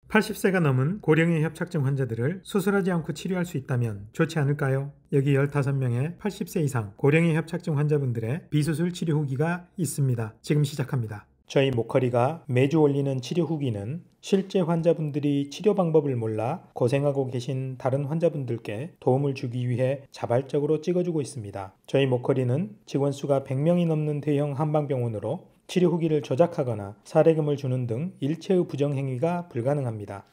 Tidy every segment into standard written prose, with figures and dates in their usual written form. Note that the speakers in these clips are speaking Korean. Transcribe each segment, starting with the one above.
80세가 넘은 고령의 협착증 환자들을 수술하지 않고 치료할 수 있다면 좋지 않을까요? 여기 15명의 80세 이상 고령의 협착증 환자분들의 비수술 치료 후기가 있습니다. 지금 시작합니다. 저희 목걸이가 매주 올리는 치료 후기는 실제 환자분들이 치료 방법을 몰라 고생하고 계신 다른 환자분들께 도움을 주기 위해 자발적으로 찍어주고 있습니다. 저희 목걸이는 직원 수가 100명이 넘는 대형 한방병원으로 치료 후기를 조작하거나 사례금을 주는 등 일체의 부정행위가 불가능합니다.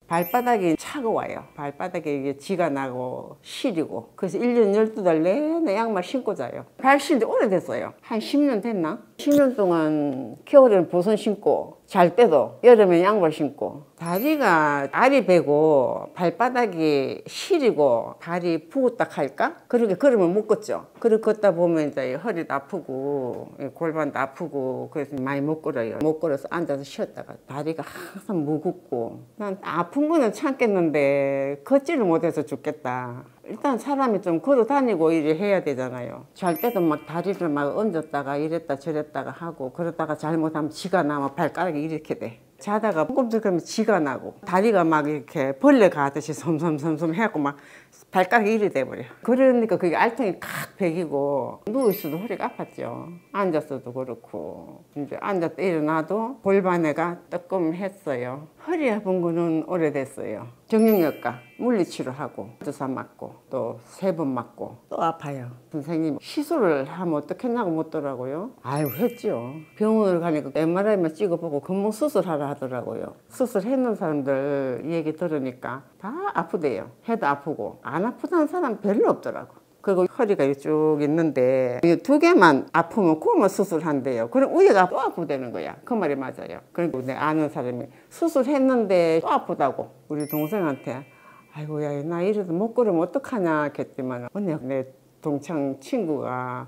발바닥이 차가워요. 발바닥에 이게 쥐가 나고 시리고. 그래서 1년 12달 내내 양말 신고 자요. 발 신지 오래됐어요. 한 10년 됐나? 10년 동안 겨울에는 보선 신고 잘 때도 여름에 양말 신고. 다리가 알이 배고 발바닥이 시리고 발이 부었다 할까? 그렇게 걸으면 못 걷죠. 그렇게 걷다 보면 이제 허리도 아프고 골반도 아프고 그래서 많이 못 걸어요. 못 걸어서 앉아서 쉬었다가 다리가 항상 무겁고 난 아픈 거는 참겠는데 걷지를 못해서 죽겠다. 일단 사람이 좀 걸어 다니고 일을 해야 되잖아요. 잘 때도 막 다리를 막 얹었다가 이랬다 저랬다가 하고 그러다가 잘못하면 쥐가 나면 발가락이 이렇게 돼. 자다가 꿈틀거리면 쥐가 나고 다리가 막 이렇게 벌레 가듯이 섬섬섬섬 해갖고 막 발가락이 이래 돼버려. 그러니까 그게 알통이 칵 베기고 누워있어도 허리가 아팠죠. 앉았어도 그렇고 이제 앉았다 일어나도 골반에가 뜨끔했어요. 허리 아픈 거는 오래됐어요. 정형외과 물리치료하고 주사 맞고 또 3번 맞고 또 아파요. 선생님 시술을 하면 어떻겠냐고 묻더라고요. 아유 했죠. 병원을 가니까 MRI만 찍어보고 금방 수술하라 하더라고요. 수술했는 사람들 얘기 들으니까 다 아프대요. 해도 아프고 안 아프다는 사람 별로 없더라고. 그리고 허리가 쭉 있는데 이 2개만 아프면 그거만 수술한대요. 그럼 위에가 또 아프다는 거야. 그 말이 맞아요. 그리고 내 아는 사람이 수술했는데 또 아프다고 우리 동생한테 아이고야 나 이래도 못 걸으면 어떡하냐 했더만 언니 내 동창 친구가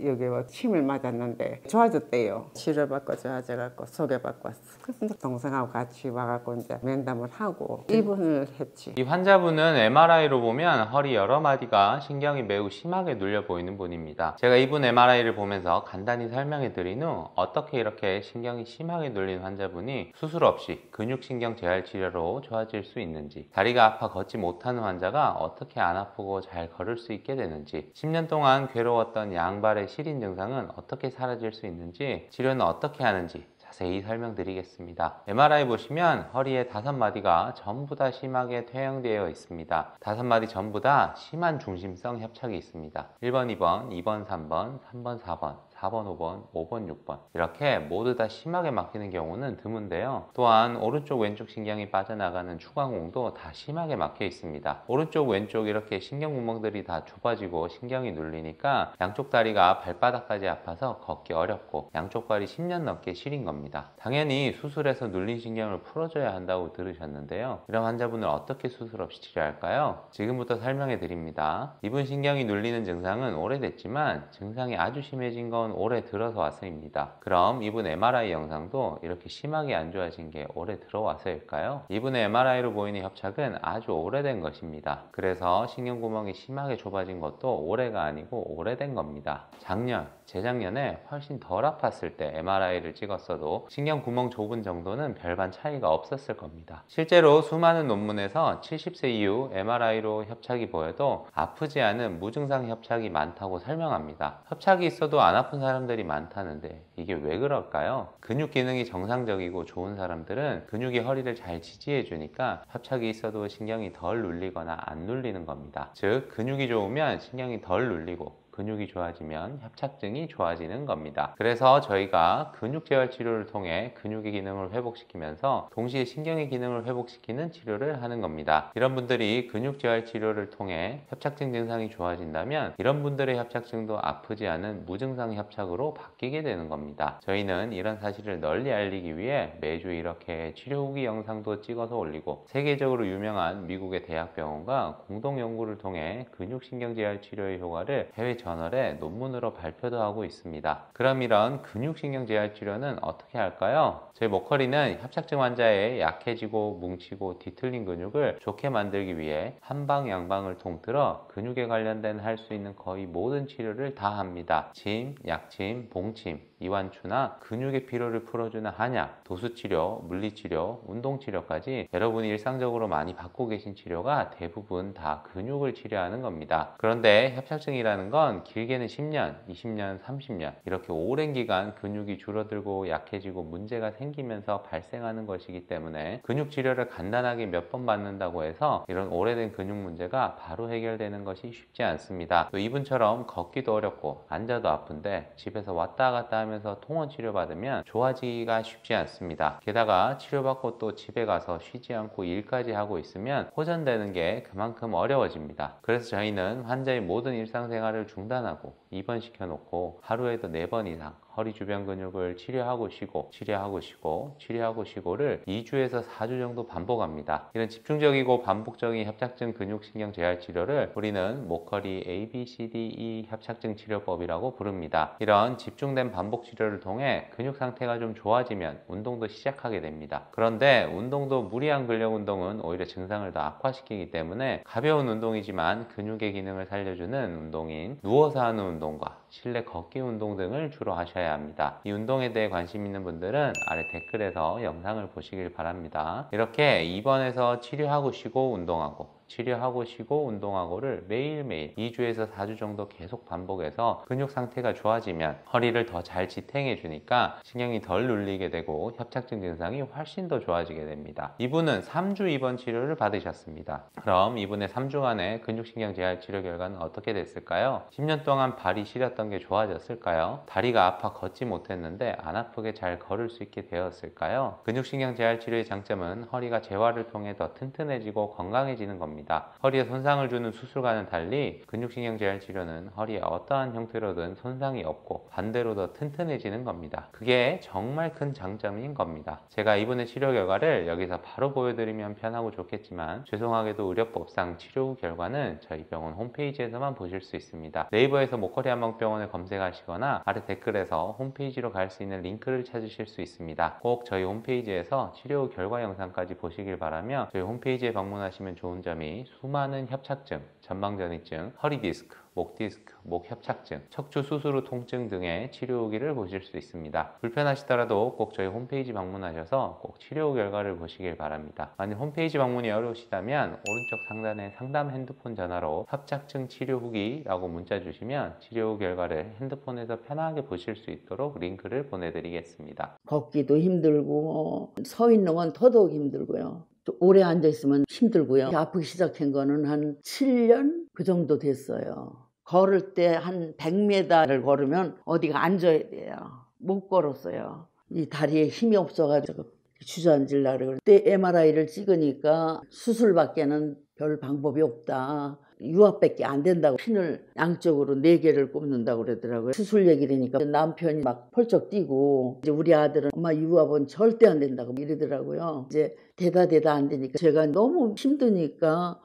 여기 침을 맞았는데 좋아졌대요. 치료받고 좋아져갖고 소개받고 왔어. 그래서 동생하고 같이 와갖고 이제 면담을 하고 입원을 했지. 이 환자분은 MRI로 보면 허리 여러 마디가 신경이 매우 심하게 눌려 보이는 분입니다. 제가 이분 MRI를 보면서 간단히 설명해 드린 후 어떻게 이렇게 신경이 심하게 눌린 환자분이 수술 없이 근육신경 재활 치료로 좋아질 수 있는지, 다리가 아파 걷지 못하는 환자가 어떻게 안 아프고 잘 걸을 수 있게 되는지, 10년 동안 괴로웠던 양발의 시린 증상은 어떻게 사라질 수 있는지, 치료는 어떻게 하는지 자세히 설명드리겠습니다. MRI 보시면 허리에 5마디가 전부 다 심하게 퇴행되어 있습니다. 5마디 전부 다 심한 중심성 협착이 있습니다. 1번, 2번, 2번, 3번, 3번, 4번, 4번, 5번, 5번, 6번 이렇게 모두 다 심하게 막히는 경우는 드문데요. 또한 오른쪽 왼쪽 신경이 빠져나가는 추간공도 다 심하게 막혀 있습니다. 오른쪽 왼쪽 이렇게 신경 구멍들이 다 좁아지고 신경이 눌리니까 양쪽 다리가 발바닥까지 아파서 걷기 어렵고 양쪽 발이 10년 넘게 시린 겁니다. 당연히 수술해서 눌린 신경을 풀어줘야 한다고 들으셨는데요. 이런 환자분을 어떻게 수술 없이 치료할까요? 지금부터 설명해 드립니다. 이분 신경이 눌리는 증상은 오래됐지만 증상이 아주 심해진 건 올해 들어서 와서입니다. 그럼 이분 MRI 영상도 이렇게 심하게 안 좋아진 게 올해 들어와서일까요? 이분의 MRI로 보이는 협착은 아주 오래된 것입니다. 그래서 신경구멍이 심하게 좁아진 것도 올해가 아니고 오래된 겁니다. 작년, 재작년에 훨씬 덜 아팠을 때 MRI를 찍었어도 신경구멍 좁은 정도는 별반 차이가 없었을 겁니다. 실제로 수많은 논문에서 70세 이후 MRI로 협착이 보여도 아프지 않은 무증상 협착이 많다고 설명합니다. 협착이 있어도 안 아픈 사람들이 많다는데 이게 왜 그럴까요? 근육 기능이 정상적이고 좋은 사람들은 근육이 허리를 잘 지지해 주니까 협착이 있어도 신경이 덜 눌리거나 안 눌리는 겁니다. 즉 근육이 좋으면 신경이 덜 눌리고 근육이 좋아지면 협착증이 좋아지는 겁니다. 그래서 저희가 근육재활 치료를 통해 근육의 기능을 회복시키면서 동시에 신경의 기능을 회복시키는 치료를 하는 겁니다. 이런 분들이 근육재활 치료를 통해 협착증 증상이 좋아진다면 이런 분들의 협착증도 아프지 않은 무증상 협착으로 바뀌게 되는 겁니다. 저희는 이런 사실을 널리 알리기 위해 매주 이렇게 치료 후기 영상도 찍어서 올리고 세계적으로 유명한 미국의 대학병원과 공동 연구를 통해 근육신경재활 치료의 효과를 해외 저널에 논문으로 발표도 하고 있습니다. 그럼 이런 근육신경재활 치료는 어떻게 할까요? 저희 모커리는 협착증 환자의 약해지고 뭉치고 뒤틀린 근육을 좋게 만들기 위해 한방 양방을 통틀어 근육에 관련된 할 수 있는 거의 모든 치료를 다 합니다. 침, 약침, 봉침, 이완추나 근육의 피로를 풀어주는 한약, 도수치료, 물리치료, 운동치료까지 여러분이 일상적으로 많이 받고 계신 치료가 대부분 다 근육을 치료하는 겁니다. 그런데 협착증이라는 건 길게는 10년, 20년, 30년 이렇게 오랜 기간 근육이 줄어들고 약해지고 문제가 생기면서 발생하는 것이기 때문에 근육 치료를 간단하게 몇 번 받는다고 해서 이런 오래된 근육 문제가 바로 해결되는 것이 쉽지 않습니다. 또 이분처럼 걷기도 어렵고 앉아도 아픈데 집에서 왔다 갔다 하면서 통원 치료 받으면 좋아지기가 쉽지 않습니다. 게다가 치료받고 또 집에 가서 쉬지 않고 일까지 하고 있으면 호전되는 게 그만큼 어려워집니다. 그래서 저희는 환자의 모든 일상생활을 중단하고 입원시켜 놓고 하루에도 4번 이상 허리 주변 근육을 치료하고 쉬고 치료하고 쉬고 치료하고 쉬고를 2주에서 4주 정도 반복합니다. 이런 집중적이고 반복적인 협착증 근육신경 재활 치료를 우리는 모커리 ABCDE 협착증 치료법이라고 부릅니다. 이런 집중된 반복 치료를 통해 근육 상태가 좀 좋아지면 운동도 시작하게 됩니다. 그런데 운동도 무리한 근력 운동은 오히려 증상을 더 악화시키기 때문에 가벼운 운동이지만 근육의 기능을 살려주는 운동인 누워서 하는 운동과 실내 걷기 운동 등을 주로 하셔야 합니다. 이 운동에 대해 관심 있는 분들은 아래 댓글에서 영상을 보시길 바랍니다. 이렇게 입원해서 치료하고 쉬고 운동하고 치료하고 쉬고 운동하고를 매일매일 2주에서 4주 정도 계속 반복해서 근육 상태가 좋아지면 허리를 더 잘 지탱해 주니까 신경이 덜 눌리게 되고 협착증 증상이 훨씬 더 좋아지게 됩니다. 이분은 3주 입원 치료를 받으셨습니다. 그럼 이분의 3주간의 근육신경 재활 치료 결과는 어떻게 됐을까요? 10년 동안 발이 시렸던 게 좋아졌을까요? 다리가 아파 걷지 못했는데 안 아프게 잘 걸을 수 있게 되었을까요? 근육신경 재활 치료의 장점은 허리가 재활을 통해 더 튼튼해지고 건강해지는 겁니다. 허리에 손상을 주는 수술과는 달리 근육신경 재활 치료는 허리에 어떠한 형태로든 손상이 없고 반대로 더 튼튼해지는 겁니다. 그게 정말 큰 장점인 겁니다. 제가 이분의 치료 결과를 여기서 바로 보여드리면 편하고 좋겠지만 죄송하게도 의료법상 치료 후 결과는 저희 병원 홈페이지에서만 보실 수 있습니다. 네이버에서 모커리 한방병원을 검색하시거나 아래 댓글에서 홈페이지로 갈 수 있는 링크를 찾으실 수 있습니다. 꼭 저희 홈페이지에서 치료 후 결과 영상까지 보시길 바라며 저희 홈페이지에 방문하시면 좋은 점이 수많은 협착증, 전방전이증, 허리 디스크, 목 디스크, 목 협착증, 척추 수술 후 통증 등의 치료 후기를 보실 수 있습니다. 불편하시더라도 꼭 저희 홈페이지 방문하셔서 꼭 치료 후 결과를 보시길 바랍니다. 만약 홈페이지 방문이 어려우시다면 오른쪽 상단에 상담 핸드폰 전화로 협착증 치료 후기라고 문자 주시면 치료 후 결과를 핸드폰에서 편하게 보실 수 있도록 링크를 보내드리겠습니다. 걷기도 힘들고 서 있는 건 더더욱 힘들고요. 또 오래 앉아있으면 힘들고요. 아프기 시작한 거는 한 7년 그 정도 됐어요. 걸을 때 한 100m를 걸으면 어디가 앉아야 돼요. 못 걸었어요. 이 다리에 힘이 없어가지고 주저앉으려고 그래요. 그때 MRI를 찍으니까 수술밖에는 별 방법이 없다. 유압밖에 안 된다고 핀을 양쪽으로 4개를 꼽는다고 그러더라고요. 수술 얘기를 하니까 남편이 막 펄쩍 뛰고 이제 우리 아들은 엄마 유압은 절대 안 된다고 이러더라고요. 이제 되다 안 되니까 제가 너무 힘드니까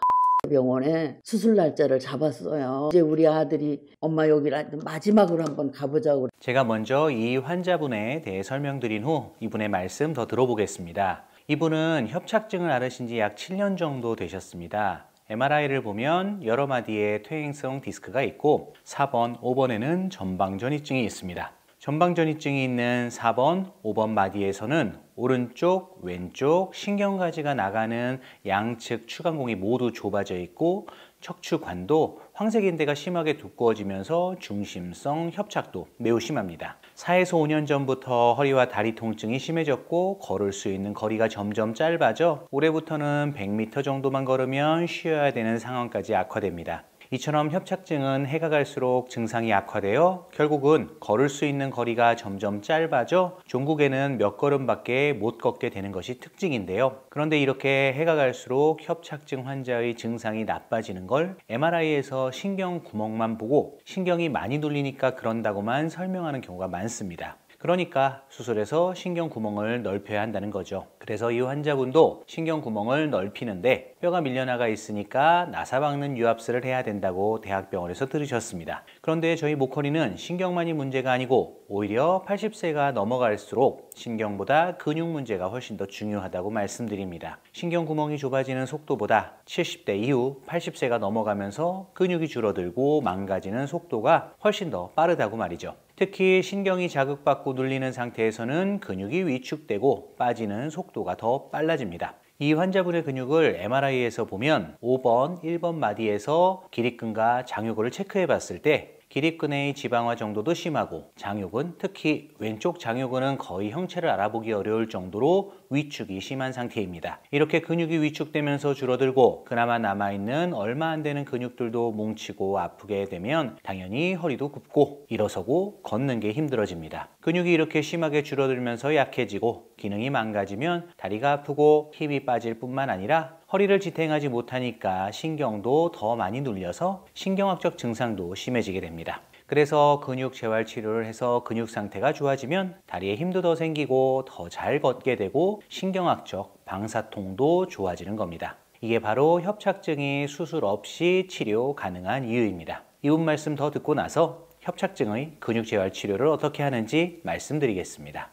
병원에 수술 날짜를 잡았어요. 이제 우리 아들이 엄마 여기 마지막으로 한번 가보자고. 제가 먼저 이 환자분에 대해 설명드린 후 이분의 말씀 더 들어보겠습니다. 이분은 협착증을 앓으신 지 약 7년 정도 되셨습니다. MRI를 보면 여러 마디에 퇴행성 디스크가 있고 4번, 5번에는 전방전이증이 있습니다. 전방전이증이 있는 4번, 5번 마디에서는 오른쪽, 왼쪽 신경가지가 나가는 양측 추간공이 모두 좁아져 있고 척추관도 황색인대가 심하게 두꺼워지면서 중심성 협착도 매우 심합니다. 4에서 5년 전부터 허리와 다리 통증이 심해졌고 걸을 수 있는 거리가 점점 짧아져 올해부터는 100m 정도만 걸으면 쉬어야 되는 상황까지 악화됩니다. 이처럼 협착증은 해가 갈수록 증상이 악화되어 결국은 걸을 수 있는 거리가 점점 짧아져 종국에는 몇 걸음밖에 못 걷게 되는 것이 특징인데요. 그런데 이렇게 해가 갈수록 협착증 환자의 증상이 나빠지는 걸 MRI에서 신경 구멍만 보고 신경이 많이 눌리니까 그런다고만 설명하는 경우가 많습니다. 그러니까 수술해서 신경 구멍을 넓혀야 한다는 거죠. 그래서 이 환자분도 신경 구멍을 넓히는데 뼈가 밀려나가 있으니까 나사박는 유압술을 해야 된다고 대학병원에서 들으셨습니다. 그런데 저희 모커리는 신경만이 문제가 아니고 오히려 80세가 넘어갈수록 신경보다 근육 문제가 훨씬 더 중요하다고 말씀드립니다. 신경 구멍이 좁아지는 속도보다 70대 이후 80세가 넘어가면서 근육이 줄어들고 망가지는 속도가 훨씬 더 빠르다고 말이죠. 특히 신경이 자극받고 눌리는 상태에서는 근육이 위축되고 빠지는 속도가 더 빨라집니다. 이 환자분의 근육을 MRI에서 보면 5번, 1번 마디에서 기립근과 장요근을 체크해 봤을 때 기립근의 지방화 정도도 심하고 장요근, 특히 왼쪽 장요근은 거의 형체를 알아보기 어려울 정도로 위축이 심한 상태입니다. 이렇게 근육이 위축되면서 줄어들고 그나마 남아있는 얼마 안 되는 근육들도 뭉치고 아프게 되면 당연히 허리도 굽고 일어서고 걷는 게 힘들어집니다. 근육이 이렇게 심하게 줄어들면서 약해지고 기능이 망가지면 다리가 아프고 힘이 빠질 뿐만 아니라 허리를 지탱하지 못하니까 신경도 더 많이 눌려서 신경학적 증상도 심해지게 됩니다. 그래서 근육 재활 치료를 해서 근육 상태가 좋아지면 다리에 힘도 더 생기고 더 잘 걷게 되고 신경학적 방사통도 좋아지는 겁니다. 이게 바로 협착증이 수술 없이 치료 가능한 이유입니다. 이분 말씀 더 듣고 나서 협착증의 근육 재활 치료를 어떻게 하는지 말씀드리겠습니다.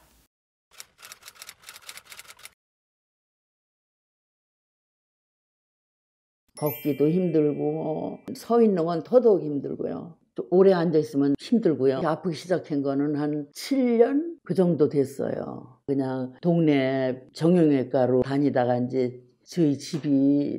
걷기도 힘들고 서 있는 건 더더욱 힘들고요. 오래 앉아있으면 힘들고요. 아프기 시작한 거는 한 7년 그 정도 됐어요. 그냥 동네 정형외과로 다니다가 이제 저희 집이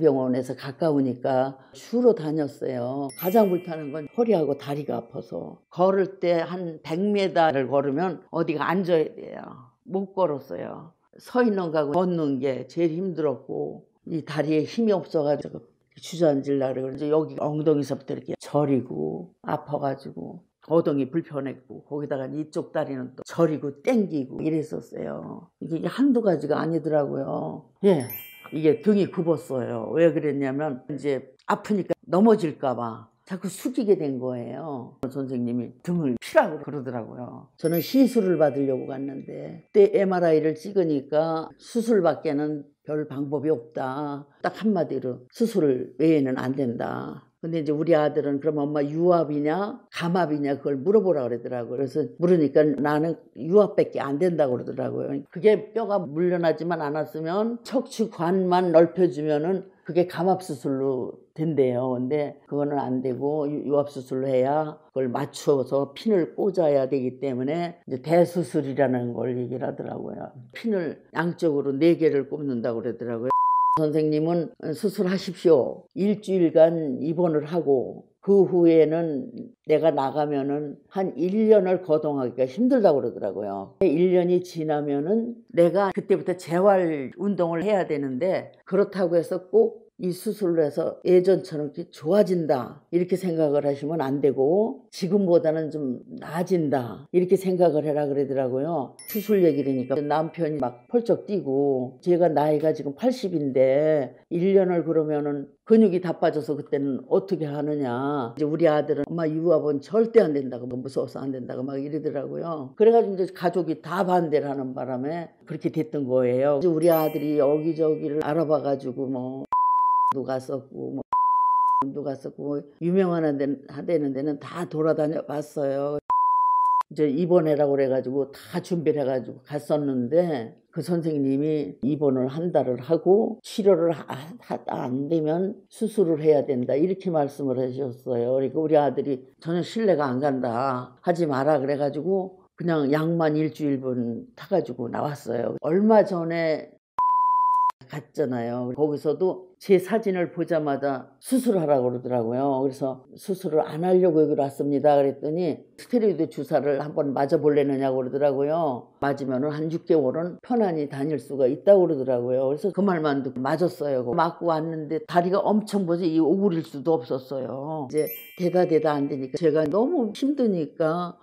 병원에서 가까우니까 주로 다녔어요. 가장 불편한 건 허리하고 다리가 아파서 걸을 때 한 100m를 걸으면 어디가 앉아야 돼요. 못 걸었어요. 서 있는 거하고 걷는 게 제일 힘들었고 이 다리에 힘이 없어가지고 주저앉으려고 그러죠. 여기 엉덩이서부터 이렇게 저리고 아파가지고 거동이 불편했고 거기다가 이쪽 다리는 또 저리고 땡기고 이랬었어요. 이게 한두 가지가 아니더라고요. 예, 이게 등이 굽었어요. 왜 그랬냐면 이제 아프니까 넘어질까봐 자꾸 숙이게 된 거예요. 선생님이 등을 피라고 그러더라고요. 저는 시술을 받으려고 갔는데 그때 MRI를 찍으니까 수술밖에는 별 방법이 없다. 딱 한마디로 수술 외에는 안 된다. 근데 이제 우리 아들은 그럼 엄마 유압이냐 감압이냐 그걸 물어보라 그러더라고요. 그래서 물으니까 나는 유압밖에 안 된다고 그러더라고요. 그게 뼈가 물려나지만 않았으면 척추관만 넓혀주면은 그게 감압수술로 된대요. 근데 그거는 안 되고 유압수술로 해야 그걸 맞춰서 핀을 꽂아야 되기 때문에 이제 대수술이라는 걸 얘기를 하더라고요. 핀을 양쪽으로 4개를 꼽는다고 그러더라고요. 선생님은 수술하십시오. 일주일간 입원을 하고 그 후에는 내가 나가면은 한 1년을 거동하기가 힘들다고 그러더라고요. 1년이 지나면은 내가 그때부터 재활 운동을 해야 되는데 그렇다고 해서 꼭 이 수술로 해서 예전처럼 이렇게 좋아진다 이렇게 생각을 하시면 안 되고 지금보다는 좀 나아진다 이렇게 생각을 해라 그러더라고요. 수술 얘기라니까 남편이 막 펄쩍 뛰고 제가 나이가 지금 80인데 1년을 그러면은 근육이 다 빠져서 그때는 어떻게 하느냐. 이제 우리 아들은 엄마 유압은 절대 안 된다고 무서워서 안 된다고 막 이러더라고요. 그래가지고 이제 가족이 다 반대를 하는 바람에 그렇게 됐던 거예요. 이제 우리 아들이 여기저기를 알아봐가지고 뭐 누가 썼고 뭐 누가 썼고 유명한 데는 데는 다 돌아다녀 봤어요. 이제 입원해라고 그래가지고 다 준비를 해가지고 갔었는데 그 선생님이 입원을 한 달을 하고 치료를 안 되면 수술을 해야 된다 이렇게 말씀을 하셨어요. 그러니까 우리 아들이 전혀 신뢰가 안 간다 하지 마라 그래가지고 그냥 약만 일주일분 타가지고 나왔어요. 얼마 전에 갔잖아요. 거기서도 제 사진을 보자마자 수술하라고 그러더라고요. 그래서 수술을 안 하려고 여기 왔습니다. 그랬더니 스테로이드 주사를 한번 맞아볼래느냐고 그러더라고요. 맞으면 한 6개월은 편안히 다닐 수가 있다고 그러더라고요. 그래서 그 말만 듣고 맞았어요. 맞고 왔는데 다리가 엄청 이 오그릴 수도 없었어요. 이제 대다 안 되니까 제가 너무 힘드니까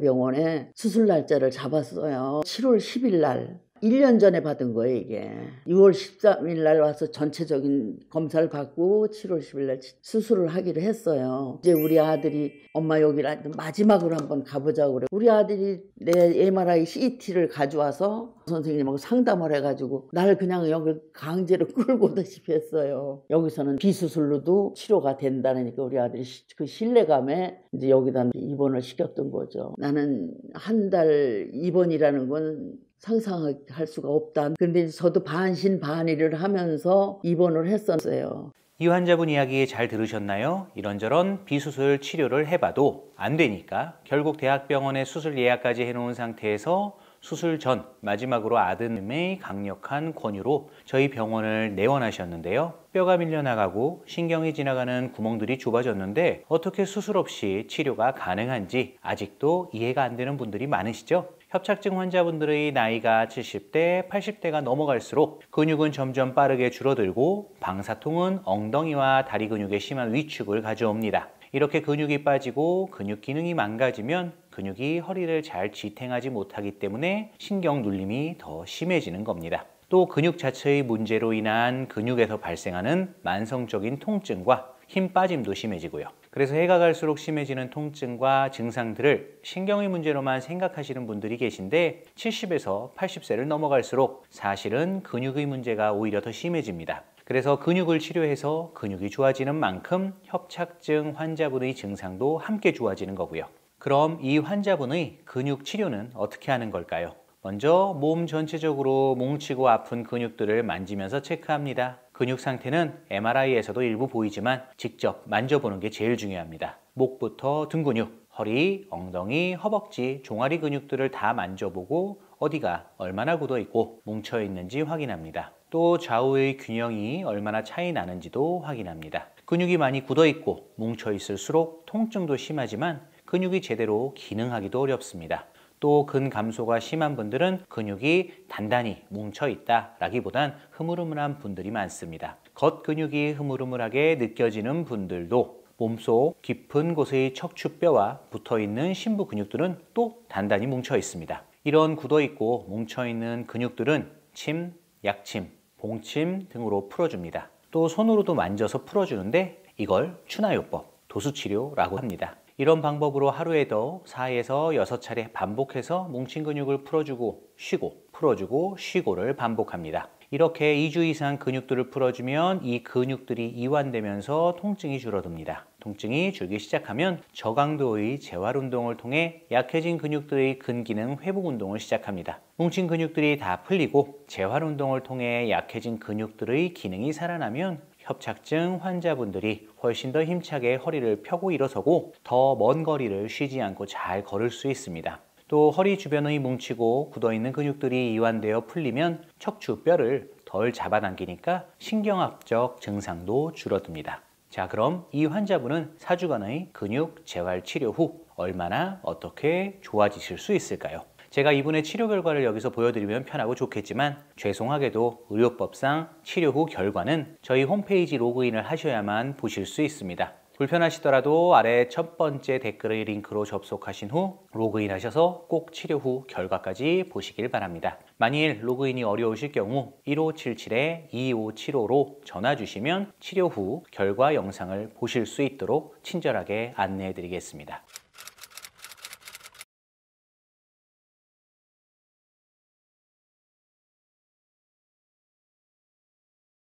병원에 수술 날짜를 잡았어요. 7월 10일 날 1년 전에 받은 거예요, 이게. 6월 13일 날 와서 전체적인 검사를 받고 7월 10일 날 수술을 하기로 했어요. 이제 우리 아들이 엄마 여기 마지막으로 한번 가보자고 그래. 우리 아들이 내 MRI CT를 가져와서 선생님하고 상담을 해가지고 날 그냥 여기 강제로 끌고 오다시피 했어요. 여기서는 비수술로도 치료가 된다니까 우리 아들이 그 신뢰감에 이제 여기다 입원을 시켰던 거죠. 나는 한 달 입원이라는 건 상상할 수가 없다. 근데 저도 반신반의를 하면서 입원을 했었어요. 이 환자분 이야기 잘 들으셨나요? 이런저런 비수술 치료를 해봐도 안 되니까 결국 대학병원에 수술 예약까지 해놓은 상태에서 수술 전 마지막으로 아드님의 강력한 권유로 저희 병원을 내원하셨는데요. 뼈가 밀려나가고 신경이 지나가는 구멍들이 좁아졌는데 어떻게 수술 없이 치료가 가능한지 아직도 이해가 안 되는 분들이 많으시죠? 협착증 환자분들의 나이가 70대, 80대가 넘어갈수록 근육은 점점 빠르게 줄어들고 방사통은 엉덩이와 다리 근육에 심한 위축을 가져옵니다. 이렇게 근육이 빠지고 근육 기능이 망가지면 근육이 허리를 잘 지탱하지 못하기 때문에 신경 눌림이 더 심해지는 겁니다. 또 근육 자체의 문제로 인한 근육에서 발생하는 만성적인 통증과 힘 빠짐도 심해지고요. 그래서 해가 갈수록 심해지는 통증과 증상들을 신경의 문제로만 생각하시는 분들이 계신데 70에서 80세를 넘어갈수록 사실은 근육의 문제가 오히려 더 심해집니다. 그래서 근육을 치료해서 근육이 좋아지는 만큼 협착증 환자분의 증상도 함께 좋아지는 거고요. 그럼 이 환자분의 근육 치료는 어떻게 하는 걸까요? 먼저 몸 전체적으로 뭉치고 아픈 근육들을 만지면서 체크합니다. 근육 상태는 MRI에서도 일부 보이지만 직접 만져보는 게 제일 중요합니다. 목부터 등 근육, 허리, 엉덩이, 허벅지, 종아리 근육들을 다 만져보고 어디가 얼마나 굳어있고 뭉쳐있는지 확인합니다. 또 좌우의 균형이 얼마나 차이 나는지도 확인합니다. 근육이 많이 굳어있고 뭉쳐있을수록 통증도 심하지만 근육이 제대로 기능하기도 어렵습니다. 또 근감소가 심한 분들은 근육이 단단히 뭉쳐있다 라기보단 흐물흐물한 분들이 많습니다. 겉 근육이 흐물흐물하게 느껴지는 분들도 몸속 깊은 곳의 척추뼈와 붙어있는 심부 근육들은 또 단단히 뭉쳐 있습니다. 이런 굳어있고 뭉쳐있는 근육들은 침, 약침, 봉침 등으로 풀어줍니다. 또 손으로도 만져서 풀어주는데 이걸 추나요법, 도수치료라고 합니다. 이런 방법으로 하루에도 4에서 6차례 반복해서 뭉친 근육을 풀어주고 쉬고 풀어주고 쉬고를 반복합니다. 이렇게 2주 이상 근육들을 풀어주면 이 근육들이 이완되면서 통증이 줄어듭니다. 통증이 줄기 시작하면 저강도의 재활 운동을 통해 약해진 근육들의 근기능 회복 운동을 시작합니다. 뭉친 근육들이 다 풀리고 재활 운동을 통해 약해진 근육들의 기능이 살아나면 협착증 환자분들이 훨씬 더 힘차게 허리를 펴고 일어서고 더 먼 거리를 쉬지 않고 잘 걸을 수 있습니다. 또 허리 주변의 뭉치고 굳어있는 근육들이 이완되어 풀리면 척추뼈를 덜 잡아당기니까 신경학적 증상도 줄어듭니다. 자, 그럼 이 환자분은 4주간의 근육 재활 치료 후 얼마나 어떻게 좋아지실 수 있을까요? 제가 이분의 치료 결과를 여기서 보여드리면 편하고 좋겠지만 죄송하게도 의료법상 치료 후 결과는 저희 홈페이지 로그인을 하셔야만 보실 수 있습니다. 불편하시더라도 아래 첫 번째 댓글의 링크로 접속하신 후 로그인 하셔서 꼭 치료 후 결과까지 보시길 바랍니다. 만일 로그인이 어려우실 경우 1577-2575로 전화 주시면 치료 후 결과 영상을 보실 수 있도록 친절하게 안내해 드리겠습니다.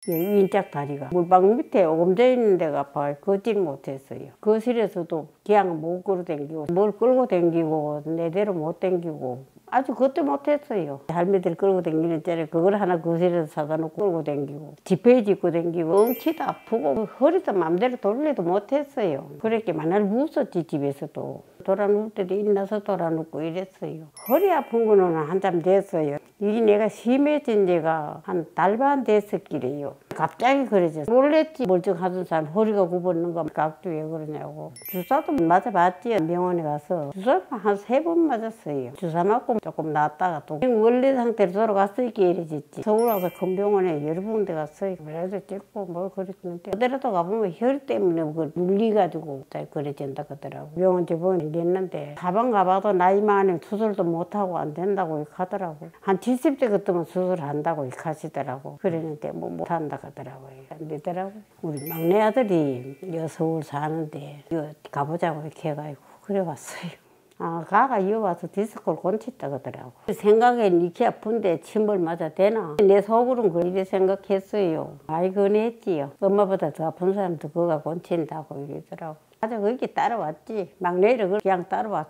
왼쪽 다리가 물방 밑에 오금져 있는 데가 아파요. 걷지를 못했어요. 거실에서도 그냥 못 걸어 댕기고 뭘 끌고 댕기고 내대로 못 댕기고 아주 그것도 못했어요. 할매들 끌고 댕기는 째에 그걸 하나 거실에서 사다 놓고 끌고 댕기고 지폐 짚고 댕기고 엉치도 아프고 허리도 맘대로 돌리도 못했어요. 그렇게 맨날 무었지 집에서도. 돌아누울 때도 일나서 돌아눕고 이랬어요. 허리 아픈 거는 한참 됐어요. 이게 내가 심해진 지가 한 달 반 됐었기래요. 갑자기 그러지. 몰랐지. 멀쩡하던 사람 허리가 굽었는 거 각도 왜 그러냐고. 주사도 맞아봤지. 병원에 가서 주사 한 3번 맞았어요. 주사 맞고 조금 나았다가 또 원래 상태로 돌아갔으니까 이래졌지. 서울 와서 큰 병원에 여러 군데 갔어요. 그래도 찍고 뭐 그랬는데 그대로도 가보면 혈 때문에 그 눌리가지고 그래진다 그러더라고. 병원 저번에 했는데 사방 가봐도 나이 많으면 수술도 못하고 안 된다고 하더라고. 한 70대 그때면 수술한다고 하시더라고. 그러니까 뭐 못한다 하더라고요. 안 되더라고. 우리 막내 아들이 여 서울 사는데 여 가보자고 이렇게 해가지고 그래 왔어요. 아, 가가 이어 와서 디스크를 곤쳤다 그러더라고. 생각엔 이렇게 아픈데 침을 맞아 되나? 내 속으로는 그렇게 생각했어요. 아이 그랬지요. 엄마보다 더 아픈 사람도 그거가 곤친다고 이러더라고. 맞아, 그게 따라왔지. 막내를 그냥 따라왔어.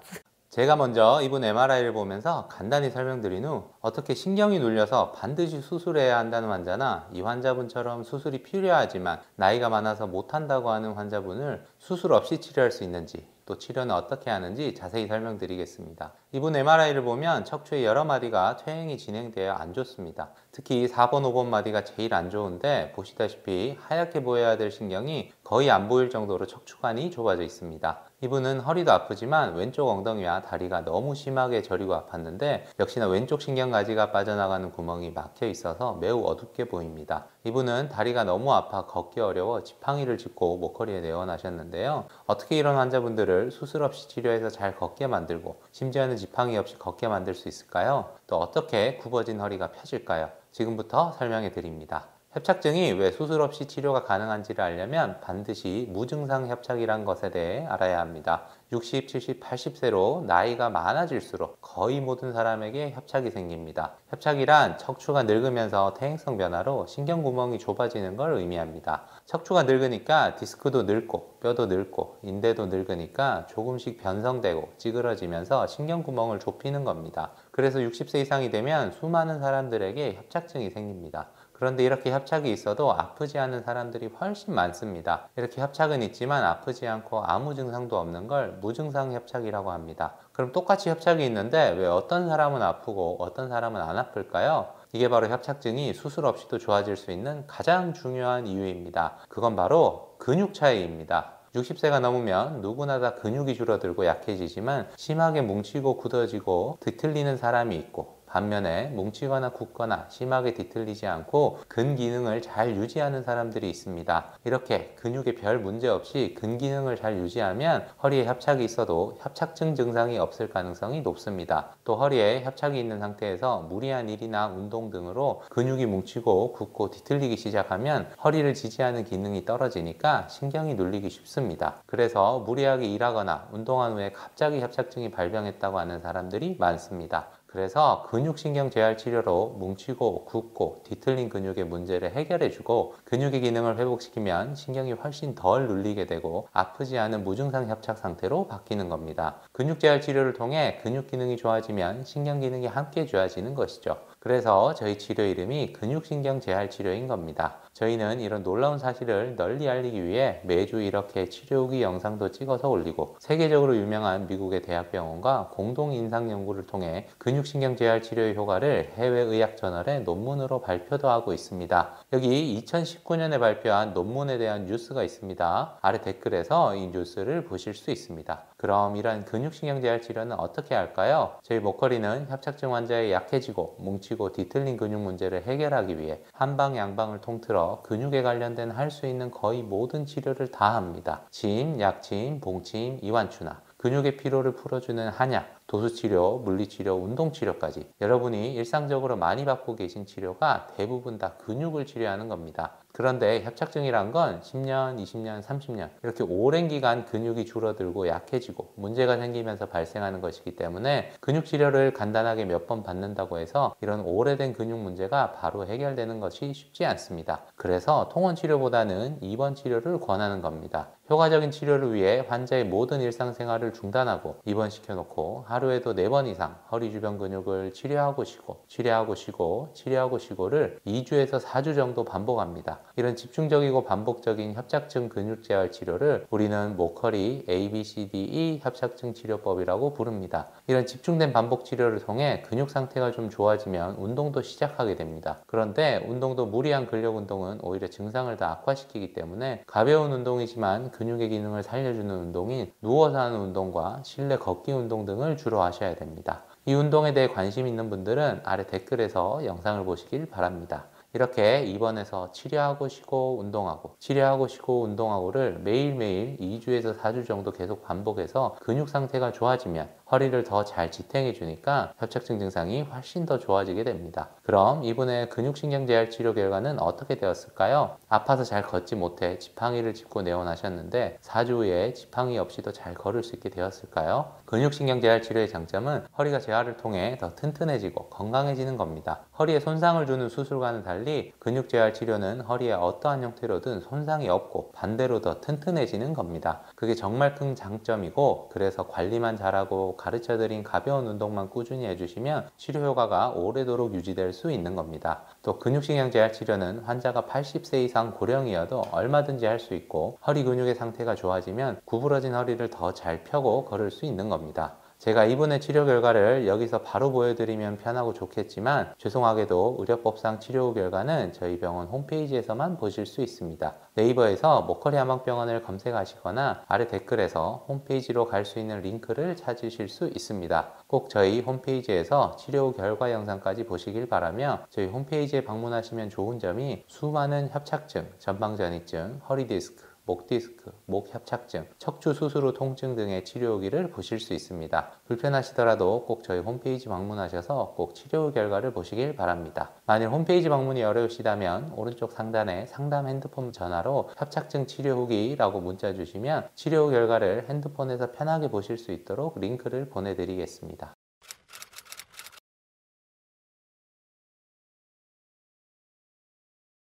제가 먼저 이분 MRI를 보면서 간단히 설명드린 후 어떻게 신경이 눌려서 반드시 수술해야 한다는 환자나 이 환자분처럼 수술이 필요하지만 나이가 많아서 못한다고 하는 환자분을 수술 없이 치료할 수 있는지, 또 치료는 어떻게 하는지 자세히 설명드리겠습니다. 이분 MRI를 보면 척추의 여러 마디가 퇴행이 진행되어 안 좋습니다. 특히 4번, 5번 마디가 제일 안 좋은데 보시다시피 하얗게 보여야 될 신경이 거의 안 보일 정도로 척추관이 좁아져 있습니다. 이분은 허리도 아프지만 왼쪽 엉덩이와 다리가 너무 심하게 저리고 아팠는데 역시나 왼쪽 신경가지가 빠져나가는 구멍이 막혀 있어서 매우 어둡게 보입니다. 이분은 다리가 너무 아파 걷기 어려워 지팡이를 짚고 목걸이에 내원하셨는데요. 어떻게 이런 환자분들을 수술 없이 치료해서 잘 걷게 만들고 심지어는 지팡이 없이 걷게 만들 수 있을까요? 또 어떻게 굽어진 허리가 펴질까요? 지금부터 설명해 드립니다. 협착증이 왜 수술 없이 치료가 가능한지를 알려면 반드시 무증상 협착이란 것에 대해 알아야 합니다. 60, 70, 80세로 나이가 많아질수록 거의 모든 사람에게 협착이 생깁니다. 협착이란 척추가 늙으면서 퇴행성 변화로 신경구멍이 좁아지는 걸 의미합니다. 척추가 늙으니까 디스크도 늙고 뼈도 늙고 인대도 늙으니까 조금씩 변성되고 찌그러지면서 신경구멍을 좁히는 겁니다. 그래서 60세 이상이 되면 수많은 사람들에게 협착증이 생깁니다. 그런데 이렇게 협착이 있어도 아프지 않은 사람들이 훨씬 많습니다. 이렇게 협착은 있지만 아프지 않고 아무 증상도 없는 걸 무증상 협착이라고 합니다. 그럼 똑같이 협착이 있는데 왜 어떤 사람은 아프고 어떤 사람은 안 아플까요? 이게 바로 협착증이 수술 없이도 좋아질 수 있는 가장 중요한 이유입니다. 그건 바로 근육 차이입니다. 60세가 넘으면 누구나 다 근육이 줄어들고 약해지지만 심하게 뭉치고 굳어지고 뒤틀리는 사람이 있고 반면에 뭉치거나 굳거나 심하게 뒤틀리지 않고 근기능을 잘 유지하는 사람들이 있습니다. 이렇게 근육에 별 문제 없이 근기능을 잘 유지하면 허리에 협착이 있어도 협착증 증상이 없을 가능성이 높습니다. 또 허리에 협착이 있는 상태에서 무리한 일이나 운동 등으로 근육이 뭉치고 굳고 뒤틀리기 시작하면 허리를 지지하는 기능이 떨어지니까 신경이 눌리기 쉽습니다. 그래서 무리하게 일하거나 운동한 후에 갑자기 협착증이 발병했다고 하는 사람들이 많습니다. 그래서 근육신경 재활 치료로 뭉치고 굳고 뒤틀린 근육의 문제를 해결해주고 근육의 기능을 회복시키면 신경이 훨씬 덜 눌리게 되고 아프지 않은 무증상 협착 상태로 바뀌는 겁니다. 근육 재활 치료를 통해 근육 기능이 좋아지면 신경 기능이 함께 좋아지는 것이죠. 그래서 저희 치료 이름이 근육신경 재활 치료인 겁니다. 저희는 이런 놀라운 사실을 널리 알리기 위해 매주 이렇게 치료 후기 영상도 찍어서 올리고 세계적으로 유명한 미국의 대학병원과 공동 임상 연구를 통해 근육신경 재활 치료의 효과를 해외 의학 저널에 논문으로 발표도 하고 있습니다. 여기 2019년에 발표한 논문에 대한 뉴스가 있습니다. 아래 댓글에서 이 뉴스를 보실 수 있습니다. 그럼 이런 근육신경 재활 치료는 어떻게 할까요? 저희 목걸이는 협착증 환자의 약해지고 뭉치고 뒤틀린 근육 문제를 해결하기 위해 한방 양방을 통틀어 근육에 관련된 할 수 있는 거의 모든 치료를 다 합니다. 침, 약침, 봉침, 이완추나 근육의 피로를 풀어주는 한약, 도수치료, 물리치료, 운동치료까지 여러분이 일상적으로 많이 받고 계신 치료가 대부분 다 근육을 치료하는 겁니다. 그런데 협착증이란 건 10년, 20년, 30년 이렇게 오랜 기간 근육이 줄어들고 약해지고 문제가 생기면서 발생하는 것이기 때문에 근육치료를 간단하게 몇 번 받는다고 해서 이런 오래된 근육 문제가 바로 해결되는 것이 쉽지 않습니다. 그래서 통원치료보다는 입원 치료를 권하는 겁니다. 효과적인 치료를 위해 환자의 모든 일상생활을 중단하고 입원시켜놓고 하루에도 4번 이상 허리 주변 근육을 치료하고 쉬고 치료하고 쉬고 치료하고 쉬고를 2주에서 4주 정도 반복합니다. 이런 집중적이고 반복적인 협착증 근육 재활 치료를 우리는 모커리 ABCDE 협착증 치료법이라고 부릅니다. 이런 집중된 반복 치료를 통해 근육 상태가 좀 좋아지면 운동도 시작하게 됩니다. 그런데 운동도 무리한 근력 운동은 오히려 증상을 더 악화시키기 때문에 가벼운 운동이지만 근육의 기능을 살려주는 운동인 누워서 하는 운동과 실내 걷기 운동 등을 주로 하셔야 됩니다. 이 운동에 대해 관심 있는 분들은 아래 댓글에서 영상을 보시길 바랍니다. 이렇게 입원해서 치료하고 쉬고 운동하고 치료하고 쉬고 운동하고를 매일매일 2주에서 4주 정도 계속 반복해서 근육 상태가 좋아지면 허리를 더 잘 지탱해 주니까 협착증 증상이 훨씬 더 좋아지게 됩니다. 그럼 이분의 근육신경재활 치료 결과는 어떻게 되었을까요? 아파서 잘 걷지 못해 지팡이를 짚고 내원하셨는데 4주 후에 지팡이 없이도 잘 걸을 수 있게 되었을까요? 근육신경재활 치료의 장점은 허리가 재활을 통해 더 튼튼해지고 건강해지는 겁니다. 허리에 손상을 주는 수술과는 달리 근육재활 치료는 허리에 어떠한 형태로든 손상이 없고 반대로 더 튼튼해지는 겁니다. 그게 정말 큰 장점이고, 그래서 관리만 잘하고 가르쳐드린 가벼운 운동만 꾸준히 해주시면 치료 효과가 오래도록 유지될 수 있는 겁니다. 또 근육신경 재활 치료는 환자가 80세 이상 고령이어도 얼마든지 할 수 있고, 허리 근육의 상태가 좋아지면 구부러진 허리를 더 잘 펴고 걸을 수 있는 겁니다. 제가 이분의 치료 결과를 여기서 바로 보여드리면 편하고 좋겠지만 죄송하게도 의료법상 치료 후 결과는 저희 병원 홈페이지에서만 보실 수 있습니다. 네이버에서 모커리 한방병원을 검색하시거나 아래 댓글에서 홈페이지로 갈 수 있는 링크를 찾으실 수 있습니다. 꼭 저희 홈페이지에서 치료 후 결과 영상까지 보시길 바라며, 저희 홈페이지에 방문하시면 좋은 점이 수많은 협착증, 전방전이증, 허리디스크, 목 디스크, 목 협착증, 척추 수술 후 통증 등의 치료 후기를 보실 수 있습니다. 불편하시더라도 꼭 저희 홈페이지 방문하셔서 꼭 치료 후 결과를 보시길 바랍니다. 만일 홈페이지 방문이 어려우시다면 오른쪽 상단에 상담 핸드폰 전화로 협착증 치료 후기라고 문자 주시면 치료 후 결과를 핸드폰에서 편하게 보실 수 있도록 링크를 보내드리겠습니다.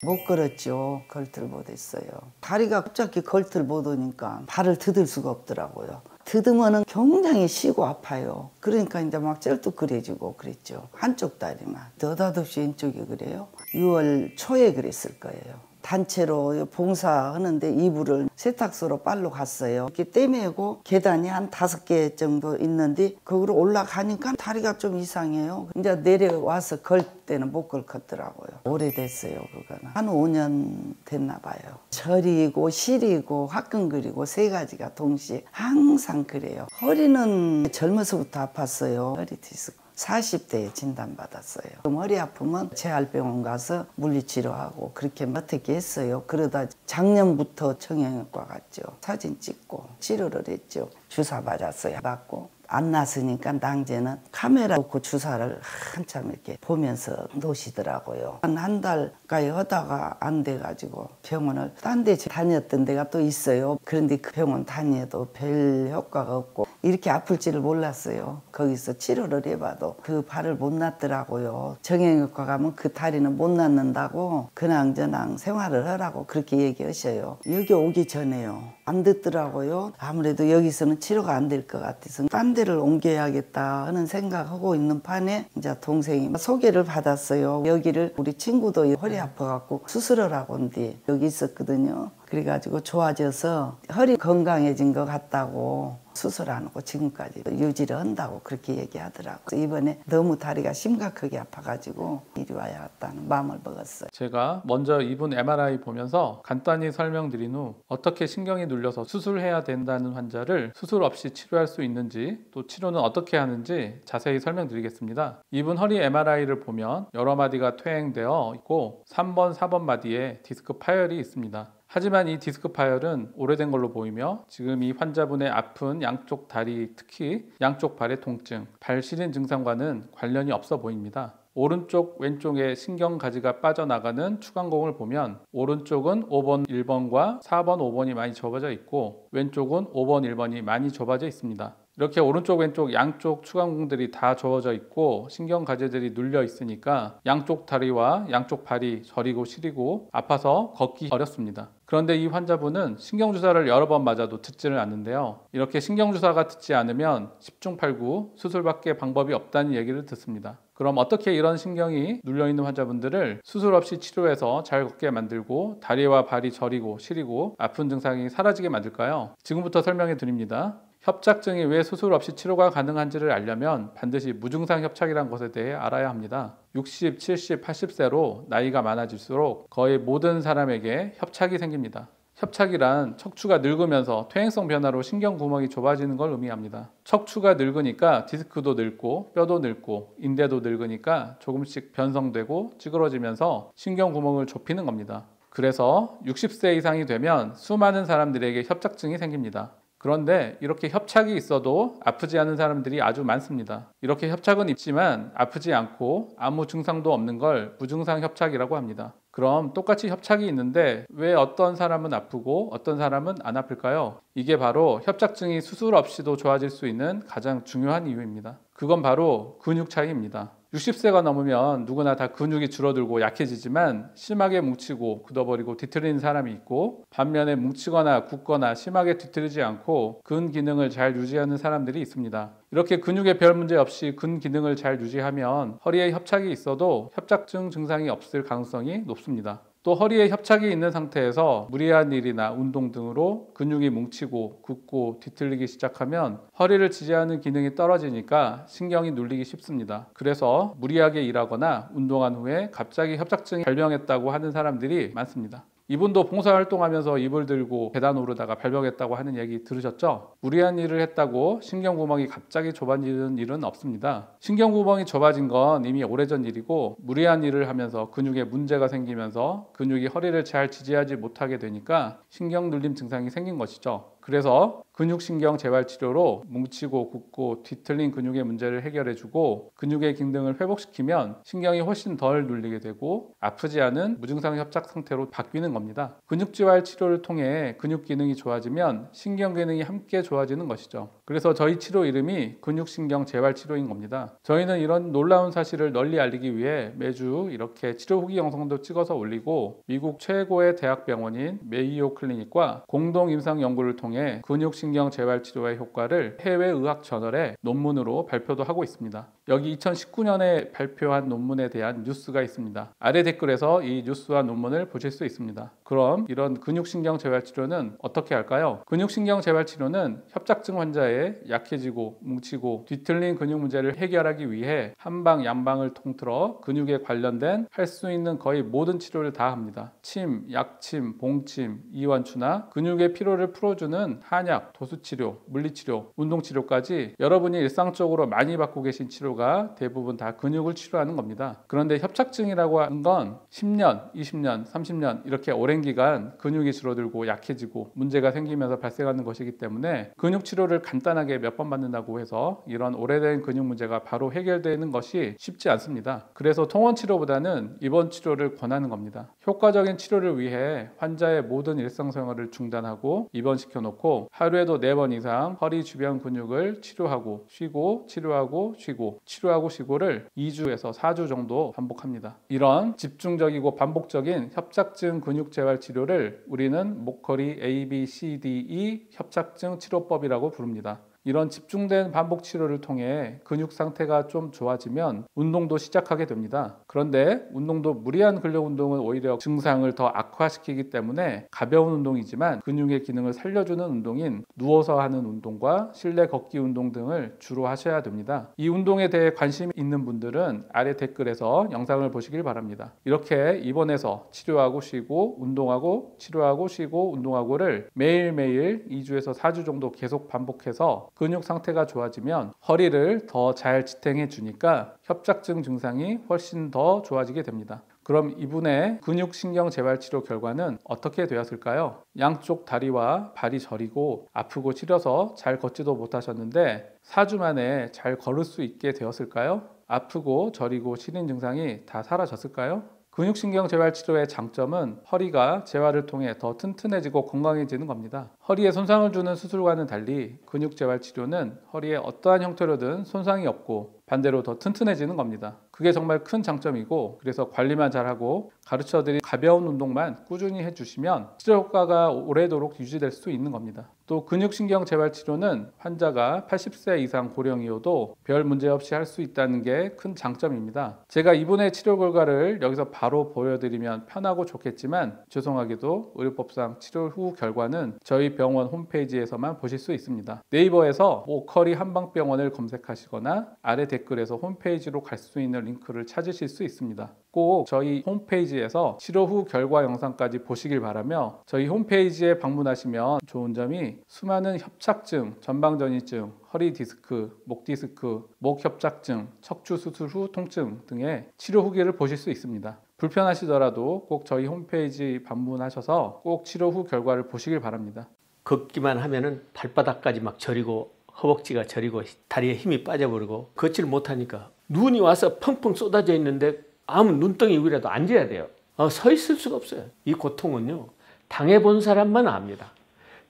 못 걸었죠. 걸들 못했어요. 다리가 갑자기 걸들 못 오니까 발을 디딜 수가 없더라고요. 디디면은 굉장히 쉬고 아파요. 그러니까 이제 막 쩔뚝거려지고 그랬죠. 한쪽 다리만. 느닷없이 왼쪽이 그래요. 6월 초에 그랬을 거예요. 단체로 봉사하는데 이불을 세탁소로 빨로 갔어요. 이렇게 떼매고 계단이 한 5개 정도 있는데 거기로 올라가니까 다리가 좀 이상해요. 이제 내려와서 걸 때는 못 걸겠더라고요. 오래됐어요. 그거는 한 5년 됐나 봐요. 저리고 시리고 화끈거리고 세 가지가 동시에 항상 그래요. 허리는 젊어서부터 아팠어요. 허리 디스크. 40대에 진단받았어요. 머리 아프면 재활병원 가서 물리치료하고 그렇게 어떻게 했어요. 그러다 작년부터 정형외과 갔죠. 사진 찍고 치료를 했죠. 주사 맞았어요. 맞고 안 났으니까 당제는 카메라 놓고 주사를 한참 이렇게 보면서 놓으시더라고요. 한 달까지 하다가 안 돼가지고 병원을 딴 데 다녔던 데가 또 있어요. 그런데 그 병원 다녀도 별 효과가 없고 이렇게 아플지를 몰랐어요. 거기서 치료를 해봐도 그 발을 못 놨더라고요. 정형외과 가면 그 다리는 못 놨는다고 그냥저냥 생활을 하라고 그렇게 얘기하셔요. 여기 오기 전에요. 안 듣더라고요. 아무래도 여기서는 치료가 안 될 것 같아서 딴 데를 옮겨야겠다 하는 생각하고 있는 판에 이제 동생이 소개를 받았어요. 여기를 우리 친구도 허리 아파갖고 수술을 하고 온뒤 여기 있었거든요. 그래가지고 좋아져서 허리 건강해진 것 같다고 수술 안 하고 지금까지 유지를 한다고 그렇게 얘기하더라고요. 이번에 너무 다리가 심각하게 아파가지고 이리 와야겠다는 마음을 먹었어요. 제가 먼저 이분 MRI 보면서 간단히 설명드린 후 어떻게 신경이 눌려서 수술해야 된다는 환자를 수술 없이 치료할 수 있는지, 또 치료는 어떻게 하는지 자세히 설명드리겠습니다. 이분 허리 MRI를 보면 여러 마디가 퇴행되어 있고 3번, 4번 마디에 디스크 파열이 있습니다. 하지만 이 디스크 파열은 오래된 걸로 보이며 지금 이 환자분의 아픈 양쪽 다리, 특히 양쪽 발의 통증, 발 시린 증상과는 관련이 없어 보입니다. 오른쪽, 왼쪽에 신경가지가 빠져나가는 추간공을 보면 오른쪽은 5번, 1번과 4번, 5번이 많이 접어져 있고 왼쪽은 5번, 1번이 많이 접어져 있습니다. 이렇게 오른쪽, 왼쪽 양쪽 추간공들이 다 접어져 있고 신경가지들이 눌려 있으니까 양쪽 다리와 양쪽 발이 저리고 시리고 아파서 걷기 어렵습니다. 그런데 이 환자분은 신경주사를 여러 번 맞아도 듣지를 않는데요. 이렇게 신경주사가 듣지 않으면 10중 8구 수술밖에 방법이 없다는 얘기를 듣습니다. 그럼 어떻게 이런 신경이 눌려있는 환자분들을 수술 없이 치료해서 잘 걷게 만들고 다리와 발이 저리고 시리고 아픈 증상이 사라지게 만들까요? 지금부터 설명해 드립니다. 협착증이 왜 수술 없이 치료가 가능한지를 알려면 반드시 무증상 협착이라는 것에 대해 알아야 합니다. 60, 70, 80세로 나이가 많아질수록 거의 모든 사람에게 협착이 생깁니다. 협착이란 척추가 늙으면서 퇴행성 변화로 신경구멍이 좁아지는 걸 의미합니다. 척추가 늙으니까 디스크도 늙고 뼈도 늙고 인대도 늙으니까 조금씩 변성되고 찌그러지면서 신경구멍을 좁히는 겁니다. 그래서 60세 이상이 되면 수많은 사람들에게 협착증이 생깁니다. 그런데 이렇게 협착이 있어도 아프지 않은 사람들이 아주 많습니다. 이렇게 협착은 있지만 아프지 않고 아무 증상도 없는 걸 무증상 협착이라고 합니다. 그럼 똑같이 협착이 있는데 왜 어떤 사람은 아프고 어떤 사람은 안 아플까요? 이게 바로 협착증이 수술 없이도 좋아질 수 있는 가장 중요한 이유입니다. 그건 바로 근육 차이입니다. 60세가 넘으면 누구나 다 근육이 줄어들고 약해지지만 심하게 뭉치고 굳어버리고 뒤틀리는 사람이 있고 반면에 뭉치거나 굳거나 심하게 뒤틀리지 않고 근 기능을 잘 유지하는 사람들이 있습니다. 이렇게 근육에 별 문제 없이 근 기능을 잘 유지하면 허리에 협착이 있어도 협착증 증상이 없을 가능성이 높습니다. 또 허리에 협착이 있는 상태에서 무리한 일이나 운동 등으로 근육이 뭉치고 굳고 뒤틀리기 시작하면 허리를 지지하는 기능이 떨어지니까 신경이 눌리기 쉽습니다. 그래서 무리하게 일하거나 운동한 후에 갑자기 협착증이 발병했다고 하는 사람들이 많습니다. 이분도 봉사활동하면서 이불 들고 계단 오르다가 발병했다고 하는 얘기 들으셨죠? 무리한 일을 했다고 신경구멍이 갑자기 좁아지는 일은 없습니다. 신경구멍이 좁아진 건 이미 오래전 일이고 무리한 일을 하면서 근육에 문제가 생기면서 근육이 허리를 잘 지지하지 못하게 되니까 신경 눌림 증상이 생긴 것이죠. 그래서 근육신경 재활치료로 뭉치고 굳고 뒤틀린 근육의 문제를 해결해주고 근육의 기능을 회복시키면 신경이 훨씬 덜 눌리게 되고 아프지 않은 무증상 협착 상태로 바뀌는 겁니다. 근육재활 치료를 통해 근육 기능이 좋아지면 신경 기능이 함께 좋아지는 것이죠. 그래서 저희 치료 이름이 근육신경 재활치료인 겁니다. 저희는 이런 놀라운 사실을 널리 알리기 위해 매주 이렇게 치료 후기 영상도 찍어서 올리고 미국 최고의 대학병원인 메이오 클리닉과 공동 임상 연구를 통해 근육신경 재활치료의 효과를 해외 의학 저널에 논문으로 발표도 하고 있습니다. 여기 2019년에 발표한 논문에 대한 뉴스가 있습니다. 아래 댓글에서 이 뉴스와 논문을 보실 수 있습니다. 그럼 이런 근육신경 재활치료는 어떻게 할까요? 근육신경 재활치료는 협착증 환자의 약해지고 뭉치고 뒤틀린 근육 문제를 해결하기 위해 한방 양방을 통틀어 근육에 관련된 할 수 있는 거의 모든 치료를 다 합니다. 침, 약침, 봉침, 이완추나 근육의 피로를 풀어주는 한약, 도수치료, 물리치료, 운동치료까지 여러분이 일상적으로 많이 받고 계신 치료가 대부분 다 근육을 치료하는 겁니다. 그런데 협착증이라고 하는 건 10년, 20년, 30년 이렇게 오랜 기간 근육이 줄어들고 약해지고 문제가 생기면서 발생하는 것이기 때문에 근육치료를 간단하게 몇 번 받는다고 해서 이런 오래된 근육 문제가 바로 해결되는 것이 쉽지 않습니다. 그래서 통원치료보다는 입원 치료를 권하는 겁니다. 효과적인 치료를 위해 환자의 모든 일상생활을 중단하고 입원시켜 놓고 하루에도 4번 이상 허리 주변 근육을 치료하고 쉬고 치료하고 쉬고 치료하고 쉬고를 2주에서 4주 정도 반복합니다. 이런 집중적이고 반복적인 협착증 근육 재활 치료를 우리는 목걸이 ABCDE 협착증 치료법이라고 부릅니다. 이런 집중된 반복 치료를 통해 근육 상태가 좀 좋아지면 운동도 시작하게 됩니다. 그런데 운동도 무리한 근력 운동은 오히려 증상을 더 악화시키기 때문에 가벼운 운동이지만 근육의 기능을 살려주는 운동인 누워서 하는 운동과 실내 걷기 운동 등을 주로 하셔야 됩니다. 이 운동에 대해 관심이 있는 분들은 아래 댓글에서 영상을 보시길 바랍니다. 이렇게 입원해서 치료하고 쉬고 운동하고 치료하고 쉬고 운동하고를 매일매일 2주에서 4주 정도 계속 반복해서 근육 상태가 좋아지면 허리를 더 잘 지탱해 주니까 협착증 증상이 훨씬 더 좋아지게 됩니다. 그럼 이분의 근육신경 재활치료 결과는 어떻게 되었을까요? 양쪽 다리와 발이 저리고 아프고 시려서 잘 걷지도 못하셨는데 4주 만에 잘 걸을 수 있게 되었을까요? 아프고 저리고 시린 증상이 다 사라졌을까요? 근육신경 재활 치료의 장점은 허리가 재활을 통해 더 튼튼해지고 건강해지는 겁니다. 허리에 손상을 주는 수술과는 달리 근육 재활 치료는 허리에 어떠한 형태로든 손상이 없고 반대로 더 튼튼해지는 겁니다. 그게 정말 큰 장점이고, 그래서 관리만 잘하고 가르쳐드린 가벼운 운동만 꾸준히 해주시면 치료 효과가 오래도록 유지될 수 있는 겁니다. 또 근육신경 재활 치료는 환자가 80세 이상 고령이어도 별 문제 없이 할 수 있다는 게 큰 장점입니다. 제가 이분의 치료 결과를 여기서 바로 보여드리면 편하고 좋겠지만, 죄송하게도 의료법상 치료 후 결과는 저희 병원 홈페이지에서만 보실 수 있습니다. 네이버에서 모커리 한방병원을 검색하시거나 아래 댓글에서 홈페이지로 갈 수 있는 링크를 찾으실 수 있습니다. 꼭 저희 홈페이지에서 치료 후 결과 영상까지 보시길 바라며, 저희 홈페이지에 방문하시면 좋은 점이 수많은 협착증, 전방전이증, 허리 디스크, 목 디스크, 목 협착증, 척추 수술 후 통증 등의 치료 후기를 보실 수 있습니다. 불편하시더라도 꼭 저희 홈페이지 방문하셔서 꼭 치료 후 결과를 보시길 바랍니다. 걷기만 하면은 발바닥까지 막 저리고 허벅지가 저리고 다리에 힘이 빠져버리고 걷지를 못하니까 눈이 와서 펑펑 쏟아져 있는데 아무 눈덩이 위라도 앉아야 돼요. 서 있을 수가 없어요. 이 고통은요, 당해본 사람만 압니다.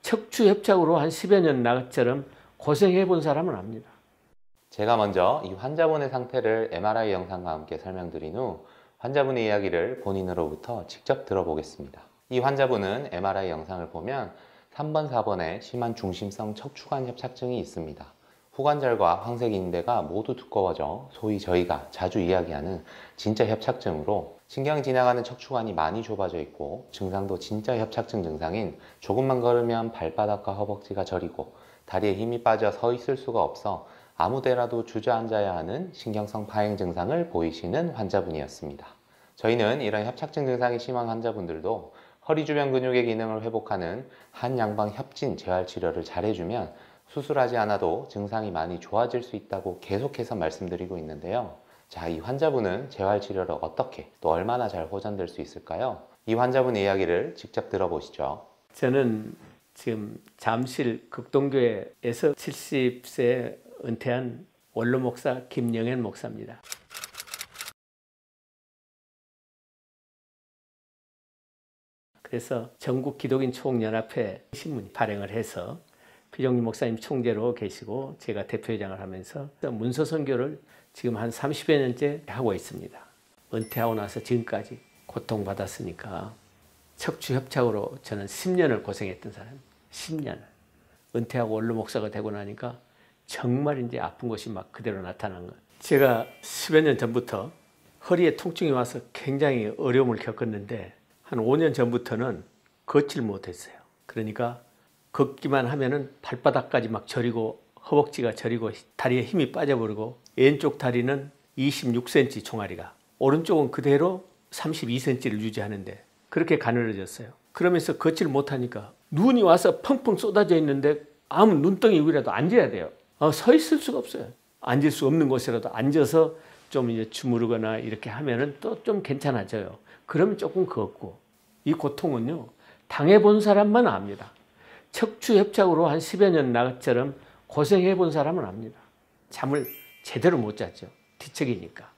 척추 협착으로 한 10여 년 나처럼 고생해 본 사람은 압니다. 제가 먼저 이 환자분의 상태를 MRI 영상과 함께 설명드린 후 환자분의 이야기를 본인으로부터 직접 들어보겠습니다. 이 환자분은 MRI 영상을 보면 3번, 4번에 심한 중심성 척추관 협착증이 있습니다. 후관절과 황색인대가 모두 두꺼워져 소위 저희가 자주 이야기하는 진짜 협착증으로 신경이 지나가는 척추관이 많이 좁아져 있고, 증상도 진짜 협착증 증상인 조금만 걸으면 발바닥과 허벅지가 저리고 다리에 힘이 빠져 서 있을 수가 없어 아무 데라도 주저앉아야 하는 신경성 파행 증상을 보이시는 환자분이었습니다. 저희는 이런 협착증 증상이 심한 환자분들도 허리 주변 근육의 기능을 회복하는 한양방 협진 재활 치료를 잘해주면 수술하지 않아도 증상이 많이 좋아질 수 있다고 계속해서 말씀드리고 있는데요. 자, 이 환자분은 재활 치료를 어떻게 또 얼마나 잘 호전될 수 있을까요? 이 환자분의 이야기를 직접 들어보시죠. 저는 지금 잠실 극동교회에서 70세 은퇴한 원로 목사 김영현 목사입니다. 그래서 전국 기독인 총연합회 신문 발행을 해서 피종리 목사님 총재로 계시고 제가 대표회장을 하면서 문서 선교를 지금 한 30여 년째 하고 있습니다. 은퇴하고 나서 지금까지 고통받았으니까 척추 협착으로 저는 10년을 고생했던 사람, 10년을. 은퇴하고 원로 목사가 되고 나니까 정말 이제 아픈 곳이 막 그대로 나타난 거예요. 제가 10여 년 전부터 허리에 통증이 와서 굉장히 어려움을 겪었는데 한 5년 전부터는 걷질 못했어요. 그러니까 걷기만 하면은 발바닥까지 막 저리고 허벅지가 저리고 다리에 힘이 빠져버리고, 왼쪽 다리는 26cm 종아리가, 오른쪽은 그대로 32cm를 유지하는데 그렇게 가늘어졌어요. 그러면서 걷지를 못하니까 눈이 와서 펑펑 쏟아져 있는데 아무 눈덩이 위라도 앉아야 돼요. 서 있을 수가 없어요. 앉을 수 없는 곳이라도 앉아서 좀 이제 주무르거나 이렇게 하면은 또 좀 괜찮아져요. 그러면 조금 걷고. 이 고통은요, 당해본 사람만 압니다. 척추 협착으로 한 10여 년 나처럼 고생해 본 사람은 압니다. 잠을 제대로 못 잤죠. 뒤척이니까.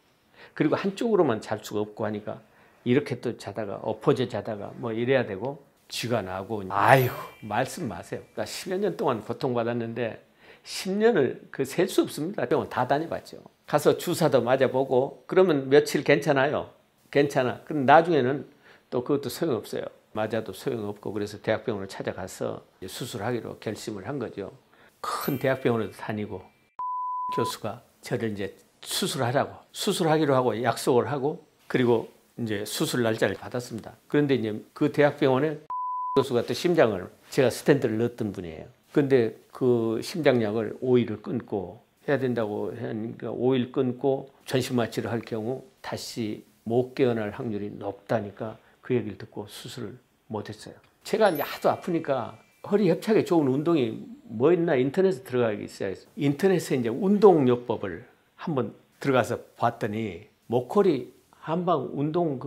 그리고 한쪽으로만 잘 수가 없고 하니까 이렇게 또 자다가 엎어져 자다가 뭐 이래야 되고 쥐가 나고, 아이고 말씀 마세요. 나 10여 년 동안 고통받았는데 10년을 셀 수 없습니다. 병원 다 다녀봤죠. 가서 주사도 맞아보고 그러면 며칠 괜찮아요. 괜찮아. 그럼 나중에는 또 그것도 소용없어요. 맞아도 소용없고, 그래서 대학병원을 찾아가서 수술하기로 결심을 한 거죠. 큰 대학병원에도 다니고 교수가 저를 이제 수술하기로 하고 약속을 하고, 그리고 이제 수술 날짜를 받았습니다. 그런데 이제 그 대학병원에 교수가 또 심장을, 제가 스텐트를 넣었던 분이에요. 근데 그 심장약을 5일을 끊고 해야 된다고 하니까 5일 끊고 전신마취를 할 경우 다시 못 깨어날 확률이 높다니까 그 얘기를 듣고 수술을 못했어요. 제가 이제 하도 아프니까 허리 협착에 좋은 운동이 뭐 있나 인터넷에 들어가겠어요. 인터넷에 이제 운동요법을 한번 들어가서 봤더니 모커리 한방 운동,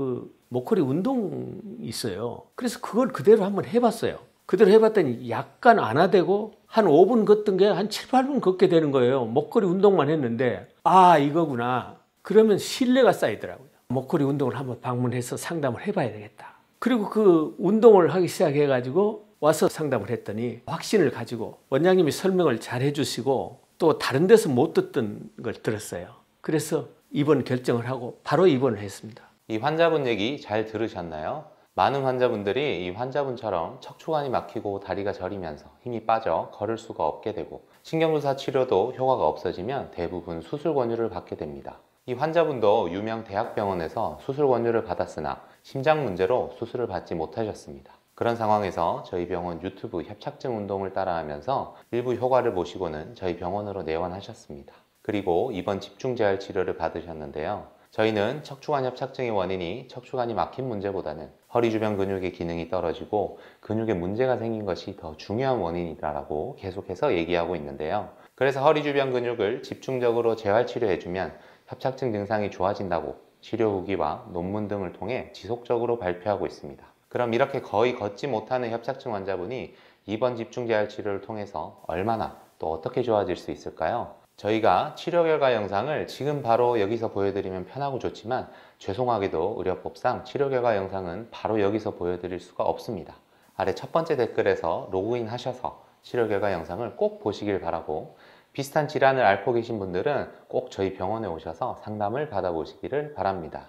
모커리 운동 있어요. 그래서 그걸 그대로 한번 해봤어요. 그대로 해봤더니 약간 안아대고 한 5분 걷던 게 한 7, 8분 걷게 되는 거예요. 목걸이 운동만 했는데, 아, 이거구나. 그러면 신뢰가 쌓이더라고요. 목걸이 운동을 한번 방문해서 상담을 해봐야 되겠다. 그리고 그 운동을 하기 시작해가지고 와서 상담을 했더니 확신을 가지고 원장님이 설명을 잘 해주시고 또 다른 데서 못 듣던 걸 들었어요. 그래서 입원 결정을 하고 바로 입원을 했습니다. 이 환자분 얘기 잘 들으셨나요? 많은 환자분들이 이 환자분처럼 척추관이 막히고 다리가 저리면서 힘이 빠져 걸을 수가 없게 되고 신경주사 치료도 효과가 없어지면 대부분 수술 권유를 받게 됩니다. 이 환자분도 유명 대학병원에서 수술 권유를 받았으나 심장 문제로 수술을 받지 못하셨습니다. 그런 상황에서 저희 병원 유튜브 협착증 운동을 따라하면서 일부 효과를 보시고는 저희 병원으로 내원하셨습니다. 그리고 이번 집중재활 치료를 받으셨는데요. 저희는 척추관 협착증의 원인이 척추관이 막힌 문제보다는 허리 주변 근육의 기능이 떨어지고 근육에 문제가 생긴 것이 더 중요한 원인이라고 계속해서 얘기하고 있는데요. 그래서 허리 주변 근육을 집중적으로 재활 치료해주면 협착증 증상이 좋아진다고 치료 후기와 논문 등을 통해 지속적으로 발표하고 있습니다. 그럼 이렇게 거의 걷지 못하는 협착증 환자분이 이번 집중재활 치료를 통해서 얼마나 또 어떻게 좋아질 수 있을까요? 저희가 치료 결과 영상을 지금 바로 여기서 보여드리면 편하고 좋지만 죄송하게도 의료법상 치료 결과 영상은 바로 여기서 보여드릴 수가 없습니다. 아래 첫 번째 댓글에서 로그인 하셔서 치료 결과 영상을 꼭 보시길 바라고 비슷한 질환을 앓고 계신 분들은 꼭 저희 병원에 오셔서 상담을 받아보시기를 바랍니다.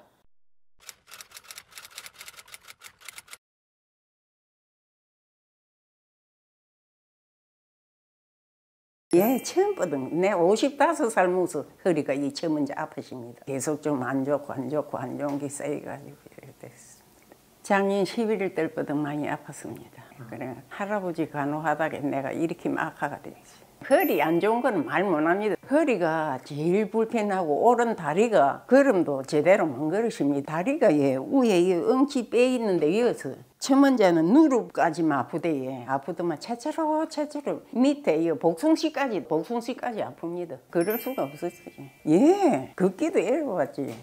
예, 처음부터 내 55살 무서 허리가 이 처음 먼저 아프십니다. 계속 좀 안 좋은 게 쌓여가지고 이렇게 됐습니다. 작년 11월 때부터 많이 아팠습니다. 그래 할아버지 간호하다가 내가 이렇게 막아가 됐어요. 허리 안 좋은 건 말 못합니다. 허리가 제일 불편하고 오른 다리가 걸음도 제대로 못 걸으십니다. 다리가 예, 위에 엉치 빼 있는데 이어서 첫 번째는 누룩까지만 아프대. 예. 아프더만 채채로 밑에 복숭씨까지 아픕니다. 걸을 수가 없었어요. 예, 걷기도 어려웠지.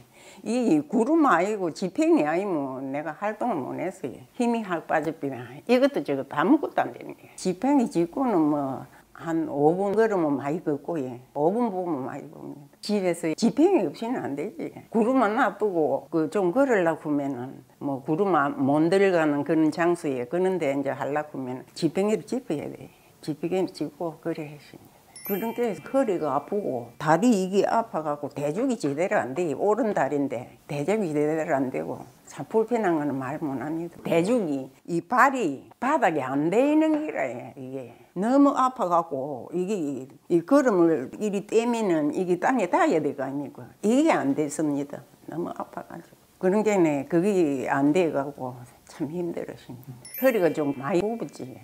이 구름 아니고 지팽이 아니면 내가 활동을 못 했어요. 힘이 확 빠져버리면 이것도 저것도 아무것도 안 되는 거예요. 지팽이 짚고는 뭐 한 5분 걸으면 많이 걷고, 예. 5분 보면 많이 봅니다. 집에서 지팽이 없이는 안 되지. 구름만 놔두고 그 좀 걸으려고 하면은 뭐 구름 못 들어가는 그런 장소에 그런데 이제 하려고 하면 지팽이를 짚어야 돼. 지팽이를 짚고 그래 했습니다. 그러니까 허리가 아프고 다리 이게 아파갖고 대죽이 제대로 안 돼. 오른 다리인데 대죽이 제대로 안 되고 참 불편한 거는 말 못합니다. 대죽이 이 발이 바닥에 안 돼 있는 기라 이게 너무 아파갖고 이게 이 걸음을 이리 떼면은 이게 땅에 닿아야 될 거 아닙니까? 이게 안 됐습니다. 너무 아파가지고 그런 게 그게 안 돼갖고 참 힘들었습니다. 허리가 좀 많이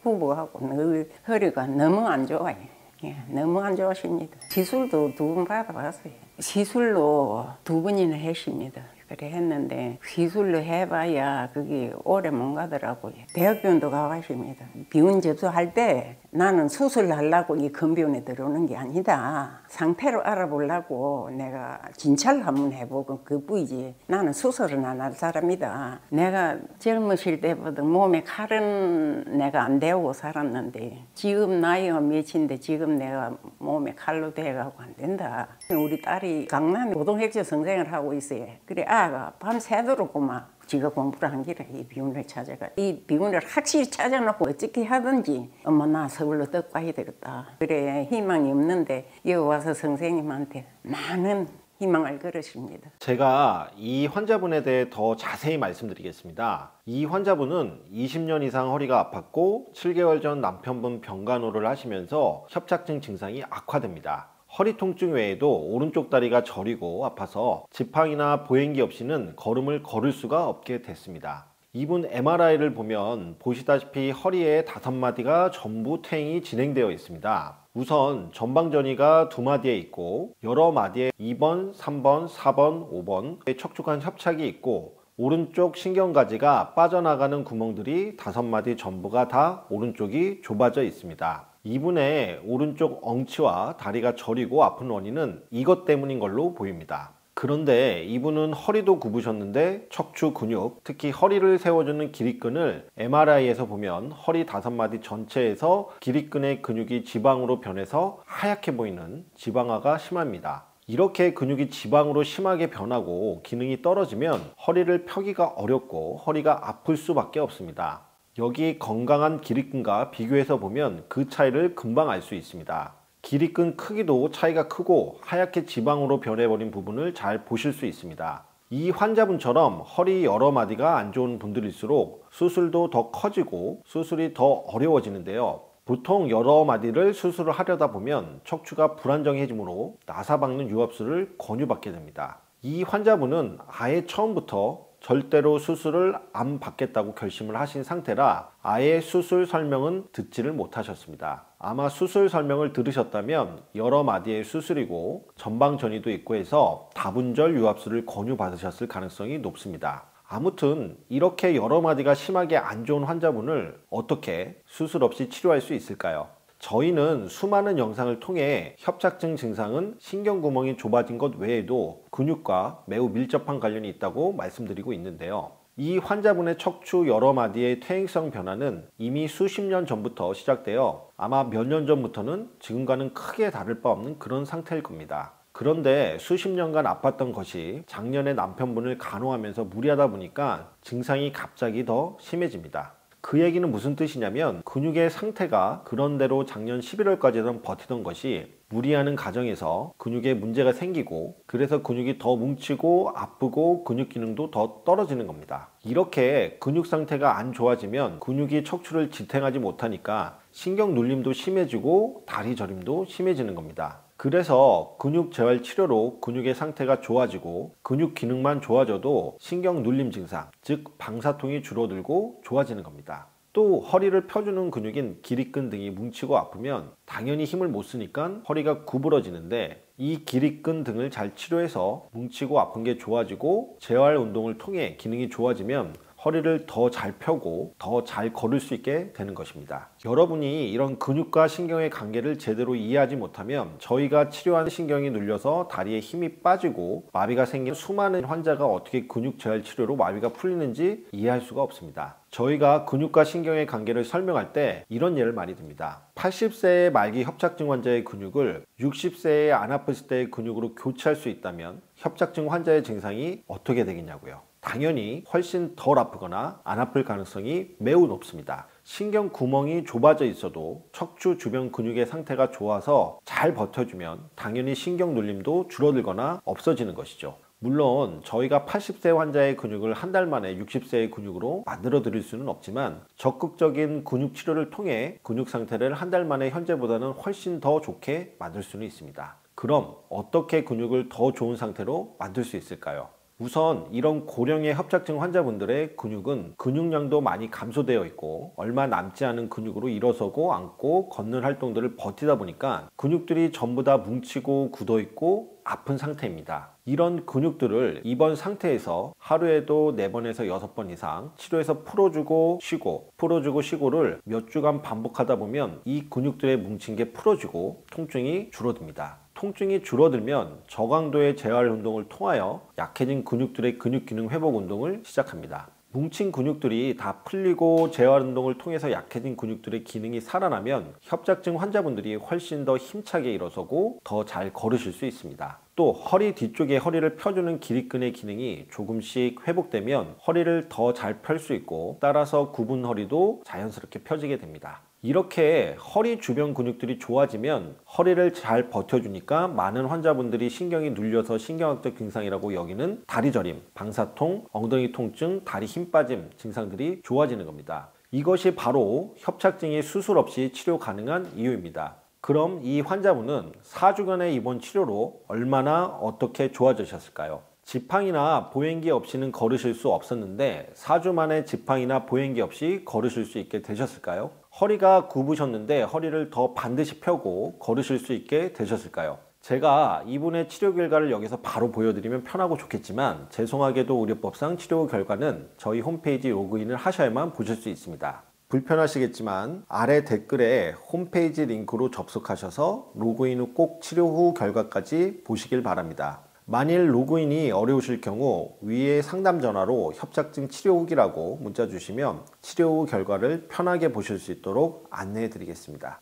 부부하고 늘 허리가 너무 안 좋아요. 예, 너무 안 좋으십니다. 시술도 2번 받아봤어요. 시술로 2번이나 했습니다. 그래 했는데 시술로 해봐야 그게 오래 못 가더라고요. 대학병원도 가봤습니다. 병원 접수할 때 나는 수술하려고 이 큰 병원에 들어오는 게 아니다. 상태로 알아보려고 내가 진찰을 한번 해보고 그뿐이지. 나는 수술은 안 할 사람이다. 내가 젊으실 때보다 몸에 칼은 내가 안 대고 살았는데 지금 나이가 몇인데 지금 내가 몸에 칼로 대가고 안 된다. 우리 딸이 강남에 고등학교 선생을 하고 있어요. 그래 아가 밤새도록 막 지가 공부를 한 길에 이 병원을 찾아가. 이 병원을 확실히 찾아놓고 어떻게 하든지 엄마 나 서울로 떡 가야 되겠다. 그래 희망이 없는데 여기 와서 선생님한테 많은 희망을 걸으십니다. 제가 이 환자분에 대해 더 자세히 말씀드리겠습니다. 이 환자분은 20년 이상 허리가 아팠고 7개월 전 남편분 병간호를 하시면서 협착증 증상이 악화됩니다. 허리 통증 외에도 오른쪽 다리가 저리고 아파서 지팡이나 보행기 없이는 걸음을 걸을 수가 없게 됐습니다. 이분 MRI를 보면 보시다시피 허리에 5마디가 전부 퇴행이 진행되어 있습니다. 우선 전방전이가 2마디에 있고 여러 마디에 2번, 3번, 4번, 5번 척추관 협착이 있고 오른쪽 신경가지가 빠져나가는 구멍들이 5마디 전부가 다 오른쪽이 좁아져 있습니다. 이분의 오른쪽 엉치와 다리가 저리고 아픈 원인은 이것 때문인 걸로 보입니다. 그런데 이분은 허리도 굽으셨는데 척추 근육, 특히 허리를 세워주는 기립근을 MRI에서 보면 허리 5마디 전체에서 기립근의 근육이 지방으로 변해서 하얗게 보이는 지방화가 심합니다. 이렇게 근육이 지방으로 심하게 변하고 기능이 떨어지면 허리를 펴기가 어렵고 허리가 아플 수밖에 없습니다. 여기 건강한 기립근과 비교해서 보면 그 차이를 금방 알 수 있습니다. 기립근 크기도 차이가 크고 하얗게 지방으로 변해버린 부분을 잘 보실 수 있습니다. 이 환자분처럼 허리 여러 마디가 안 좋은 분들일수록 수술도 더 커지고 수술이 더 어려워지는데요. 보통 여러 마디를 수술을 하려다 보면 척추가 불안정해지므로 나사박는 유압술을 권유받게 됩니다. 이 환자분은 아예 처음부터 절대로 수술을 안 받겠다고 결심을 하신 상태라 아예 수술 설명은 듣지를 못하셨습니다. 아마 수술 설명을 들으셨다면 여러 마디의 수술이고 전방 전이도 있고 해서 다분절 유압술을 권유받으셨을 가능성이 높습니다. 아무튼 이렇게 여러 마디가 심하게 안 좋은 환자분을 어떻게 수술 없이 치료할 수 있을까요? 저희는 수많은 영상을 통해 협착증 증상은 신경구멍이 좁아진 것 외에도 근육과 매우 밀접한 관련이 있다고 말씀드리고 있는데요. 이 환자분의 척추 여러 마디의 퇴행성 변화는 이미 수십 년 전부터 시작되어 아마 몇 년 전부터는 지금과는 크게 다를 바 없는 그런 상태일 겁니다. 그런데 수십 년간 아팠던 것이 작년에 남편분을 간호하면서 무리하다 보니까 증상이 갑자기 더 심해집니다. 그 얘기는 무슨 뜻이냐면 근육의 상태가 그런대로 작년 11월까지는 버티던 것이 무리하는 과정에서 근육에 문제가 생기고 그래서 근육이 더 뭉치고 아프고 근육 기능도 더 떨어지는 겁니다. 이렇게 근육 상태가 안 좋아지면 근육이 척추를 지탱하지 못하니까 신경 눌림도 심해지고 다리 저림도 심해지는 겁니다. 그래서 근육 재활 치료로 근육의 상태가 좋아지고 근육 기능만 좋아져도 신경 눌림 증상, 즉 방사통이 줄어들고 좋아지는 겁니다. 또 허리를 펴주는 근육인 기립근 등이 뭉치고 아프면 당연히 힘을 못 쓰니까 허리가 구부러지는데 이 기립근 등을 잘 치료해서 뭉치고 아픈 게 좋아지고 재활 운동을 통해 기능이 좋아지면 허리를 더 잘 펴고 더 잘 걸을 수 있게 되는 것입니다. 여러분이 이런 근육과 신경의 관계를 제대로 이해하지 못하면 저희가 치료한 신경이 눌려서 다리에 힘이 빠지고 마비가 생긴 수많은 환자가 어떻게 근육 재활 치료로 마비가 풀리는지 이해할 수가 없습니다. 저희가 근육과 신경의 관계를 설명할 때 이런 예를 많이 듭니다. 80세의 말기 협착증 환자의 근육을 60세의 안 아팠을 때의 근육으로 교체할 수 있다면 협착증 환자의 증상이 어떻게 되겠냐고요. 당연히 훨씬 덜 아프거나 안 아플 가능성이 매우 높습니다. 신경 구멍이 좁아져 있어도 척추 주변 근육의 상태가 좋아서 잘 버텨주면 당연히 신경 눌림도 줄어들거나 없어지는 것이죠. 물론 저희가 80세 환자의 근육을 한 달 만에 60세의 근육으로 만들어 드릴 수는 없지만 적극적인 근육 치료를 통해 근육 상태를 한 달 만에 현재보다는 훨씬 더 좋게 만들 수는 있습니다. 그럼 어떻게 근육을 더 좋은 상태로 만들 수 있을까요? 우선 이런 고령의 협착증 환자분들의 근육은 근육량도 많이 감소되어 있고 얼마 남지 않은 근육으로 일어서고 앉고 걷는 활동들을 버티다 보니까 근육들이 전부 다 뭉치고 굳어 있고 아픈 상태입니다. 이런 근육들을 이번 상태에서 하루에도 4번에서 6번 이상 치료해서 풀어주고 쉬고 풀어주고 쉬고를 몇 주간 반복하다 보면 이 근육들의 뭉친 게 풀어지고 통증이 줄어듭니다. 통증이 줄어들면 저강도의 재활 운동을 통하여 약해진 근육들의 근육 기능 회복 운동을 시작합니다. 뭉친 근육들이 다 풀리고 재활 운동을 통해서 약해진 근육들의 기능이 살아나면 협착증 환자분들이 훨씬 더 힘차게 일어서고 더 잘 걸으실 수 있습니다. 또 허리 뒤쪽에 허리를 펴주는 기립근의 기능이 조금씩 회복되면 허리를 더 잘 펼 수 있고 따라서 굽은 허리도 자연스럽게 펴지게 됩니다. 이렇게 허리 주변 근육들이 좋아지면 허리를 잘 버텨주니까 많은 환자분들이 신경이 눌려서 신경학적 증상이라고 여기는 다리 저림, 방사통, 엉덩이 통증, 다리 힘 빠짐 증상들이 좋아지는 겁니다. 이것이 바로 협착증이 수술 없이 치료 가능한 이유입니다. 그럼 이 환자분은 4주간의 입원 치료로 얼마나 어떻게 좋아지셨을까요? 지팡이나 보행기 없이는 걸으실 수 없었는데 4주 만에 지팡이나 보행기 없이 걸으실 수 있게 되셨을까요? 허리가 굽으셨는데 허리를 더 반드시 펴고 걸으실 수 있게 되셨을까요? 제가 이분의 치료 결과를 여기서 바로 보여드리면 편하고 좋겠지만 죄송하게도 의료법상 치료 결과는 저희 홈페이지 로그인을 하셔야만 보실 수 있습니다. 불편하시겠지만 아래 댓글에 홈페이지 링크로 접속하셔서 로그인 후 꼭 치료 후 결과까지 보시길 바랍니다. 만일 로그인이 어려우실 경우 위에 상담 전화로 협착증 치료 후기라고 문자 주시면 치료 후 결과를 편하게 보실 수 있도록 안내해 드리겠습니다.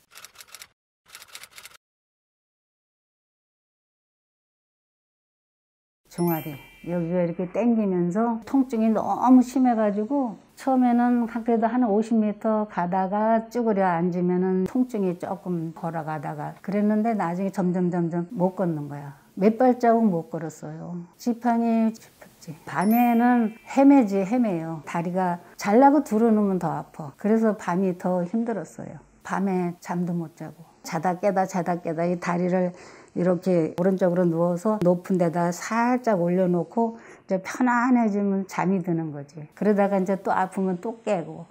종아리 여기가 이렇게 당기면서 통증이 너무 심해가지고 처음에는 그래도 한 50m 가다가 쭈그려 앉으면은 통증이 조금 걸어가다가 그랬는데 나중에 점점 못 걷는 거야. 몇 발자국 못 걸었어요. 지팡이 짚었지. 밤에는 헤매요. 다리가 잘라고 들어놓으면 더 아파. 그래서 밤이 더 힘들었어요. 밤에 잠도 못 자고 자다 깨다 이 다리를 이렇게 오른쪽으로 누워서 높은 데다 살짝 올려놓고 이제 편안해지면 잠이 드는 거지. 그러다가 이제 또 아프면 또 깨고.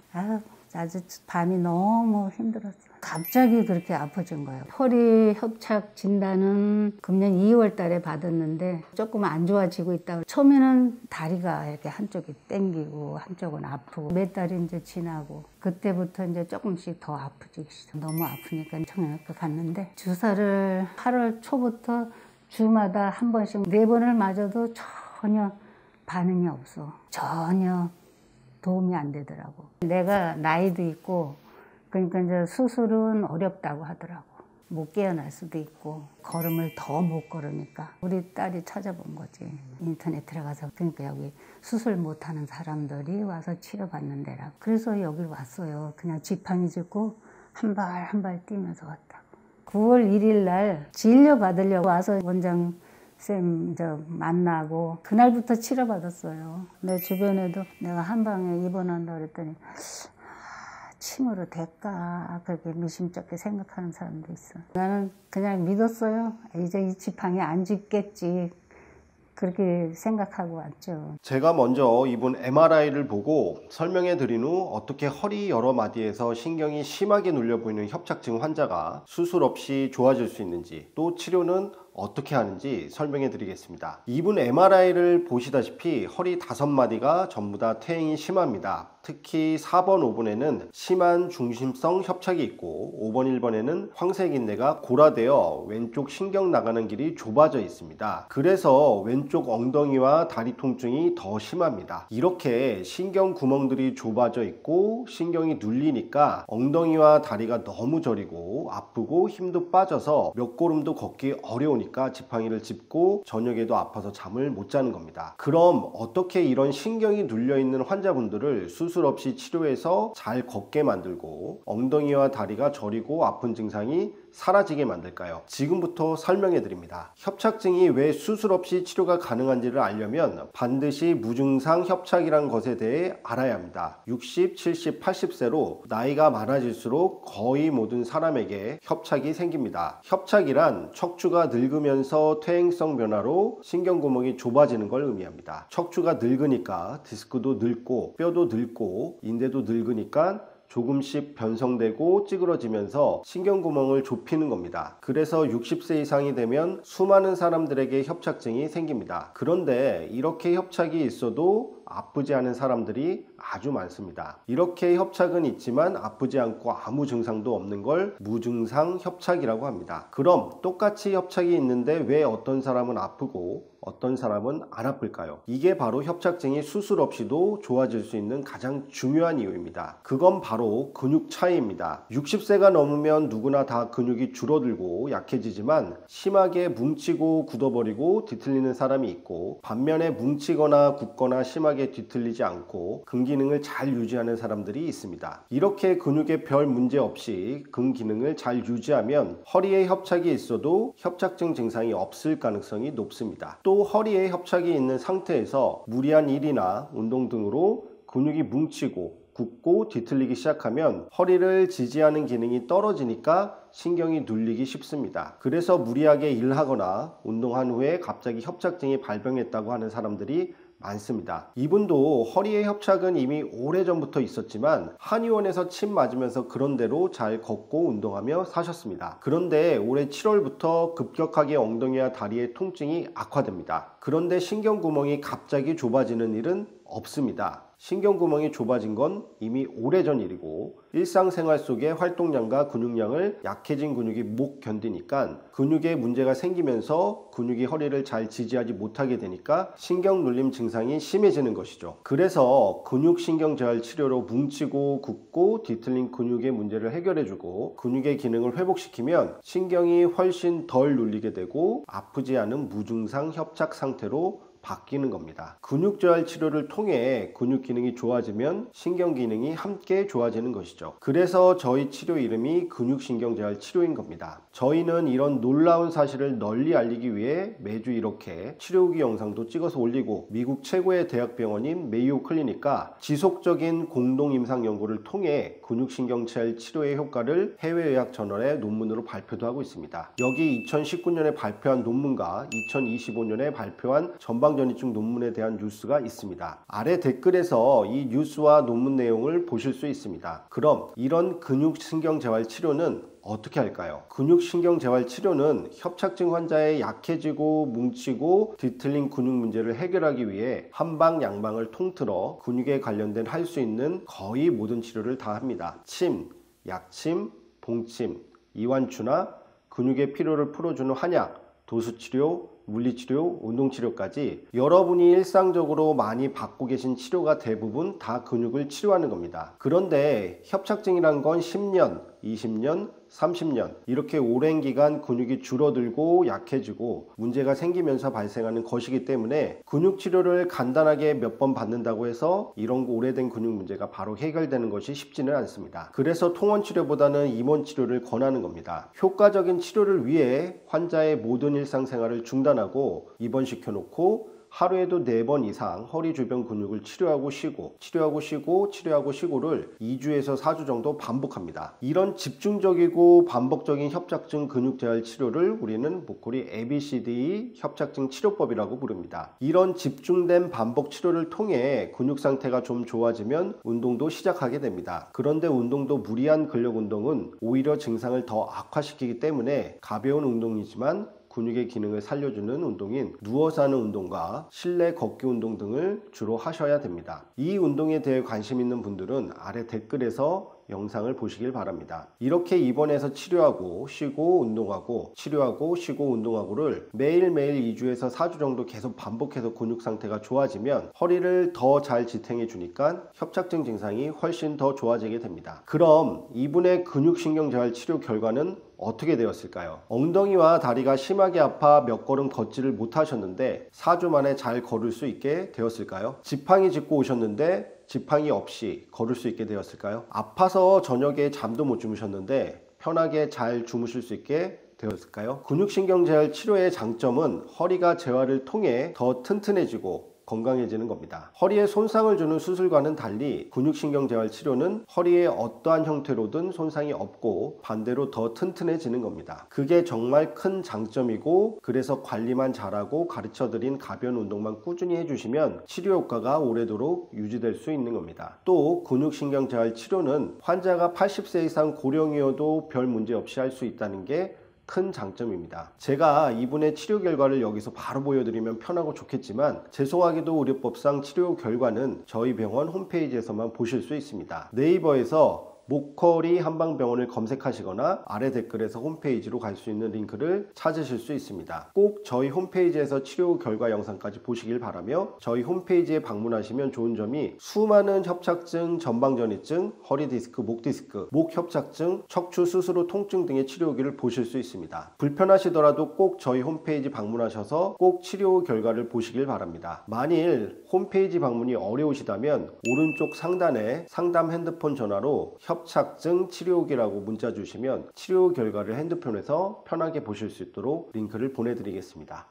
아주 밤이 너무 힘들었어. 갑자기 그렇게 아파진 거예요. 허리 협착 진단은 금년 2월 달에 받았는데 조금 안 좋아지고 있다고. 처음에는 다리가 이렇게 한쪽이 땡기고 한쪽은 아프고 몇 달이 이제 지나고 그때부터 이제 조금씩 더 아프지. 너무 아프니까 정형외과 갔는데 주사를 8월 초부터 주마다 한 번씩 4번을 맞아도 전혀 반응이 없어. 전혀 도움이 안 되더라고. 내가 나이도 있고 그러니까 이제 수술은 어렵다고 하더라고. 못 깨어날 수도 있고 걸음을 더 못 걸으니까 우리 딸이 찾아본 거지. 인터넷 들어가서 그러니까 여기 수술 못하는 사람들이 와서 치료받는 데라고. 그래서 여기 왔어요. 그냥 지팡이 짚고 한 발 한 발 뛰면서 왔다고. 9월 1일 날 진료 받으려고 와서 원장 쌤 만나고 그날부터 치료받았어요. 내 주변에도 내가 한방에 입원한다고 그랬더니 침으로 될까 그렇게 미심쩍게 생각하는 사람도 있어. 나는 그냥 믿었어요. 이제 이 지팡이 안 짚겠지. 그렇게 생각하고 왔죠. 제가 먼저 이분 MRI를 보고 설명해 드린 후 어떻게 허리 여러 마디에서 신경이 심하게 눌려 보이는 협착증 환자가 수술 없이 좋아질 수 있는지, 또 치료는 어떻게 하는지 설명해 드리겠습니다. 이분 MRI를 보시다시피 허리 5마디가 전부 다 퇴행이 심합니다. 특히 4번, 5번에는 심한 중심성 협착이 있고 5번, 1번에는 황색인대가 골아되어 왼쪽 신경 나가는 길이 좁아져 있습니다. 그래서 왼쪽 엉덩이와 다리 통증이 더 심합니다. 이렇게 신경 구멍들이 좁아져 있고 신경이 눌리니까 엉덩이와 다리가 너무 저리고 아프고 힘도 빠져서 몇 걸음도 걷기 어려우니까 지팡이를 짚고 저녁에도 아파서 잠을 못 자는 겁니다. 그럼 어떻게 이런 신경이 눌려 있는 환자분들을 수술 없이 치료해서 잘 걷게 만들고 엉덩이와 다리가 저리고 아픈 증상이 사라지게 만들까요? 지금부터 설명해 드립니다. 협착증이 왜 수술 없이 치료가 가능한지를 알려면 반드시 무증상 협착이란 것에 대해 알아야 합니다. 60, 70, 80세로 나이가 많아질수록 거의 모든 사람에게 협착이 생깁니다. 협착이란 척추가 늙으면서 퇴행성 변화로 신경구멍이 좁아지는 걸 의미합니다. 척추가 늙으니까 디스크도 늙고 뼈도 늙고 인대도 늙으니까 조금씩 변성되고 찌그러지면서 신경구멍을 좁히는 겁니다. 그래서 60세 이상이 되면 수많은 사람들에게 협착증이 생깁니다. 그런데 이렇게 협착이 있어도 아프지 않은 사람들이 아주 많습니다. 이렇게 협착은 있지만 아프지 않고 아무 증상도 없는 걸 무증상 협착이라고 합니다. 그럼 똑같이 협착이 있는데 왜 어떤 사람은 아프고 어떤 사람은 안 아플까요? 이게 바로 협착증이 수술 없이도 좋아질 수 있는 가장 중요한 이유입니다. 그건 바로 근육 차이입니다. 60세가 넘으면 누구나 다 근육이 줄어들고 약해지지만 심하게 뭉치고 굳어버리고 뒤틀리는 사람이 있고, 반면에 뭉치거나 굳거나 심하게 뒤틀리지 않고 근 기능을 잘 유지하는 사람들이 있습니다. 이렇게 근육에 별 문제 없이 근 기능을 잘 유지하면 허리에 협착이 있어도 협착증 증상이 없을 가능성이 높습니다. 또 허리에 협착이 있는 상태에서 무리한 일이나 운동 등으로 근육이 뭉치고 굳고 뒤틀리기 시작하면 허리를 지지하는 기능이 떨어지니까 신경이 눌리기 쉽습니다. 그래서 무리하게 일하거나 운동한 후에 갑자기 협착증이 발병했다고 하는 사람들이 많습니다. 이분도 허리의 협착은 이미 오래전부터 있었지만 한의원에서 침 맞으면서 그런대로 잘 걷고 운동하며 사셨습니다. 그런데 올해 7월부터 급격하게 엉덩이와 다리의 통증이 악화됩니다. 그런데 신경구멍이 갑자기 좁아지는 일은 없습니다. 신경구멍이 좁아진 건 이미 오래전 일이고 일상생활 속의 활동량과 근육량을 약해진 근육이 못 견디니까 근육에 문제가 생기면서 근육이 허리를 잘 지지하지 못하게 되니까 신경눌림 증상이 심해지는 것이죠. 그래서 근육신경재활 치료로 뭉치고 굳고 뒤틀린 근육의 문제를 해결해주고 근육의 기능을 회복시키면 신경이 훨씬 덜 눌리게 되고 아프지 않은 무증상 협착 상태로 바뀌는 겁니다. 근육 재활 치료를 통해 근육 기능이 좋아지면 신경 기능이 함께 좋아지는 것이죠. 그래서 저희 치료 이름이 근육신경 재활 치료인 겁니다. 저희는 이런 놀라운 사실을 널리 알리기 위해 매주 이렇게 치료 후기 영상도 찍어서 올리고, 미국 최고의 대학병원인 메이오 클리닉과 지속적인 공동 임상 연구를 통해 근육신경 재활 치료의 효과를 해외의학 저널에 논문으로 발표도 하고 있습니다. 여기 2019년에 발표한 논문과 2025년에 발표한 전방전이증 논문에 대한 뉴스가 있습니다. 아래 댓글에서 이 뉴스와 논문 내용을 보실 수 있습니다. 그럼 이런 근육신경 재활 치료는 어떻게 할까요? 근육신경 재활 치료는 협착증 환자의 약해지고 뭉치고 뒤틀린 근육 문제를 해결하기 위해 한방 양방을 통틀어 근육에 관련된 할 수 있는 거의 모든 치료를 다 합니다. 침, 약침, 봉침, 이완추나 근육의 피로를 풀어주는 한약, 도수치료, 물리치료, 운동치료까지 여러분이 일상적으로 많이 받고 계신 치료가 대부분 다 근육을 치료하는 겁니다. 그런데 협착증이란 건 10년, 20년, 30년 이렇게 오랜 기간 근육이 줄어들고 약해지고 문제가 생기면서 발생하는 것이기 때문에 근육 치료를 간단하게 몇 번 받는다고 해서 이런 오래된 근육 문제가 바로 해결되는 것이 쉽지는 않습니다. 그래서 통원 치료보다는 입원 치료를 권하는 겁니다. 효과적인 치료를 위해 환자의 모든 일상생활을 중단하고 입원시켜 놓고 하루에도 4번 이상 허리 주변 근육을 치료하고 쉬고 치료하고 쉬고 치료하고 쉬고를 2주에서 4주 정도 반복합니다. 이런 집중적이고 반복적인 협착증 근육 재활 치료를 우리는 목걸이 ABCD 협착증 치료법이라고 부릅니다. 이런 집중된 반복 치료를 통해 근육 상태가 좀 좋아지면 운동도 시작하게 됩니다. 그런데 운동도 무리한 근력 운동은 오히려 증상을 더 악화시키기 때문에 가벼운 운동이지만 근육의 기능을 살려주는 운동인 누워서 하는 운동과 실내 걷기 운동 등을 주로 하셔야 됩니다. 이 운동에 대해 관심 있는 분들은 아래 댓글에서 영상을 보시길 바랍니다. 이렇게 입원해서 치료하고 쉬고 운동하고 치료하고 쉬고 운동하고를 매일매일 2주에서 4주 정도 계속 반복해서 근육 상태가 좋아지면 허리를 더 잘 지탱해 주니까 협착증 증상이 훨씬 더 좋아지게 됩니다. 그럼 이분의 근육신경 재활 치료 결과는 어떻게 되었을까요? 엉덩이와 다리가 심하게 아파 몇 걸음 걷지를 못하셨는데 4주 만에 잘 걸을 수 있게 되었을까요? 지팡이 짚고 오셨는데 지팡이 없이 걸을 수 있게 되었을까요? 아파서 저녁에 잠도 못 주무셨는데 편하게 잘 주무실 수 있게 되었을까요? 근육신경 재활 치료의 장점은 허리가 재활을 통해 더 튼튼해지고 건강해지는 겁니다. 허리에 손상을 주는 수술과는 달리 근육신경 재활 치료는 허리에 어떠한 형태로든 손상이 없고 반대로 더 튼튼해지는 겁니다. 그게 정말 큰 장점이고, 그래서 관리만 잘하고 가르쳐드린 가벼운 운동만 꾸준히 해주시면 치료 효과가 오래도록 유지될 수 있는 겁니다. 또 근육신경 재활 치료는 환자가 80세 이상 고령이어도 별 문제 없이 할 수 있다는 게 큰 장점입니다. 제가 이분의 치료 결과를 여기서 바로 보여드리면 편하고 좋겠지만 죄송하게도 의료법상 치료 결과는 저희 병원 홈페이지에서만 보실 수 있습니다. 네이버에서 목걸이 한방병원을 검색하시거나 아래 댓글에서 홈페이지로 갈 수 있는 링크를 찾으실 수 있습니다. 꼭 저희 홈페이지에서 치료 결과 영상까지 보시길 바라며, 저희 홈페이지에 방문하시면 좋은 점이 수많은 협착증, 전방전이증, 허리디스크, 목디스크, 목협착증, 척추 스스로 통증 등의 치료 후기를 보실 수 있습니다. 불편하시더라도 꼭 저희 홈페이지 방문하셔서 꼭 치료 결과를 보시길 바랍니다. 만일 홈페이지 방문이 어려우시다면 오른쪽 상단에 상담 핸드폰 전화로 협착증 치료후기라고 문자 주시면 치료 결과를 핸드폰에서 편하게 보실 수 있도록 링크를 보내드리겠습니다.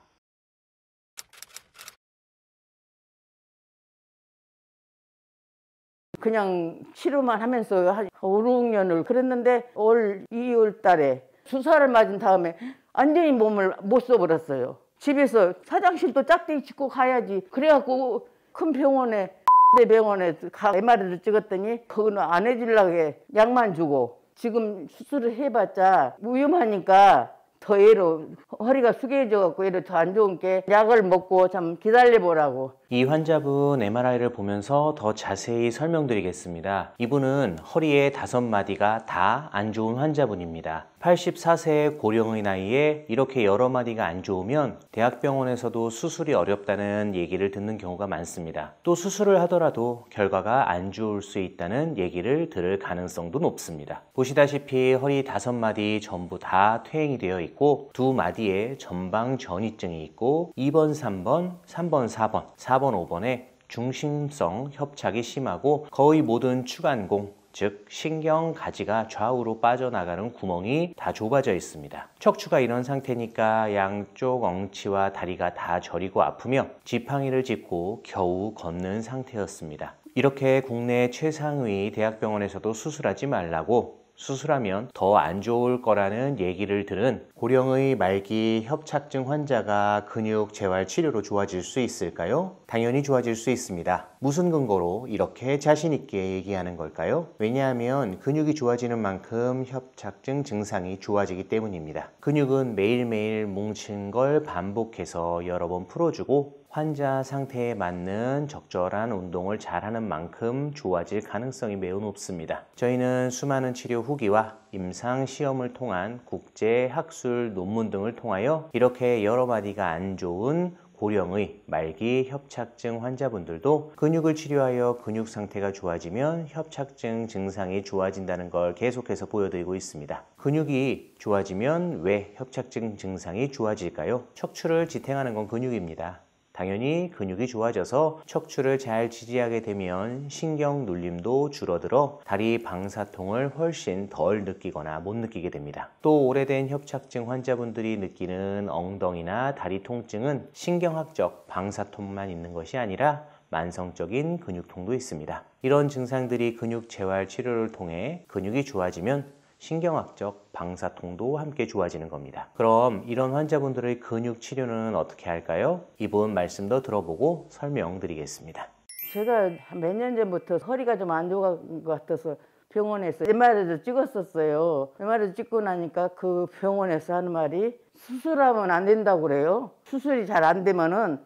그냥 치료만 하면서 한 5, 6년을 그랬는데 올 2월 달에 주사를 맞은 다음에 완전히 몸을 못 써버렸어요. 집에서 화장실도 짝대기 짚고 가야지. 그래갖고 큰 병원에 MRI를 찍었더니 그거는 안 해주려고 약만 주고, 지금 수술을 해봤자 위험하니까 더 애로 허리가 숙여져갖고 애로 더 안 좋은 게 약을 먹고 좀 기다려보라고. 이 환자분 MRI를 보면서 더 자세히 설명드리겠습니다. 이분은 허리의 5마디가 다 안 좋은 환자분입니다. 84세의 고령의 나이에 이렇게 여러 마디가 안 좋으면 대학병원에서도 수술이 어렵다는 얘기를 듣는 경우가 많습니다. 또 수술을 하더라도 결과가 안 좋을 수 있다는 얘기를 들을 가능성도 높습니다. 보시다시피 허리 5마디 전부 다 퇴행이 되어 있고 2마디에 전방 전이증이 있고 2번, 3번, 3번, 4번, 4번, 5번에 중심성 협착이 심하고 거의 모든 추간공, 즉 신경 가지가 좌우로 빠져나가는 구멍이 다 좁아져 있습니다. 척추가 이런 상태니까 양쪽 엉치와 다리가 다 저리고 아프며 지팡이를 짚고 겨우 걷는 상태였습니다. 이렇게 국내 최상위 대학병원에서도 수술하지 말라고, 수술하면 더 안 좋을 거라는 얘기를 들은 고령의 말기 협착증 환자가 근육 재활 치료로 좋아질 수 있을까요? 당연히 좋아질 수 있습니다. 무슨 근거로 이렇게 자신 있게 얘기하는 걸까요? 왜냐하면 근육이 좋아지는 만큼 협착증 증상이 좋아지기 때문입니다. 근육은 매일매일 뭉친 걸 반복해서 여러 번 풀어주고 환자 상태에 맞는 적절한 운동을 잘하는 만큼 좋아질 가능성이 매우 높습니다. 저희는 수많은 치료 후기와 임상 시험을 통한 국제 학술 논문 등을 통하여 이렇게 여러 마디가 안 좋은 고령의 말기 협착증 환자분들도 근육을 치료하여 근육 상태가 좋아지면 협착증 증상이 좋아진다는 걸 계속해서 보여드리고 있습니다. 근육이 좋아지면 왜 협착증 증상이 좋아질까요? 척추를 지탱하는 건 근육입니다. 당연히 근육이 좋아져서 척추를 잘 지지하게 되면 신경 눌림도 줄어들어 다리 방사통을 훨씬 덜 느끼거나 못 느끼게 됩니다. 또 오래된 협착증 환자분들이 느끼는 엉덩이나 다리 통증은 신경학적 방사통만 있는 것이 아니라 만성적인 근육통도 있습니다. 이런 증상들이 근육 재활 치료를 통해 근육이 좋아지면 신경학적 방사통도 함께 좋아지는 겁니다. 그럼 이런 환자분들의 근육 치료는 어떻게 할까요? 이분 말씀 더 들어보고 설명드리겠습니다. 제가 몇 년 전부터 허리가 좀 안 좋은 것 같아서 병원에서 MRI를 찍었었어요. MRI 찍고 나니까 그 병원에서 하는 말이 수술하면 안 된다고 그래요. 수술이 잘 안 되면은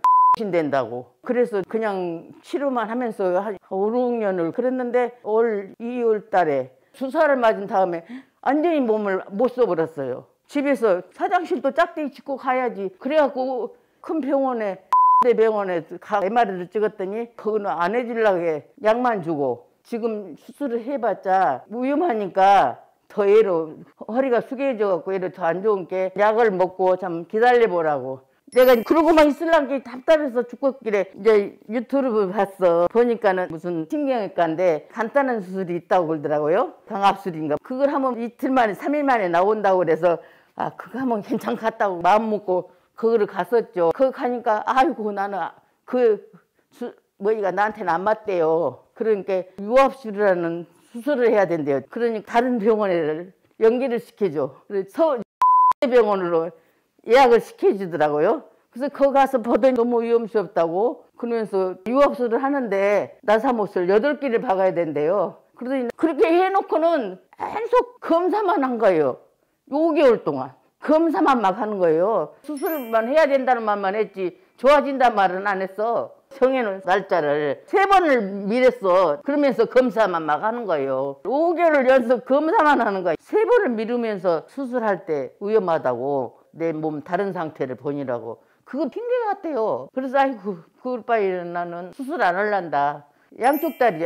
된다고. 그래서 그냥 치료만 하면서 한 5, 6년을 그랬는데 올 2월 달에 주사를 맞은 다음에 완전히 몸을 못 써버렸어요. 집에서 화장실도 짝대기 짚고 가야지. 그래갖고 큰 병원에 MRI를 찍었더니 그거는 안 해주려고 약만 주고 지금 수술을 해봤자 위험하니까 더 애로 허리가 숙여져갖고 애로 더 안 좋은 게 약을 먹고 참 기다려보라고. 내가 그러고만 있으려는 게 답답해서 죽겠길래 이제 유튜브 봤어. 보니까는 무슨 신경외과인데 간단한 수술이 있다고 그러더라고요. 강압술인가. 그걸 하면 이틀 만에 3일 만에 나온다고 그래서 아 그거 하면 괜찮겠다고 마음 먹고 그거를 갔었죠. 그거 가니까 아이고 나는 뭐이가 나한테는 안 맞대요. 그러니까 유압술이라는 수술을 해야 된대요. 그러니까 다른 병원에 연계를 시켜줘. 그래서 서울병원으로 예약을 시켜주더라고요. 그래서 거기 가서 보더니 너무 위험스럽다고 그러면서 유압술을 하는데 나사못을 8개를 박아야 된대요. 그러더니 그렇게 해놓고는 계속 검사만 한 거예요. 5개월 동안 검사만 막 하는 거예요. 수술만 해야 된다는 말만 했지 좋아진다는 말은 안 했어. 정해놓은 날짜를 3번을 미뤘어. 그러면서 검사만 막 하는 거예요. 5개월 연속 검사만 하는 거예요. 3번을 미루면서 수술할 때 위험하다고 내 몸 다른 상태를 보니라고. 그거 핑계 같아요. 그래서 아이고 그걸 바에 나는 수술 안 할란다. 양쪽 다리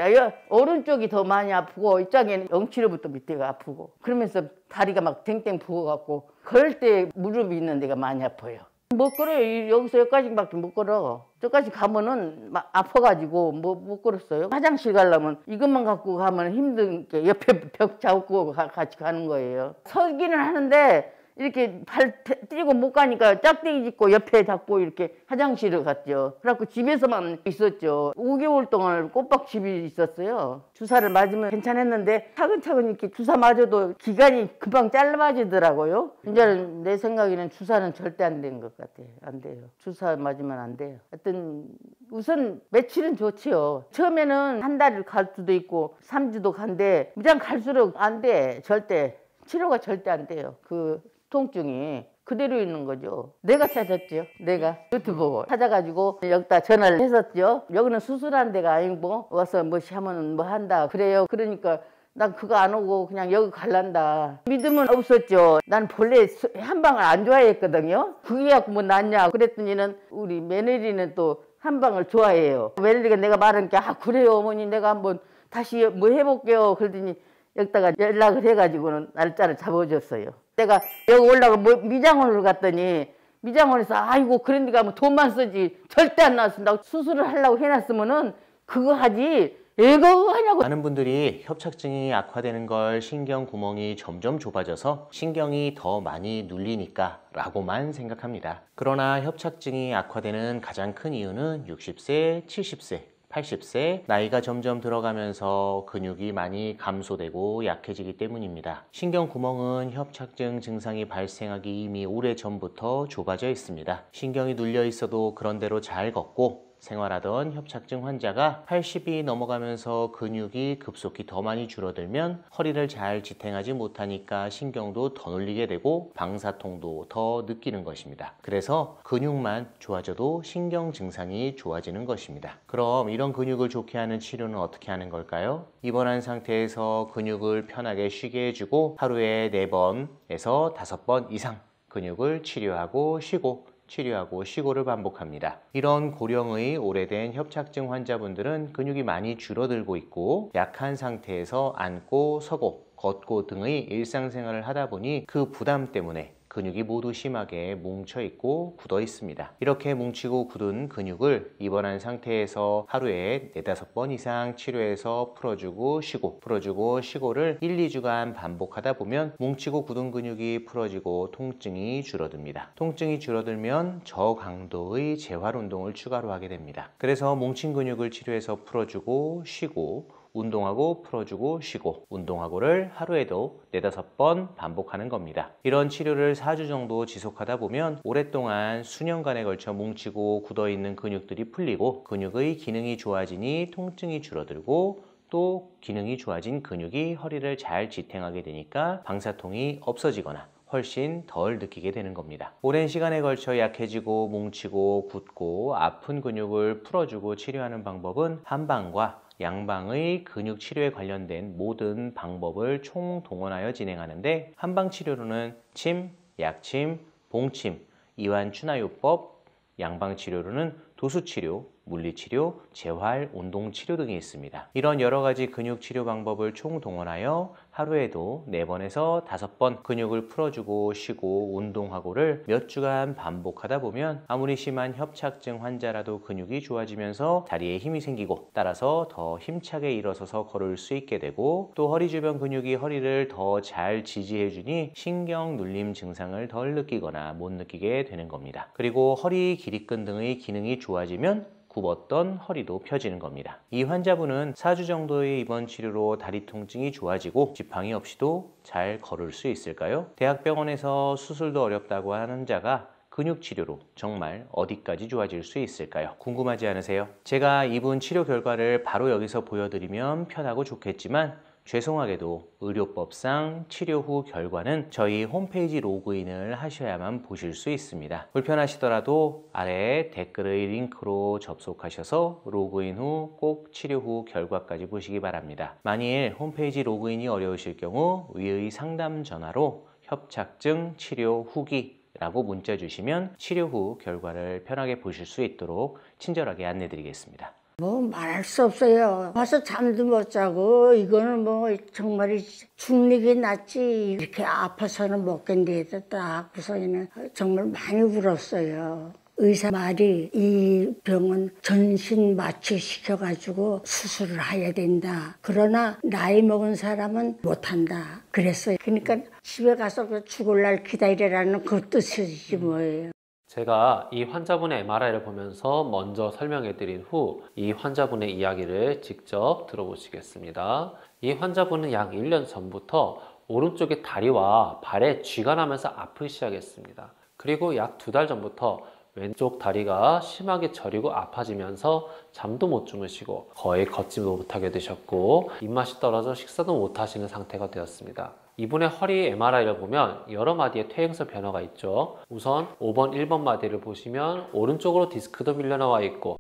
오른쪽이 더 많이 아프고 이쪽에는 엉치로부터 밑에가 아프고 그러면서 다리가 막 땡땡 부어갖고 걸 때 무릎이 있는 데가 많이 아파요. 못 걸어요. 여기서 여기까지밖에 못 걸어. 저까지 가면은 막 아파가지고 못 걸었어요. 화장실 가려면 이것만 갖고 가면 힘든 게 옆에 벽 잡고 같이 가는 거예요. 서기는 하는데 이렇게 발 띄고 못 가니까 짝대기 짚고 옆에 잡고 이렇게 화장실을 갔죠. 그래갖고 집에서만 있었죠. 5개월 동안 꼬박 집에 있었어요. 주사를 맞으면 괜찮았는데 차근차근 이렇게 주사 맞아도 기간이 금방 짧아지더라고요. 이제는 내 생각에는 주사는 절대 안 된 것 같아요. 안 돼요. 주사 맞으면 안 돼요. 하여튼 우선 며칠은 좋지요. 처음에는 한 달을 갈 수도 있고 3주도 간대. 무장 갈수록 안 돼. 절대. 치료가 절대 안 돼요. 그 통증이. 그대로 있는 거죠. 내가 찾았죠. 내가 유튜브 찾아가지고 여기다 전화를 했었죠. 여기는 수술한 데가 아니고 와서 뭐 하면 뭐 한다 그래요. 그러니까 난 그거 안 오고 그냥 여기 갈란다. 믿음은 없었죠. 난 본래 한방을 안 좋아했거든요. 그게 갖고 뭐 낫냐 그랬더니는 우리 며느리는 또 한방을 좋아해요. 며느리가 내가 말하니까 그래요 어머니 내가 한번 다시 뭐 해볼게요. 그러더니 여기다가 연락을 해가지고는 날짜를 잡아줬어요. 내가 여기 올라가 뭐 미장원을 갔더니 미장원에서 아이고 그런 데 가면 돈만 쓰지 절대 안 나왔습니다. 수술을 하려고 해놨으면은 그거 하지 이거 하냐고. 많은 분들이 협착증이 악화되는 걸 신경 구멍이 점점 좁아져서 신경이 더 많이 눌리니까 라고만 생각합니다. 그러나 협착증이 악화되는 가장 큰 이유는 60세, 70세, 80세 나이가 점점 들어가면서 근육이 많이 감소되고 약해지기 때문입니다. 신경구멍은 협착증 증상이 발생하기 이미 오래전부터 좁아져 있습니다. 신경이 눌려 있어도 그런대로 잘 걷고 생활하던 협착증 환자가 80이 넘어가면서 근육이 급속히 더 많이 줄어들면 허리를 잘 지탱하지 못하니까 신경도 더 눌리게 되고 방사통도 더 느끼는 것입니다. 그래서 근육만 좋아져도 신경 증상이 좋아지는 것입니다. 그럼 이런 근육을 좋게 하는 치료는 어떻게 하는 걸까요? 입원한 상태에서 근육을 편하게 쉬게 해주고 하루에 4번에서 5번 이상 근육을 치료하고 쉬고 치료하고 쉬고를 반복합니다. 이런 고령의 오래된 협착증 환자분들은 근육이 많이 줄어들고 있고 약한 상태에서 앉고 서고 걷고 등의 일상생활을 하다 보니 그 부담 때문에 근육이 모두 심하게 뭉쳐 있고 굳어 있습니다. 이렇게 뭉치고 굳은 근육을 입원한 상태에서 하루에 4-5번 이상 치료해서 풀어주고 쉬고 풀어주고 쉬고를 1-2주간 반복하다 보면 뭉치고 굳은 근육이 풀어지고 통증이 줄어듭니다. 통증이 줄어들면 저강도의 재활 운동을 추가로 하게 됩니다. 그래서 뭉친 근육을 치료해서 풀어주고 쉬고 운동하고 풀어주고 쉬고 운동하고를 하루에도 4-5번 반복하는 겁니다. 이런 치료를 4주 정도 지속하다 보면 오랫동안 수년간에 걸쳐 뭉치고 굳어있는 근육들이 풀리고 근육의 기능이 좋아지니 통증이 줄어들고 또 기능이 좋아진 근육이 허리를 잘 지탱하게 되니까 방사통이 없어지거나 훨씬 덜 느끼게 되는 겁니다. 오랜 시간에 걸쳐 약해지고 뭉치고 굳고 아픈 근육을 풀어주고 치료하는 방법은 한방과 양방의 근육 치료에 관련된 모든 방법을 총동원하여 진행하는데 한방 치료로는 침, 약침, 봉침, 이완추나요법, 양방 치료로는 도수치료, 물리치료, 재활, 운동치료 등이 있습니다. 이런 여러 가지 근육 치료 방법을 총동원하여 하루에도 4번에서 5번 근육을 풀어주고 쉬고 운동하고를 몇 주간 반복하다 보면 아무리 심한 협착증 환자라도 근육이 좋아지면서 다리에 힘이 생기고 따라서 더 힘차게 일어서서 걸을 수 있게 되고 또 허리 주변 근육이 허리를 더 잘 지지해주니 신경 눌림 증상을 덜 느끼거나 못 느끼게 되는 겁니다. 그리고 허리 기립근 등의 기능이 좋아지면 굽었던 허리도 펴지는 겁니다. 이 환자분은 4주 정도의 입원 치료로 다리 통증이 좋아지고 지팡이 없이도 잘 걸을 수 있을까요? 대학병원에서 수술도 어렵다고 하는 환자가 근육치료로 정말 어디까지 좋아질 수 있을까요? 궁금하지 않으세요? 제가 이분 치료 결과를 바로 여기서 보여드리면 편하고 좋겠지만 죄송하게도 의료법상 치료 후 결과는 저희 홈페이지 로그인을 하셔야만 보실 수 있습니다. 불편하시더라도 아래 댓글의 링크로 접속하셔서 로그인 후 꼭 치료 후 결과까지 보시기 바랍니다. 만일 홈페이지 로그인이 어려우실 경우 위의 상담 전화로 협착증 치료 후기 라고 문자 주시면 치료 후 결과를 편하게 보실 수 있도록 친절하게 안내 드리겠습니다. 뭐 말할 수 없어요. 와서 잠도 못 자고 이거는 뭐 정말 죽는 게 낫지 이렇게 아파서는 못 견디겠다 하고서는 정말 많이 울었어요. 의사 말이 이 병은 전신 마취시켜가지고 수술을 해야 된다. 그러나 나이 먹은 사람은 못한다. 그랬어요. 그러니까 집에 가서 죽을 날 기다리라는 그 뜻이지 뭐예요. 제가 이 환자분의 MRI를 보면서 먼저 설명해 드린 후 이 환자분의 이야기를 직접 들어보시겠습니다. 이 환자분은 약 1년 전부터 오른쪽의 다리와 발에 쥐가 나면서 아프기 시작했습니다. 그리고 약 2달 전부터 왼쪽 다리가 심하게 저리고 아파지면서 잠도 못 주무시고 거의 걷지도 못하게 되셨고 입맛이 떨어져 식사도 못 하시는 상태가 되었습니다. 이분의 허리 MRI를 보면 여러 마디의 퇴행성 변화가 있죠. 우선 5번, 1번 마디를 보시면 오른쪽으로 디스크도 밀려나와 있고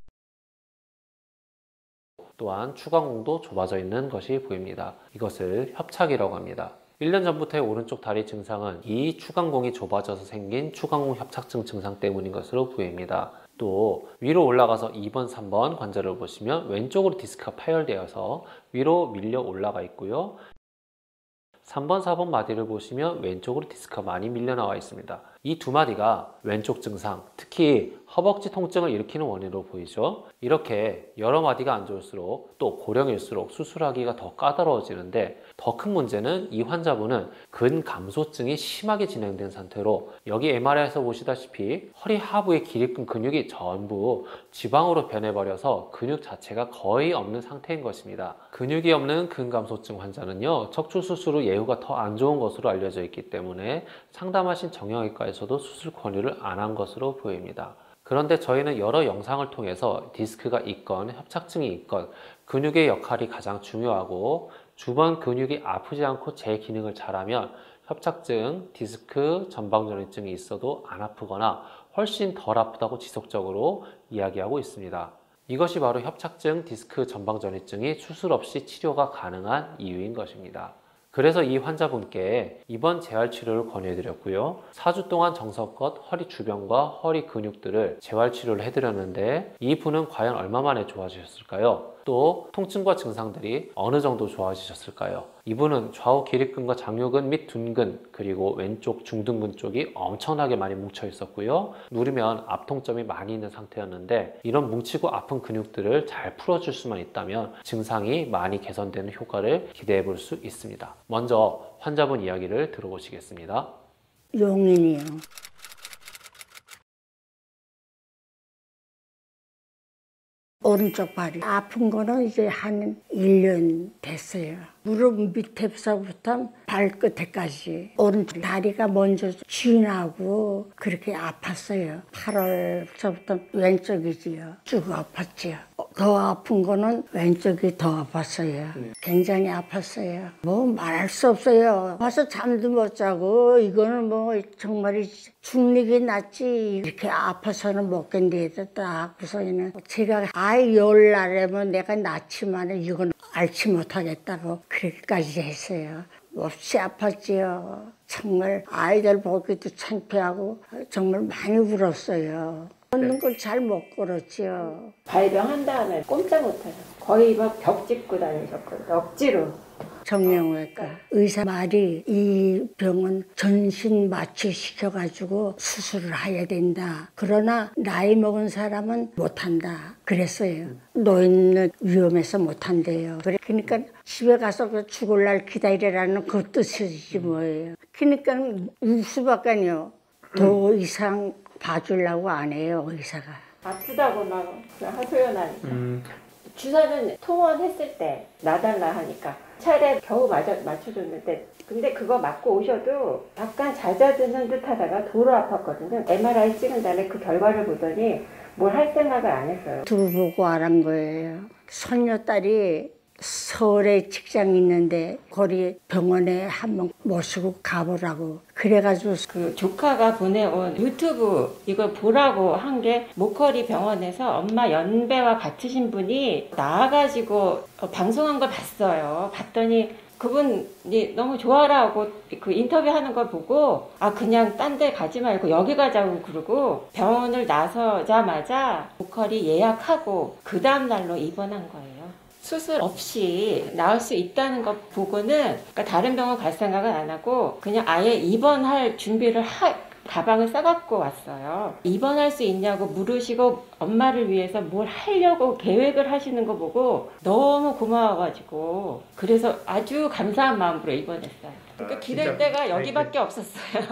또한 추간공도 좁아져 있는 것이 보입니다. 이것을 협착이라고 합니다. 1년 전부터의 오른쪽 다리 증상은 이 추간공이 좁아져서 생긴 추간공 협착증 증상 때문인 것으로 보입니다. 또 위로 올라가서 2번, 3번 관절을 보시면 왼쪽으로 디스크가 파열되어서 위로 밀려 올라가 있고요. 3번, 4번 마디를 보시면 왼쪽으로 디스크가 많이 밀려 나와 있습니다. 이 두 마디가 왼쪽 증상, 특히 허벅지 통증을 일으키는 원인으로 보이죠. 이렇게 여러 마디가 안 좋을수록 또 고령일수록 수술하기가 더 까다로워지는데 더 큰 문제는 이 환자분은 근감소증이 심하게 진행된 상태로 여기 MRI에서 보시다시피 허리 하부의 기립근 근육이 전부 지방으로 변해버려서 근육 자체가 거의 없는 상태인 것입니다. 근육이 없는 근감소증 환자는요, 척추 수술 후 예후가 더 안 좋은 것으로 알려져 있기 때문에 상담하신 정형외과에서도 수술 권유를 안 한 것으로 보입니다. 그런데 저희는 여러 영상을 통해서 디스크가 있건 협착증이 있건 근육의 역할이 가장 중요하고 주변 근육이 아프지 않고 제 기능을 잘하면 협착증, 디스크, 전방전이증이 있어도 안 아프거나 훨씬 덜 아프다고 지속적으로 이야기하고 있습니다. 이것이 바로 협착증, 디스크, 전방전이증이 수술 없이 치료가 가능한 이유인 것입니다. 그래서 이 환자분께 이번 재활치료를 권유해드렸고요. 4주 동안 정성껏 허리 주변과 허리 근육들을 재활치료를 해드렸는데 이분은 과연 얼마 만에 좋아지셨을까요? 또 통증과 증상들이 어느 정도 좋아지셨을까요? 이분은 좌우 기립근과 장요근 및 둔근 그리고 왼쪽 중둔근 쪽이 엄청나게 많이 뭉쳐 있었고요. 누르면 압통점이 많이 있는 상태였는데 이런 뭉치고 아픈 근육들을 잘 풀어줄 수만 있다면 증상이 많이 개선되는 효과를 기대해 볼 수 있습니다. 먼저 환자분 이야기를 들어보시겠습니다. 용인이요. 오른쪽 발이 아픈 거는 이제 한 1년 됐어요. 무릎 밑에서부터 발끝에까지 오른쪽 다리가 먼저 쥐나고 그렇게 아팠어요. 8월서부터 왼쪽이지요. 쭉 아팠지요. 더 아픈 거는 왼쪽이 더 아팠어요. 굉장히 아팠어요. 뭐 말할 수 없어요. 와서 잠도 못 자고 이거는 뭐 정말 죽는 낫지 이렇게 아파서는 못 견디겠다. 그래서는 제가 아이 열날에면 내가 낳지만 이건 앓지 못하겠다고 그렇게까지 했어요. 몹시 아팠지요. 정말 아이들 보기도 창피하고 정말 많이 울었어요. 걷는 걸 잘 못 걸었지요. 발병한 다음에 꼼짝 못하죠. 거의 막 벽 짚고 다니셨거든요. 억지로. 정형외과 의사 말이 이 병은 전신 마취시켜가지고 수술을 해야 된다. 그러나 나이 먹은 사람은 못한다. 그랬어요. 노인은 위험해서 못한대요. 그러니까 집에 가서 죽을 날 기다리라는 그 뜻이지 뭐예요. 그러니까 울 수밖에 아니요. 더 이상 봐주려고 안 해요, 의사가. 아프다고 막 하소연하니까. 주사는 통원했을 때 놔달라 하니까 차례 겨우 맞춰줬는데 근데 그거 맞고 오셔도 약간 잦아드는 듯 하다가 도로 아팠거든요. MRI 찍은 다음에 그 결과를 보더니 뭘 할 생각을 안 했어요. 두고 보고 알은 거예요. 손녀딸이 서울에 직장 있는데 거기 병원에 한번 모시고 가보라고 그래가지고 그 조카가 보내온 유튜브 이걸 보라고 한 게 목걸이 병원에서 엄마 연배와 같으신 분이 나와가지고 방송한 걸 봤어요. 봤더니 그분이 너무 좋아라고 그 인터뷰하는 걸 보고 아 그냥 딴 데 가지 말고 여기 가자고 그러고 병원을 나서자마자 목걸이 예약하고 그 다음 날로 입원한 거예요. 수술 없이 나을 수 있다는 것 보고는 그러니까 다른 병원 갈 생각은 안 하고 그냥 아예 입원할 준비를 가방을 싸갖고 왔어요. 입원할 수 있냐고 물으시고 엄마를 위해서 뭘 하려고 계획을 하시는 거 보고 너무 고마워가지고 그래서 아주 감사한 마음으로 입원했어요. 그러니까 기댈 데가 여기밖에 없었어요.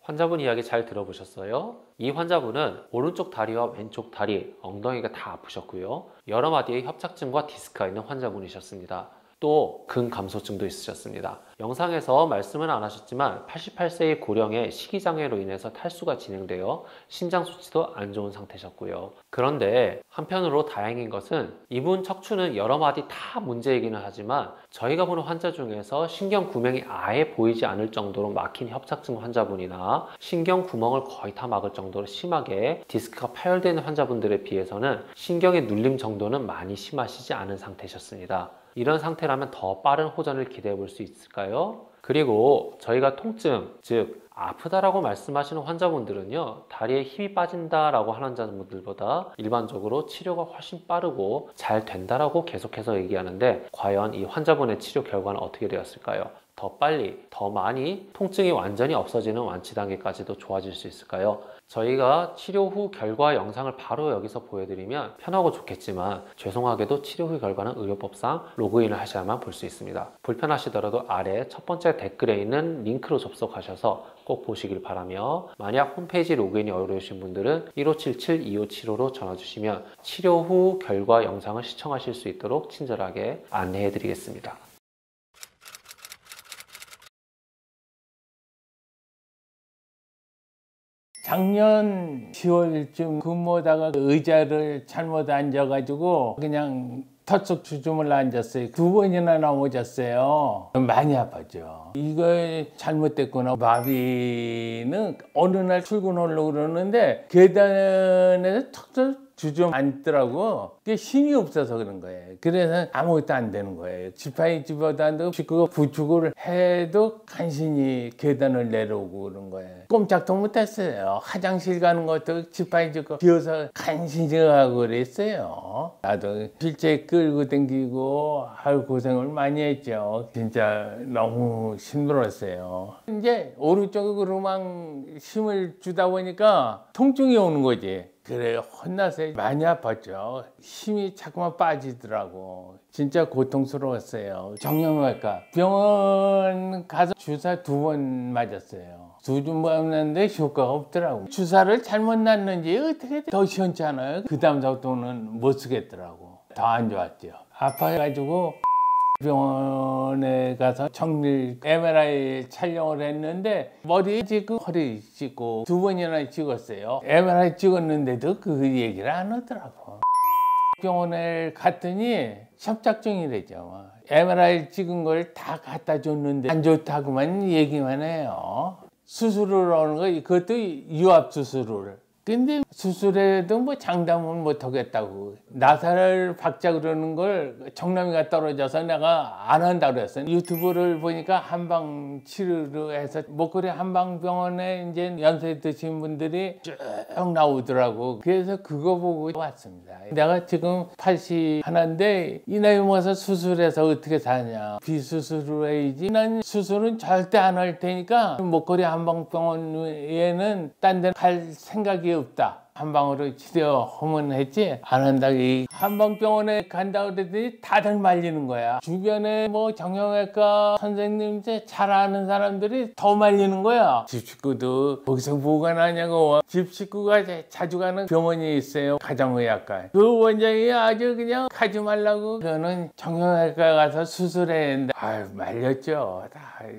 환자분 이야기 잘 들어보셨어요? 이 환자분은 오른쪽 다리와 왼쪽 다리, 엉덩이가 다 아프셨고요. 여러 마디의 협착증과 디스크가 있는 환자분이셨습니다. 또 근감소증도 있으셨습니다. 영상에서 말씀은 안 하셨지만 88세의 고령의 식이장애로 인해서 탈수가 진행되어 신장 수치도 안 좋은 상태셨고요. 그런데 한편으로 다행인 것은 이분 척추는 여러 마디 다 문제이기는 하지만 저희가 보는 환자 중에서 신경 구멍이 아예 보이지 않을 정도로 막힌 협착증 환자분이나 신경 구멍을 거의 다 막을 정도로 심하게 디스크가 파열되는 환자분들에 비해서는 신경의 눌림 정도는 많이 심하시지 않은 상태셨습니다. 이런 상태라면 더 빠른 호전을 기대해 볼 수 있을까요? 그리고 저희가 통증, 즉 아프다라고 말씀하시는 환자분들은요, 다리에 힘이 빠진다라고 하는 환자분들보다 일반적으로 치료가 훨씬 빠르고 잘 된다라고 계속해서 얘기하는데 과연 이 환자분의 치료 결과는 어떻게 되었을까요? 더 빨리, 더 많이 통증이 완전히 없어지는 완치 단계까지도 좋아질 수 있을까요? 저희가 치료 후 결과 영상을 바로 여기서 보여드리면 편하고 좋겠지만 죄송하게도 치료 후 결과는 의료법상 로그인을 하셔야만 볼 수 있습니다. 불편하시더라도 아래 첫 번째 댓글에 있는 링크로 접속하셔서 꼭 보시길 바라며, 만약 홈페이지 로그인이 어려우신 분들은 1577-2575로 전화 주시면 치료 후 결과 영상을 시청하실 수 있도록 친절하게 안내해 드리겠습니다. 작년 10월쯤 근무하다가 의자를 잘못 앉아가지고 그냥 털썩 주저물 앉았어요. 2번이나 넘어졌어요. 많이 아팠죠. 이거 잘못됐구나. 마비는 어느 날 출근하려고 그러는데 계단에서 턱 주저 앉더라고. 그게 힘이 없어서 그런 거예요. 그래서 아무것도 안 되는 거예요. 지팡이 집어도 안 되고 식구가 부축을 해도 간신히 계단을 내려오고 그런 거예요. 꼼짝도 못했어요. 화장실 가는 것도 지팡이 집고 기어서 간신히 가고 그랬어요. 나도 실제 끌고 다니고 고생을 많이 했죠. 진짜 너무 힘들었어요. 이제 오른쪽으로만 힘을 주다 보니까 통증이 오는 거지. 그래요. 혼나서 많이 아팠죠. 힘이 자꾸만 빠지더라고. 진짜 고통스러웠어요. 정형외과 병원 가서 주사 2번 맞았어요. 2번 맞았는데 효과가 없더라고. 주사를 잘못 놨는지 어떻게 더 시원찮아요. 그 다음부터는 못 쓰겠더라고. 더 안 좋았죠. 아파가지고 병원에 가서 정밀 MRI 촬영을 했는데 머리 찍고 허리 찍고 2번이나 찍었어요. MRI 찍었는데도 그 얘기를 안 하더라고. 병원에 갔더니 협착증이래죠. MRI 찍은 걸 다 갖다 줬는데 안 좋다고만 얘기만 해요. 수술을 하는 거, 그것도 유압 수술을. 근데 수술해도 뭐 장담은 못 하겠다고. 나사를 박자 그러는 걸 정남이가 떨어져서 내가 안 한다고 그랬어요. 유튜브를 보니까 한방 치료로 해서 목걸이 한방병원에 이제 연세 드신 분들이 쭉 나오더라고. 그래서 그거 보고 왔습니다. 내가 지금 81인데 이 나이 먹어서 수술해서 어떻게 사냐. 비수술로 해야지. 난 수술은 절대 안 할 테니까 목걸이 한방병원 외에는 딴 데 갈 생각이 없다. 한방으로 치료하면 했지 안 한다. 이 한방병원에 간다고 그랬더니 다들 말리는 거야. 주변에 뭐 정형외과 선생님 잘 아는 사람들이 더 말리는 거야. 집 식구도 거기서 뭐가 나냐고. 집 식구가 자주 가는 병원이 있어요. 가정의학과. 그 원장이 아주 그냥 가지 말라고. 저는 정형외과 가서 수술해야 했는데 아유 말렸죠.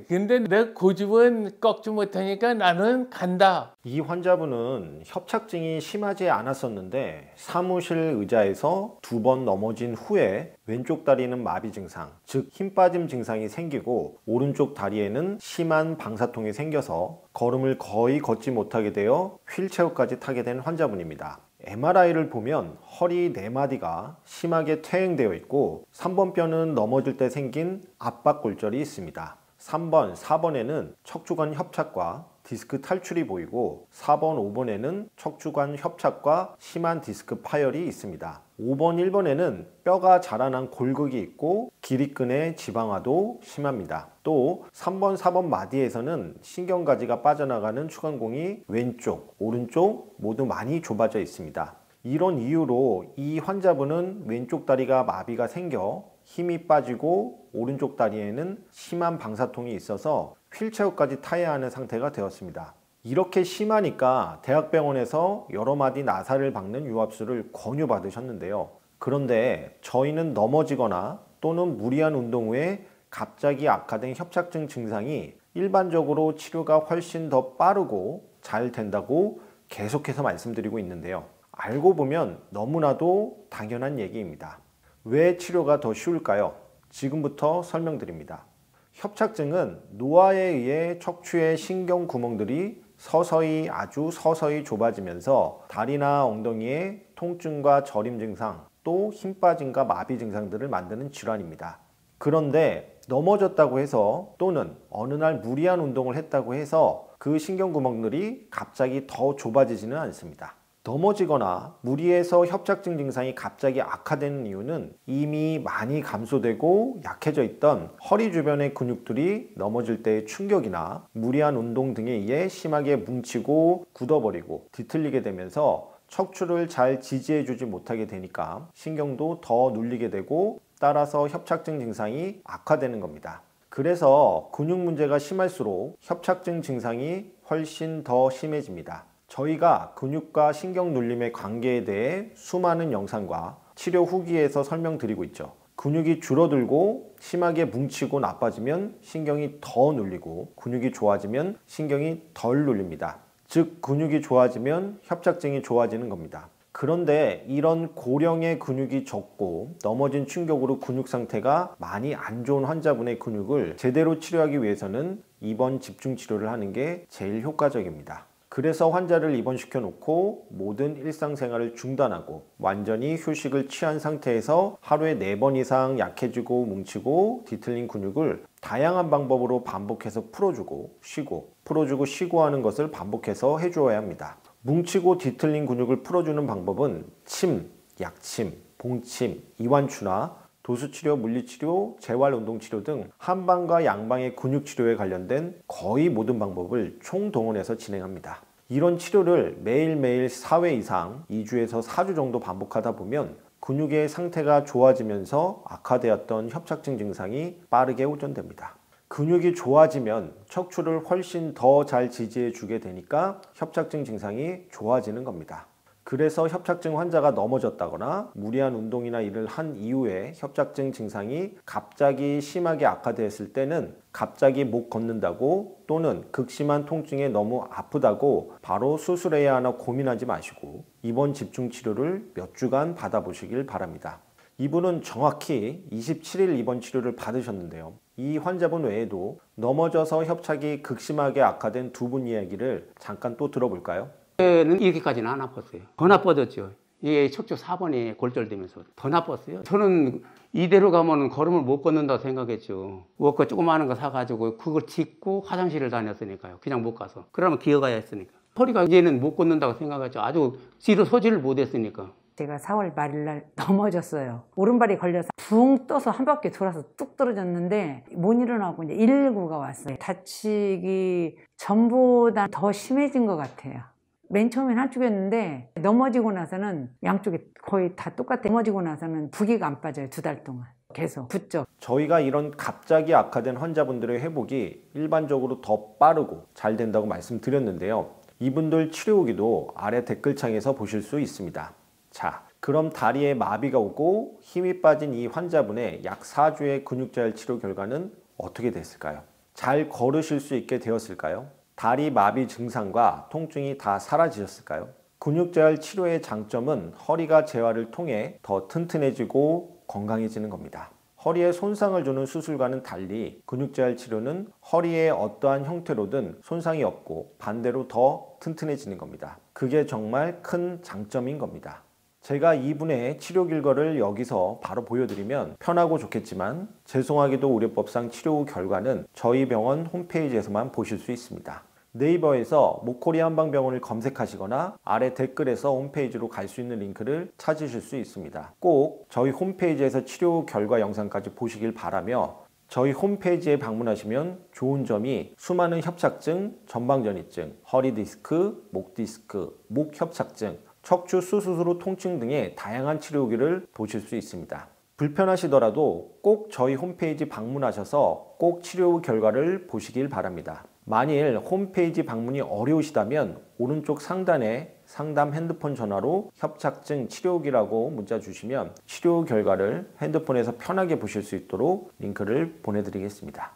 근데 내 고집은 꺾지 못하니까 나는 간다. 이 환자분은 협착증이 심하지 않았었는데 사무실 의자에서 2번 넘어진 후에 왼쪽 다리는 마비 증상, 즉 힘 빠짐 증상이 생기고 오른쪽 다리에는 심한 방사통이 생겨서 걸음을 거의 걷지 못하게 되어 휠체어까지 타게 된 환자분입니다. MRI를 보면 허리 4마디가 심하게 퇴행되어 있고 3번 뼈는 넘어질 때 생긴 압박골절이 있습니다. 3번, 4번에는 척추관 협착과 디스크 탈출이 보이고 4번, 5번에는 척추관 협착과 심한 디스크 파열이 있습니다. 5번, 1번에는 뼈가 자라난 골극이 있고 기립근의 지방화도 심합니다. 또 3번, 4번 마디에서는 신경가지가 빠져나가는 추간공이 왼쪽, 오른쪽 모두 많이 좁아져 있습니다. 이런 이유로 이 환자분은 왼쪽 다리가 마비가 생겨 힘이 빠지고 오른쪽 다리에는 심한 방사통이 있어서 휠체어까지 타야 하는 상태가 되었습니다. 이렇게 심하니까 대학병원에서 여러 마디 나사를 박는 유압수를 권유받으셨는데요. 그런데 저희는 넘어지거나 또는 무리한 운동 후에 갑자기 악화된 협착증 증상이 일반적으로 치료가 훨씬 더 빠르고 잘 된다고 계속해서 말씀드리고 있는데요. 알고 보면 너무나도 당연한 얘기입니다. 왜 치료가 더 쉬울까요? 지금부터 설명드립니다. 협착증은 노화에 의해 척추의 신경 구멍들이 서서히 아주 서서히 좁아지면서 다리나 엉덩이의 통증과 저림 증상, 또 힘 빠짐과 마비 증상들을 만드는 질환입니다. 그런데 넘어졌다고 해서 또는 어느 날 무리한 운동을 했다고 해서 그 신경 구멍들이 갑자기 더 좁아지지는 않습니다. 넘어지거나 무리해서 협착증 증상이 갑자기 악화되는 이유는 이미 많이 감소되고 약해져 있던 허리 주변의 근육들이 넘어질 때의 충격이나 무리한 운동 등에 의해 심하게 뭉치고 굳어버리고 뒤틀리게 되면서 척추를 잘 지지해주지 못하게 되니까 신경도 더 눌리게 되고 따라서 협착증 증상이 악화되는 겁니다. 그래서 근육 문제가 심할수록 협착증 증상이 훨씬 더 심해집니다. 저희가 근육과 신경 눌림의 관계에 대해 수많은 영상과 치료 후기에서 설명드리고 있죠. 근육이 줄어들고 심하게 뭉치고 나빠지면 신경이 더 눌리고 근육이 좋아지면 신경이 덜 눌립니다. 즉 근육이 좋아지면 협착증이 좋아지는 겁니다. 그런데 이런 고령의 근육이 적고 넘어진 충격으로 근육 상태가 많이 안 좋은 환자분의 근육을 제대로 치료하기 위해서는 입원 집중 치료를 하는 게 제일 효과적입니다. 그래서 환자를 입원시켜 놓고 모든 일상생활을 중단하고 완전히 휴식을 취한 상태에서 하루에 4번 이상 약해지고 뭉치고 뒤틀린 근육을 다양한 방법으로 반복해서 풀어주고 쉬고 풀어주고 쉬고 하는 것을 반복해서 해주어야 합니다. 뭉치고 뒤틀린 근육을 풀어주는 방법은 침, 약침, 봉침, 이완추나 도수치료, 물리치료, 재활운동치료 등 한방과 양방의 근육치료에 관련된 거의 모든 방법을 총동원해서 진행합니다. 이런 치료를 매일매일 4회 이상 2주에서 4주 정도 반복하다 보면 근육의 상태가 좋아지면서 악화되었던 협착증 증상이 빠르게 호전됩니다. 근육이 좋아지면 척추를 훨씬 더 잘 지지해 주게 되니까 협착증 증상이 좋아지는 겁니다. 그래서 협착증 환자가 넘어졌다거나 무리한 운동이나 일을 한 이후에 협착증 증상이 갑자기 심하게 악화됐을 때는 갑자기 못 걷는다고 또는 극심한 통증에 너무 아프다고 바로 수술해야 하나 고민하지 마시고 입원 집중 치료를 몇 주간 받아보시길 바랍니다. 이분은 정확히 27일 입원 치료를 받으셨는데요. 이 환자분 외에도 넘어져서 협착이 극심하게 악화된 두 분 이야기를 잠깐 또 들어볼까요? 는 이렇게까지는 안 아팠어요. 더 나빠졌죠. 이게 척추 4번이 골절되면서 더 나빴어요. 저는 이대로 가면 걸음을 못 걷는다고 생각했죠. 워커 조그마한 거 사가지고 그걸 짚고 화장실을 다녔으니까요. 그냥 못 가서. 그러면 기어가야 했으니까. 허리가 이제는 못 걷는다고 생각했죠. 아주 뒤로 서지를 못했으니까. 제가 4월 말일 날 넘어졌어요. 오른발이 걸려서 붕 떠서 한 바퀴 돌아서 뚝 떨어졌는데 못 일어나고 이제 119가 왔어요. 다치기 전보다 더 심해진 것 같아요. 맨 처음엔 한쪽이었는데 넘어지고 나서는 양쪽이 거의 다 똑같아. 넘어지고 나서는 부기가 안 빠져요. 2달 동안. 계속 붙죠. 저희가 이런 갑자기 악화된 환자분들의 회복이 일반적으로 더 빠르고 잘 된다고 말씀드렸는데요. 이분들 치료 후기도 아래 댓글창에서 보실 수 있습니다. 자, 그럼 다리에 마비가 오고 힘이 빠진 이 환자분의 약 4주의 근육자열 치료 결과는 어떻게 됐을까요? 잘 걸으실 수 있게 되었을까요? 다리 마비 증상과 통증이 다 사라지셨을까요? 근육자열 치료의 장점은 허리가 재활을 통해 더 튼튼해지고 건강해지는 겁니다. 허리에 손상을 주는 수술과는 달리 근육자열 치료는 허리에 어떠한 형태로든 손상이 없고 반대로 더 튼튼해지는 겁니다. 그게 정말 큰 장점인 겁니다. 제가 이분의 치료 결과를 여기서 바로 보여드리면 편하고 좋겠지만 죄송하게도 의료법상 치료 후 결과는 저희 병원 홈페이지에서만 보실 수 있습니다. 네이버에서 모코리 한방병원을 검색하시거나 아래 댓글에서 홈페이지로 갈 수 있는 링크를 찾으실 수 있습니다. 꼭 저희 홈페이지에서 치료 결과 영상까지 보시길 바라며 저희 홈페이지에 방문하시면 좋은 점이 수많은 협착증, 전방전이증, 허리디스크, 목디스크, 목협착증, 척추 수술후 통증 등의 다양한 치료 후기를 보실 수 있습니다. 불편하시더라도 꼭 저희 홈페이지 방문하셔서 꼭 치료 후 결과를 보시길 바랍니다. 만일 홈페이지 방문이 어려우시다면 오른쪽 상단에 상담 핸드폰 전화로 협착증 치료기라고 문자 주시면 치료 결과를 핸드폰에서 편하게 보실 수 있도록 링크를 보내드리겠습니다.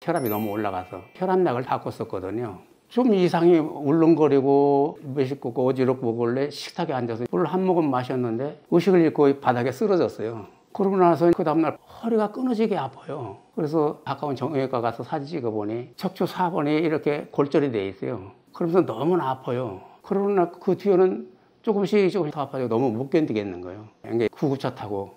혈압이 너무 올라가서 혈압약을 바꿨었거든요. 좀 이상이 울렁거리고 메시고 어지럽고 그걸래 식탁에 앉아서 물 한 모금 마셨는데 의식을 잃고 바닥에 쓰러졌어요. 그러고 나서 그 다음날 허리가 끊어지게 아파요. 그래서 가까운 정형외과 가서 사진 찍어보니 척추 4번이 이렇게 골절이 돼 있어요. 그러면서 너무나 아파요. 그러고 나 그 뒤에는 조금씩 더 아파지고 너무 못 견디겠는 거예요. 이게 구급차 타고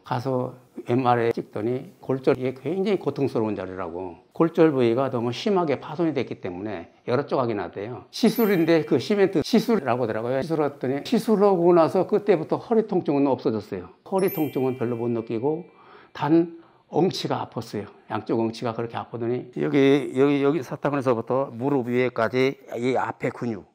가서 MRI 찍더니 골절이 굉장히 고통스러운 자리라고. 골절 부위가 너무 심하게 파손이 됐기 때문에 여러 조각이 났대요. 시술인데 그 시멘트 시술이라고 하더라고요. 시술했더니 시술하고 나서 그때부터 허리 통증은 없어졌어요. 허리 통증은 별로 못 느끼고 단 엉치가 아팠어요. 양쪽 엉치가 그렇게 아프더니 여기 사타구니에서부터 무릎 위에까지 이 앞에 근육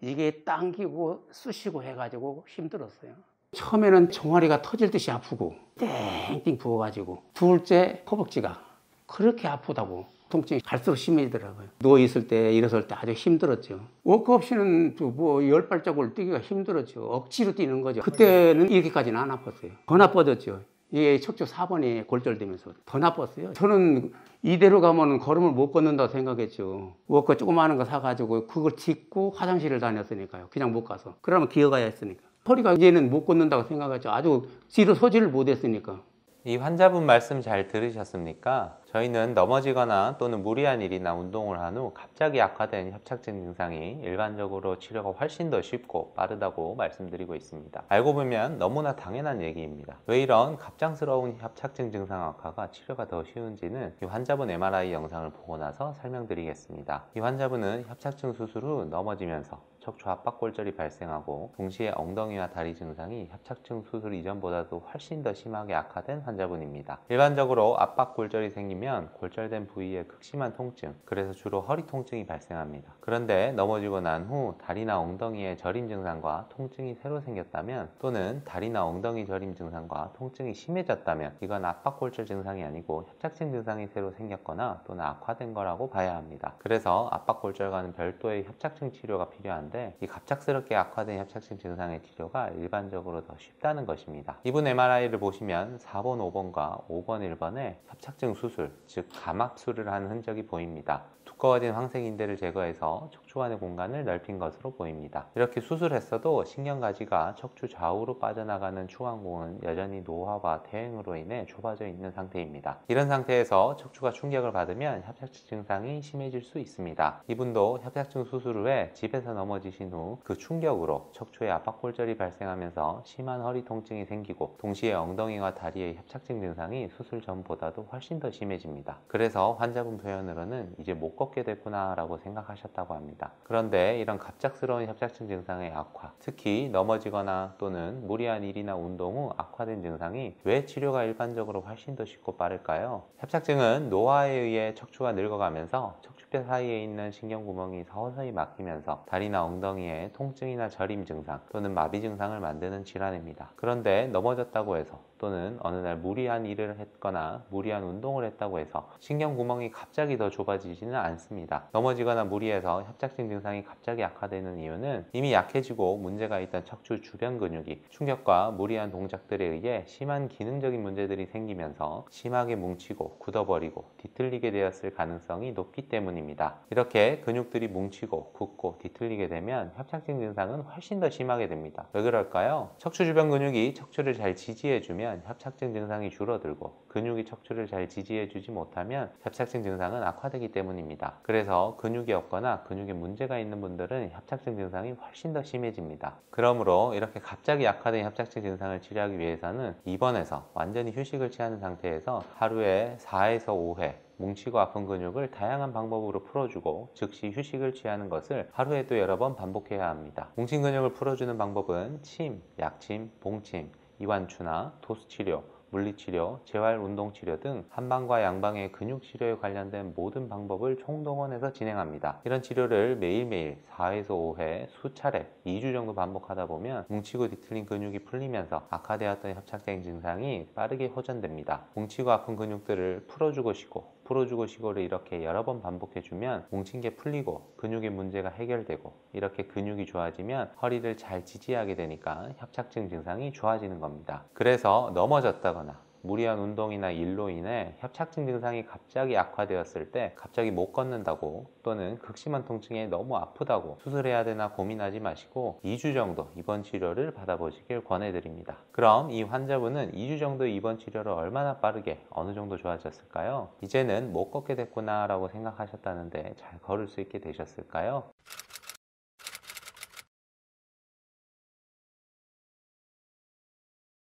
이게 당기고 쑤시고 해가지고 힘들었어요. 처음에는 종아리가 터질 듯이 아프고 땡땡 부어가지고 둘째 허벅지가 그렇게 아프다고 통증이 갈수록 심해지더라고요. 누워있을 때 일어설 때 아주 힘들었죠. 워크 없이는 뭐 10발자국을 뛰기가 힘들었죠. 억지로 뛰는 거죠. 그때는 이렇게까지는 안 아팠어요. 더 나빠졌죠. 이게 척추 4번이 골절되면서 더 나빴어요. 저는 이대로 가면 걸음을 못 걷는다고 생각했죠. 워커 조그마한 거 사가지고 그걸 짚고 화장실을 다녔으니까요. 그냥 못 가서. 그러면 기어가야 했으니까. 허리가 이제는 못 걷는다고 생각했죠. 아주 뒤로 서지를 못했으니까. 이 환자분 말씀 잘 들으셨습니까? 저희는 넘어지거나 또는 무리한 일이나 운동을 한 후 갑자기 악화된 협착증 증상이 일반적으로 치료가 훨씬 더 쉽고 빠르다고 말씀드리고 있습니다. 알고 보면 너무나 당연한 얘기입니다. 왜 이런 갑작스러운 협착증 증상 악화가 치료가 더 쉬운지는 이 환자분 MRI 영상을 보고 나서 설명드리겠습니다. 이 환자분은 협착증 수술 후 넘어지면서 척추 압박골절이 발생하고 동시에 엉덩이와 다리 증상이 협착증 수술 이전보다도 훨씬 더 심하게 악화된 환자분입니다. 일반적으로 압박골절이 생기면 골절된 부위에 극심한 통증, 그래서 주로 허리 통증이 발생합니다. 그런데 넘어지고 난 후 다리나 엉덩이에 저림 증상과 통증이 새로 생겼다면 또는 다리나 엉덩이 저림 증상과 통증이 심해졌다면 이건 압박골절 증상이 아니고 협착증 증상이 새로 생겼거나 또는 악화된 거라고 봐야 합니다. 그래서 압박골절과는 별도의 협착증 치료가 필요한데 이 갑작스럽게 악화된 협착증 증상의 치료가 일반적으로 더 쉽다는 것입니다. 이분 MRI를 보시면 4번, 5번과 5번, 1번에 협착증 수술, 즉 감압술을 한 흔적이 보입니다. 두꺼워진 황색인대를 제거해서 척추 안의 공간을 넓힌 것으로 보입니다. 이렇게 수술했어도 신경가지가 척추 좌우로 빠져나가는 추간공은 여전히 노화와 퇴행으로 인해 좁아져 있는 상태입니다. 이런 상태에서 척추가 충격을 받으면 협착증 증상이 심해질 수 있습니다. 이분도 협착증 수술 후에 집에서 넘어지신 후 그 충격으로 척추에 압박골절이 발생하면서 심한 허리 통증이 생기고 동시에 엉덩이와 다리의 협착증 증상이 수술 전보다도 훨씬 더 심해집니다. 그래서 환자분 표현으로는 이제 못 걷게 됐구나 라고 생각하셨다고 합니다. 그런데 이런 갑작스러운 협착증 증상의 악화, 특히 넘어지거나 또는 무리한 일이나 운동 후 악화된 증상이 왜 치료가 일반적으로 훨씬 더 쉽고 빠를까요? 협착증은 노화에 의해 척추가 늙어가면서 척추뼈 사이에 있는 신경구멍이 서서히 막히면서 다리나 엉덩이에 통증이나 저림 증상 또는 마비 증상을 만드는 질환입니다. 그런데 넘어졌다고 해서 또는 어느 날 무리한 일을 했거나 무리한 운동을 했다고 해서 신경구멍이 갑자기 더 좁아지지는 않습니다. 넘어지거나 무리해서 협착증 증상이 갑자기 악화되는 이유는 이미 약해지고 문제가 있던 척추 주변 근육이 충격과 무리한 동작들에 의해 심한 기능적인 문제들이 생기면서 심하게 뭉치고 굳어버리고 뒤틀리게 되었을 가능성이 높기 때문입니다. 이렇게 근육들이 뭉치고 굳고 뒤틀리게 되면 협착증 증상은 훨씬 더 심하게 됩니다. 왜 그럴까요? 척추 주변 근육이 척추를 잘 지지해주면 협착증 증상이 줄어들고 근육이 척추를 잘 지지해주지 못하면 협착증 증상은 악화되기 때문입니다. 그래서 근육이 없거나 근육에 문제가 있는 분들은 협착증 증상이 훨씬 더 심해집니다. 그러므로 이렇게 갑자기 악화된 협착증 증상을 치료하기 위해서는 입원해서 완전히 휴식을 취하는 상태에서 하루에 4에서 5회 뭉치고 아픈 근육을 다양한 방법으로 풀어주고 즉시 휴식을 취하는 것을 하루에도 여러 번 반복해야 합니다. 뭉친 근육을 풀어주는 방법은 침, 약침, 봉침, 이완추나 도수치료, 물리치료, 재활운동치료 등 한방과 양방의 근육치료에 관련된 모든 방법을 총동원해서 진행합니다. 이런 치료를 매일매일 4에서 5회 수차례 2주 정도 반복하다 보면 뭉치고 뒤틀린 근육이 풀리면서 악화되었던 협착증 증상이 빠르게 호전됩니다. 뭉치고 아픈 근육들을 풀어주고 쉬고 풀어주고 쉬고를 이렇게 여러 번 반복해주면 뭉친 게 풀리고 근육의 문제가 해결되고 이렇게 근육이 좋아지면 허리를 잘 지지하게 되니까 협착증 증상이 좋아지는 겁니다. 그래서 넘어졌다거나 무리한 운동이나 일로 인해 협착증 증상이 갑자기 악화되었을 때 갑자기 못 걷는다고 또는 극심한 통증에 너무 아프다고 수술해야 되나 고민하지 마시고 2주 정도 입원 치료를 받아보시길 권해드립니다. 그럼 이 환자분은 2주 정도 입원 치료를 얼마나 빠르게 어느 정도 좋아졌을까요? 이제는 못 걷게 됐구나 라고 생각하셨다는데 잘 걸을 수 있게 되셨을까요?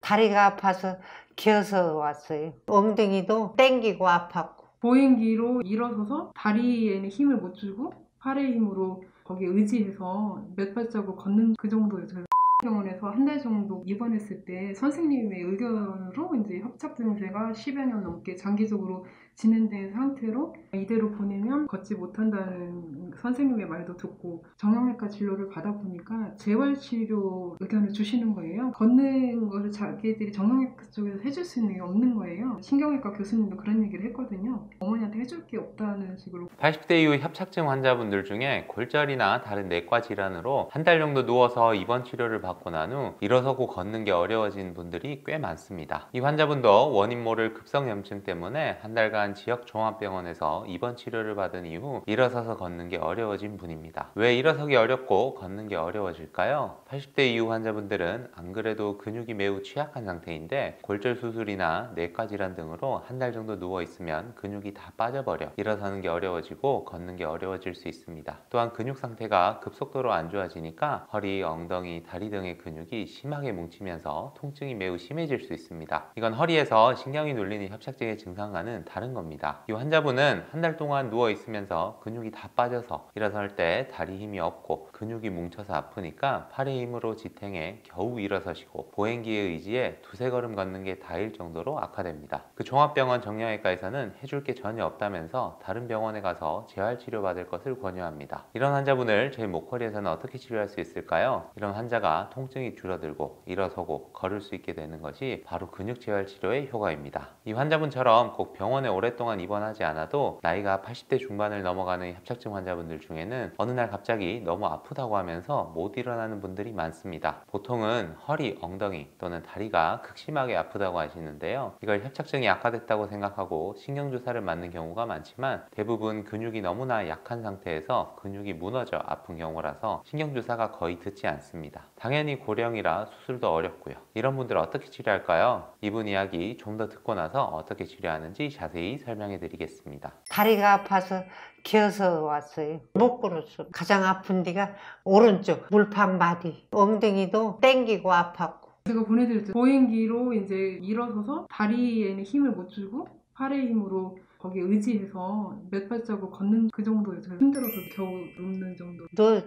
다리가 아파서 기어서 왔어요. 엉덩이도 땡기고 아팠고. 보행기로 일어서서 다리에는 힘을 못 주고 팔의 힘으로 거기에 의지해서 몇 발자국 걷는 그 정도였어요. 병원에서 한 달 정도 입원했을 때 선생님의 의견으로 이제 협착 증세가 10여 년 넘게 장기적으로 진행된 상태로 이대로 보내면 걷지 못한다는 선생님의 말도 듣고 정형외과 진료를 받아보니까 재활치료 의견을 주시는 거예요. 걷는 것을 자기들이 정형외과 쪽에서 해줄 수 있는 게 없는 거예요. 신경외과 교수님도 그런 얘기를 했거든요. 어머니한테 해줄 게 없다는 식으로. 80대 이후 협착증 환자분들 중에 골절이나 다른 내과 질환으로 한 달 정도 누워서 입원 치료를 받고 난 후 일어서고 걷는 게 어려워진 분들이 꽤 많습니다. 이 환자분도 원인 모를 급성염증 때문에 한 달간 지역 종합병원에서 입원 치료를 받은 이후 일어서서 걷는 게 어려워진 분입니다. 왜 일어서기 어렵고 걷는 게 어려워질까요? 80대 이후 환자분들은 안 그래도 근육이 매우 취약한 상태인데 골절 수술이나 내과 질환 등으로 한 달 정도 누워 있으면 근육이 다 빠져버려 일어서는 게 어려워지고 걷는 게 어려워질 수 있습니다. 또한 근육 상태가 급속도로 안 좋아지니까 허리, 엉덩이, 다리 등의 근육이 심하게 뭉치면서 통증이 매우 심해질 수 있습니다. 이건 허리에서 신경이 눌리는 협착증의 증상과는 다른 겁니다. 이 환자분은 한 달 동안 누워 있으면서 근육이 다 빠져서 일어설 때 다리 힘이 없고 근육이 뭉쳐서 아프니까 팔의 힘으로 지탱해 겨우 일어서시고 보행기의 의지에 두세 걸음 걷는 게 다일 정도로 악화됩니다. 그 종합병원 정형외과에서는 해줄 게 전혀 없다면서 다른 병원에 가서 재활치료 받을 것을 권유합니다. 이런 환자분을 저희 목걸이에서는 어떻게 치료할 수 있을까요? 이런 환자가 통증이 줄어들고 일어서고 걸을 수 있게 되는 것이 바로 근육 재활 치료의 효과입니다. 이 환자분처럼 꼭 병원에 오랫동안 입원하지 않아도 나이가 80대 중반을 넘어가는 협착증 환자분들 중에는 어느 날 갑자기 너무 아프다고 하면서 못 일어나는 분들이 많습니다. 보통은 허리, 엉덩이 또는 다리가 극심하게 아프다고 하시는데요. 이걸 협착증이 악화됐다고 생각하고 신경주사를 맞는 경우가 많지만 대부분 근육이 너무나 약한 상태에서 근육이 무너져 아픈 경우라서 신경주사가 거의 듣지 않습니다. 당연히 고령이라 수술도 어렵고요. 이런 분들 어떻게 치료할까요? 이분 이야기 좀 더 듣고 나서 어떻게 치료하는지 자세히 설명해 드리겠습니다. 다리가 아파서 기어서 왔어요. 못 걸었어. 가장 아픈 데가 오른쪽 물판 마디. 엉덩이도 땡기고 아팠고. 제가 보내드릴 때 보행기로 이제 일어서서 다리에는 힘을 못 주고 팔의 힘으로 거기에 의지해서 몇 발자국 걷는 그 정도였어요. 힘들어서 겨우 눕는 정도. 너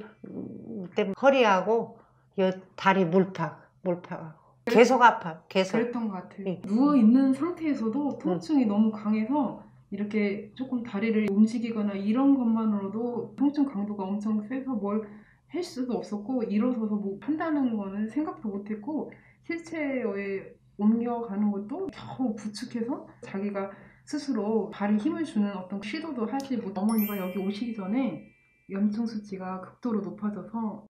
때문에 허리하고 여 다리 물팍. 계속 아파. 계속. 그랬던 것 같아요. 누워있는 상태에서도 통증이 너무 강해서 이렇게 조금 다리를 움직이거나 이런 것만으로도 통증 강도가 엄청 세서 뭘 할 수도 없었고 일어서서 뭐 한다는 거는 생각도 못했고 휠체어에 옮겨가는 것도 겨우 부축해서 자기가 스스로 발에 힘을 주는 어떤 시도도 하지 못. 어머니가 여기 오시기 전에 염증 수치가 극도로 높아져서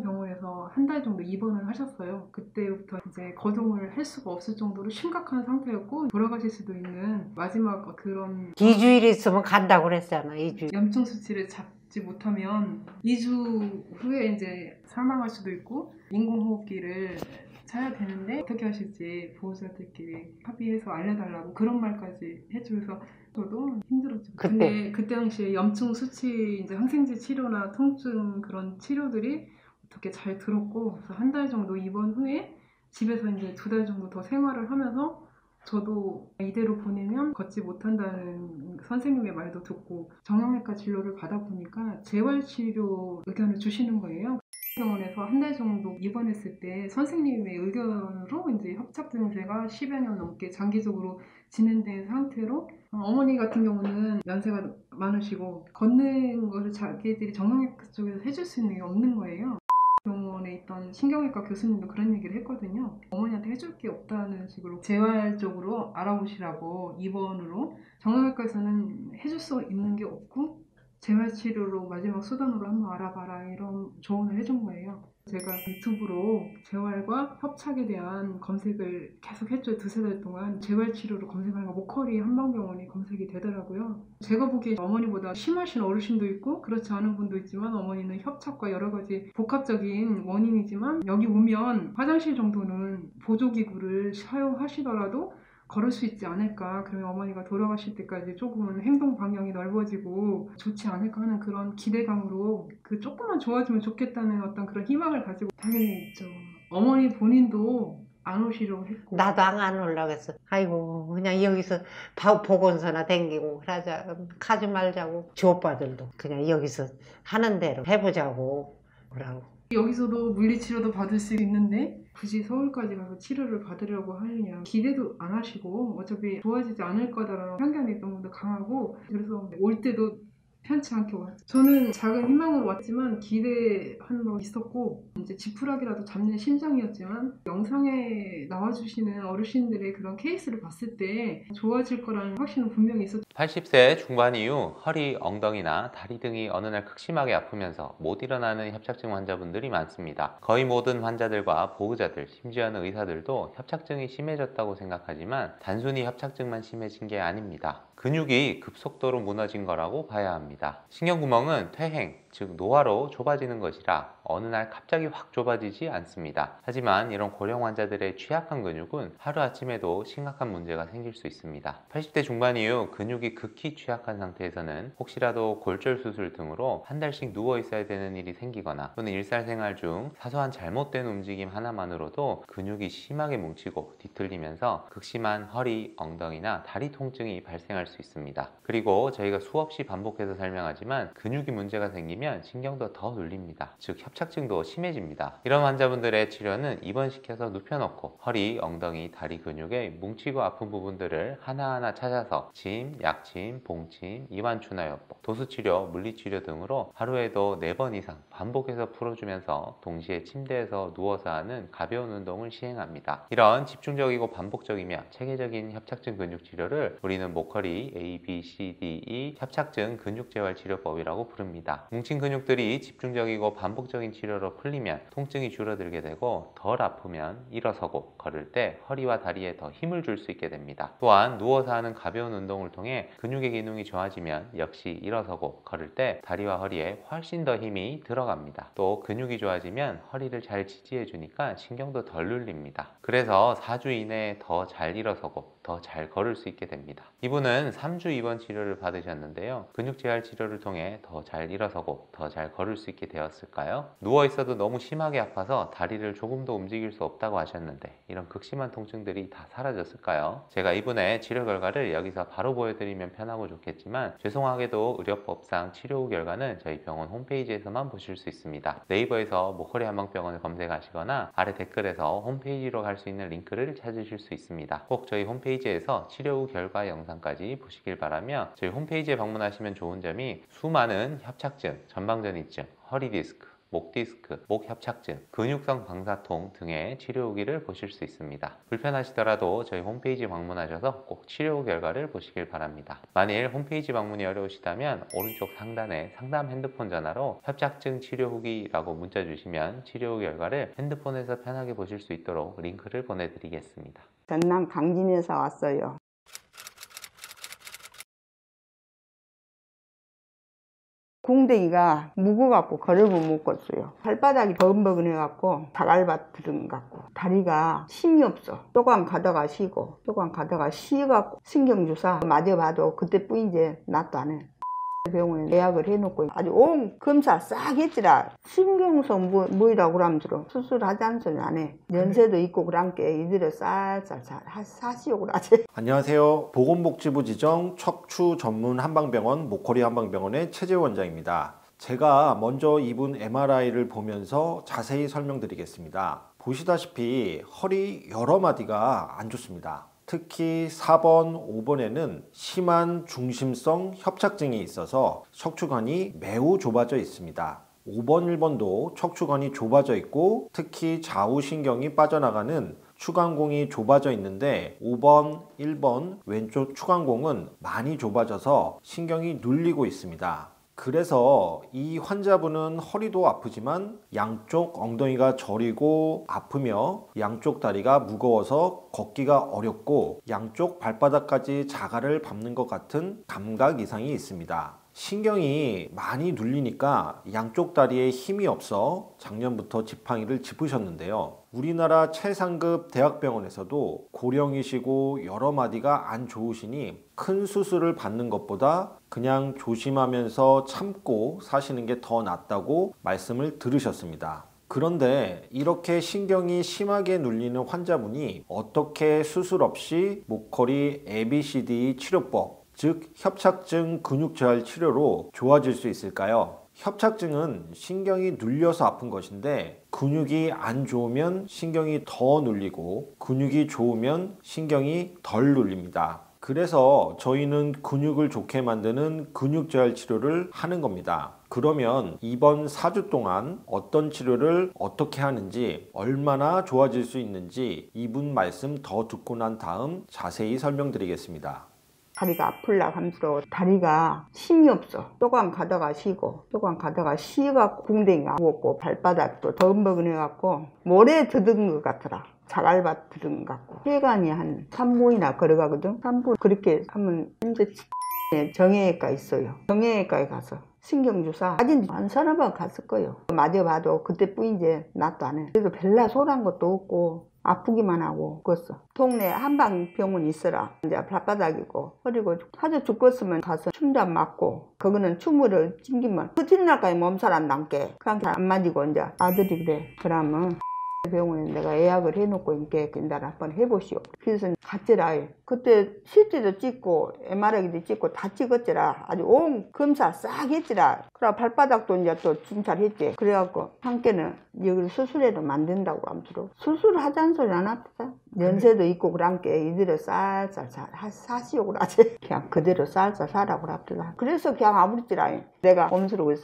병원에서 한 달 정도 입원을 하셨어요. 그때부터 이제 거동을 할 수가 없을 정도로 심각한 상태였고 돌아가실 수도 있는 마지막 그런 2주일 있으면 간다고 그랬잖아. 2주. 염증 수치를 잡지 못하면 2주 후에 이제 사망할 수도 있고 인공호흡기를 차야 되는데 어떻게 하실지 보호자들끼리 합의해서 알려달라고 그런 말까지 해줘서 저도 힘들었죠. 근데 그때 당시에 염증 수치 이제 항생제 치료나 통증 그런 치료들이 어떻게 잘 들었고 그래서 한 달 정도 입원 후에 집에서 이제 2달 정도 더 생활을 하면서 저도 이대로 보내면 걷지 못한다는 선생님의 말도 듣고 정형외과 진료를 받아보니까 재활치료 의견을 주시는 거예요. 병원에서 한 달 정도 입원했을 때 선생님의 의견으로 이제 협착 증세가 10여 년 넘게 장기적으로 진행된 상태로 어머니 같은 경우는 연세가 많으시고 걷는 것을 자기들이 정형외과 쪽에서 해줄 수 있는 게 없는 거예요. 병원에 있던 신경외과 교수님도 그런 얘기를 했거든요. 어머니한테 해줄 게 없다는 식으로 재활 쪽으로 알아보시라고 입원으로. 정형외과에서는 해줄 수 있는 게 없고 재활치료로 마지막 수단으로 한번 알아봐라 이런 조언을 해준 거예요. 제가 유튜브로 재활과 협착에 대한 검색을 계속 했죠. 2-3달 동안 재활치료로 검색하니까 모커리 한방병원이 검색이 되더라고요. 제가 보기에 어머니보다 심하신 어르신도 있고 그렇지 않은 분도 있지만 어머니는 협착과 여러 가지 복합적인 원인이지만 여기 오면 화장실 정도는 보조기구를 사용하시더라도 걸을 수 있지 않을까. 그러면 어머니가 돌아가실 때까지 조금은 행동 반경이 넓어지고 좋지 않을까 하는 그런 기대감으로 그 조금만 좋아지면 좋겠다는 어떤 그런 희망을 가지고 당연히 있죠. 어머니 본인도 안 오시려고 했고. 나도 안 오려고 했어. 아이고 그냥 여기서 보건소나 댕기고 그러자. 가지 말자고. 주 오빠들도 그냥 여기서 하는 대로 해보자고 그러고. 여기서도 물리치료도 받을 수 있는데 굳이 서울까지 가서 치료를 받으려고 하느냐. 기대도 안 하시고 어차피 좋아지지 않을 거다라는 편견이 너무 강하고 그래서 올 때도 편치 않게 왔죠. 저는 작은 희망으로 왔지만 기대하는 거 있었고 이제 지푸라기라도 잡는 심정이었지만 영상에 나와주시는 어르신들의 그런 케이스를 봤을 때 좋아질 거라는 확신은 분명히 있었죠. 80세 중반 이후 허리, 엉덩이나 다리 등이 어느 날 극심하게 아프면서 못 일어나는 협착증 환자분들이 많습니다. 거의 모든 환자들과 보호자들, 심지어는 의사들도 협착증이 심해졌다고 생각하지만 단순히 협착증만 심해진 게 아닙니다. 근육이 급속도로 무너진 거라고 봐야 합니다. 신경구멍은 퇴행, 즉 노화로 좁아지는 것이라 어느 날 갑자기 확 좁아지지 않습니다. 하지만 이런 고령 환자들의 취약한 근육은 하루아침에도 심각한 문제가 생길 수 있습니다. 80대 중반 이후 근육이 극히 취약한 상태에서는 혹시라도 골절 수술 등으로 한 달씩 누워 있어야 되는 일이 생기거나 또는 일상생활 중 사소한 잘못된 움직임 하나만으로도 근육이 심하게 뭉치고 뒤틀리면서 극심한 허리, 엉덩이나 다리 통증이 발생할 수 있습니다. 그리고 저희가 수없이 반복해서 설명하지만 근육이 문제가 생기면 신경도 더 눌립니다. 즉 협착증도 심해집니다. 이런 환자분들의 치료는 입원시켜서 눕혀놓고 허리, 엉덩이, 다리 근육에 뭉치고 아픈 부분들을 하나하나 찾아서 침, 약침, 봉침, 이완춘하요법, 도수치료, 물리치료 등으로 하루에도 4번 이상 반복해서 풀어주면서 동시에 침대에서 누워서 하는 가벼운 운동을 시행합니다. 이런 집중적이고 반복적이며 체계적인 협착증 근육 치료를 우리는 모커리 A, B, C, D, E 협착증 근육재활치료법이라고 부릅니다. 뭉친 근육들이 집중적이고 반복적인 치료로 풀리면 통증이 줄어들게 되고 덜 아프면 일어서고 걸을 때 허리와 다리에 더 힘을 줄 수 있게 됩니다. 또한 누워서 하는 가벼운 운동을 통해 근육의 기능이 좋아지면 역시 일어서고 걸을 때 다리와 허리에 훨씬 더 힘이 들어갑니다. 또 근육이 좋아지면 허리를 잘 지지해 주니까 신경도 덜 눌립니다. 그래서 4주 이내에 더 잘 일어서고 더 잘 걸을 수 있게 됩니다. 이분은 3주 입원 치료를 받으셨는데요. 근육재활 치료를 통해 더 잘 일어서고 더 잘 걸을 수 있게 되었을까요? 누워있어도 너무 심하게 아파서 다리를 조금도 움직일 수 없다고 하셨는데 이런 극심한 통증들이 다 사라졌을까요? 제가 이분의 치료 결과를 여기서 바로 보여드리면 편하고 좋겠지만 죄송하게도 의료법상 치료 후 결과는 저희 병원 홈페이지에서만 보실 수 있습니다. 네이버에서 모커리 한방병원을 검색하시거나 아래 댓글에서 홈페이지로 갈 수 있는 링크를 찾으실 수 있습니다. 꼭 저희 홈페이지에서 치료 후 결과 영상까지 보시길 바라며 저희 홈페이지에 방문하시면 좋은 점이 수많은 협착증, 전방전이증, 허리디스크, 목디스크, 목협착증, 근육성 방사통 등의 치료 후기를 보실 수 있습니다. 불편하시더라도 저희 홈페이지 방문하셔서 꼭 치료 후 결과를 보시길 바랍니다. 만일 홈페이지 방문이 어려우시다면 오른쪽 상단에 상담 핸드폰 전화로 협착증 치료 후기라고 문자 주시면 치료 후 결과를 핸드폰에서 편하게 보실 수 있도록 링크를 보내드리겠습니다. 전남 강진에서 왔어요. 궁뎅이가 무거워갖고 걸음을 못 걷어요. 발바닥이 버근버근해갖고 다갈밭 들은 것 같고 다리가 힘이 없어. 조금 가다가 쉬고 조금 가다가 쉬갖고 신경주사 맞아봐도 그때뿐이지 낫도 안 해. 병원에 예약을 해놓고 아주 온 검사 싹 했지라 신경성 뭐이라고 그러면 들어 수술하지 않으면 안 해. 연세도 있고 그랑께 이들을 쌀쌀 사시오 그러지. 안녕하세요. 보건복지부 지정 척추 전문 한방병원 모커리 한방병원의 최재호 원장입니다. 제가 먼저 이분 MRI를 보면서 자세히 설명드리겠습니다. 보시다시피 허리 여러 마디가 안 좋습니다. 특히 4번, 5번에는 심한 중심성 협착증이 있어서 척추관이 매우 좁아져 있습니다. 5번, 1번도 척추관이 좁아져 있고 특히 좌우 신경이 빠져나가는 추간공이 좁아져 있는데 5번, 1번 왼쪽 추간공은 많이 좁아져서 신경이 눌리고 있습니다. 그래서 이 환자분은 허리도 아프지만 양쪽 엉덩이가 저리고 아프며 양쪽 다리가 무거워서 걷기가 어렵고 양쪽 발바닥까지 자갈을 밟는 것 같은 감각 이상이 있습니다. 신경이 많이 눌리니까 양쪽 다리에 힘이 없어 작년부터 지팡이를 짚으셨는데요. 우리나라 최상급 대학병원에서도 고령이시고 여러 마디가 안 좋으시니 큰 수술을 받는 것보다 그냥 조심하면서 참고 사시는 게 더 낫다고 말씀을 들으셨습니다. 그런데 이렇게 신경이 심하게 눌리는 환자분이 어떻게 수술 없이 목허리 ABCD 치료법, 즉 협착증 근육재활 치료로 좋아질 수 있을까요? 협착증은 신경이 눌려서 아픈 것인데 근육이 안 좋으면 신경이 더 눌리고 근육이 좋으면 신경이 덜 눌립니다. 그래서 저희는 근육을 좋게 만드는 근육재활 치료를 하는 겁니다. 그러면 이번 4주 동안 어떤 치료를 어떻게 하는지, 얼마나 좋아질 수 있는지 이분 말씀 더 듣고 난 다음 자세히 설명드리겠습니다. 다리가 아플라 하면서 다리가 힘이 없어. 조금 가다가 쉬고 조금 가다가 쉬어갖고 궁뎅이가 무겁고 발바닥도 덤벅해갖고 모래 드든 것 같더라. 자갈밭 드든 것 같고 시간이 한 3분이나 걸어가거든. 3분 그렇게 하면 현재 정형외과 있어요. 정형외과에 가서 신경주사 아직 한 서너 번 갔을 거예요. 맞아봐도 그때뿐이지 낫도 안 해. 그래도 별나 소란 것도 없고 아프기만 하고 죽었어. 동네 한방병원 있어라. 이제 발바닥이고 허리고 하도 죽었으면 가서 춤잔 맞고 그거는 춤을 찡기면 그뒷날까지 몸살 안 남게 그냥 안 맞이고 이제 아들이 그래. 그러면 병원에 내가 예약을 해놓고 이렇게 날 한번 해보시오. 그래서 갔지라. 그때 CT도 찍고 MRI도 찍고 다 찍었지라. 아주 온 검사 싹 했지라. 그래 발바닥도 이제 또 진찰했지. 그래갖고 한께는 여기를 수술해도 만든다고 하면서 수술하자는 소리 안 왔다. 연세도 있고 그랑께 이대로 쌀쌀 사시오 그러지. 그냥 그대로 쌀쌀 사라고 그러더라. 그래서 그냥 아버지라. 내가 엄수로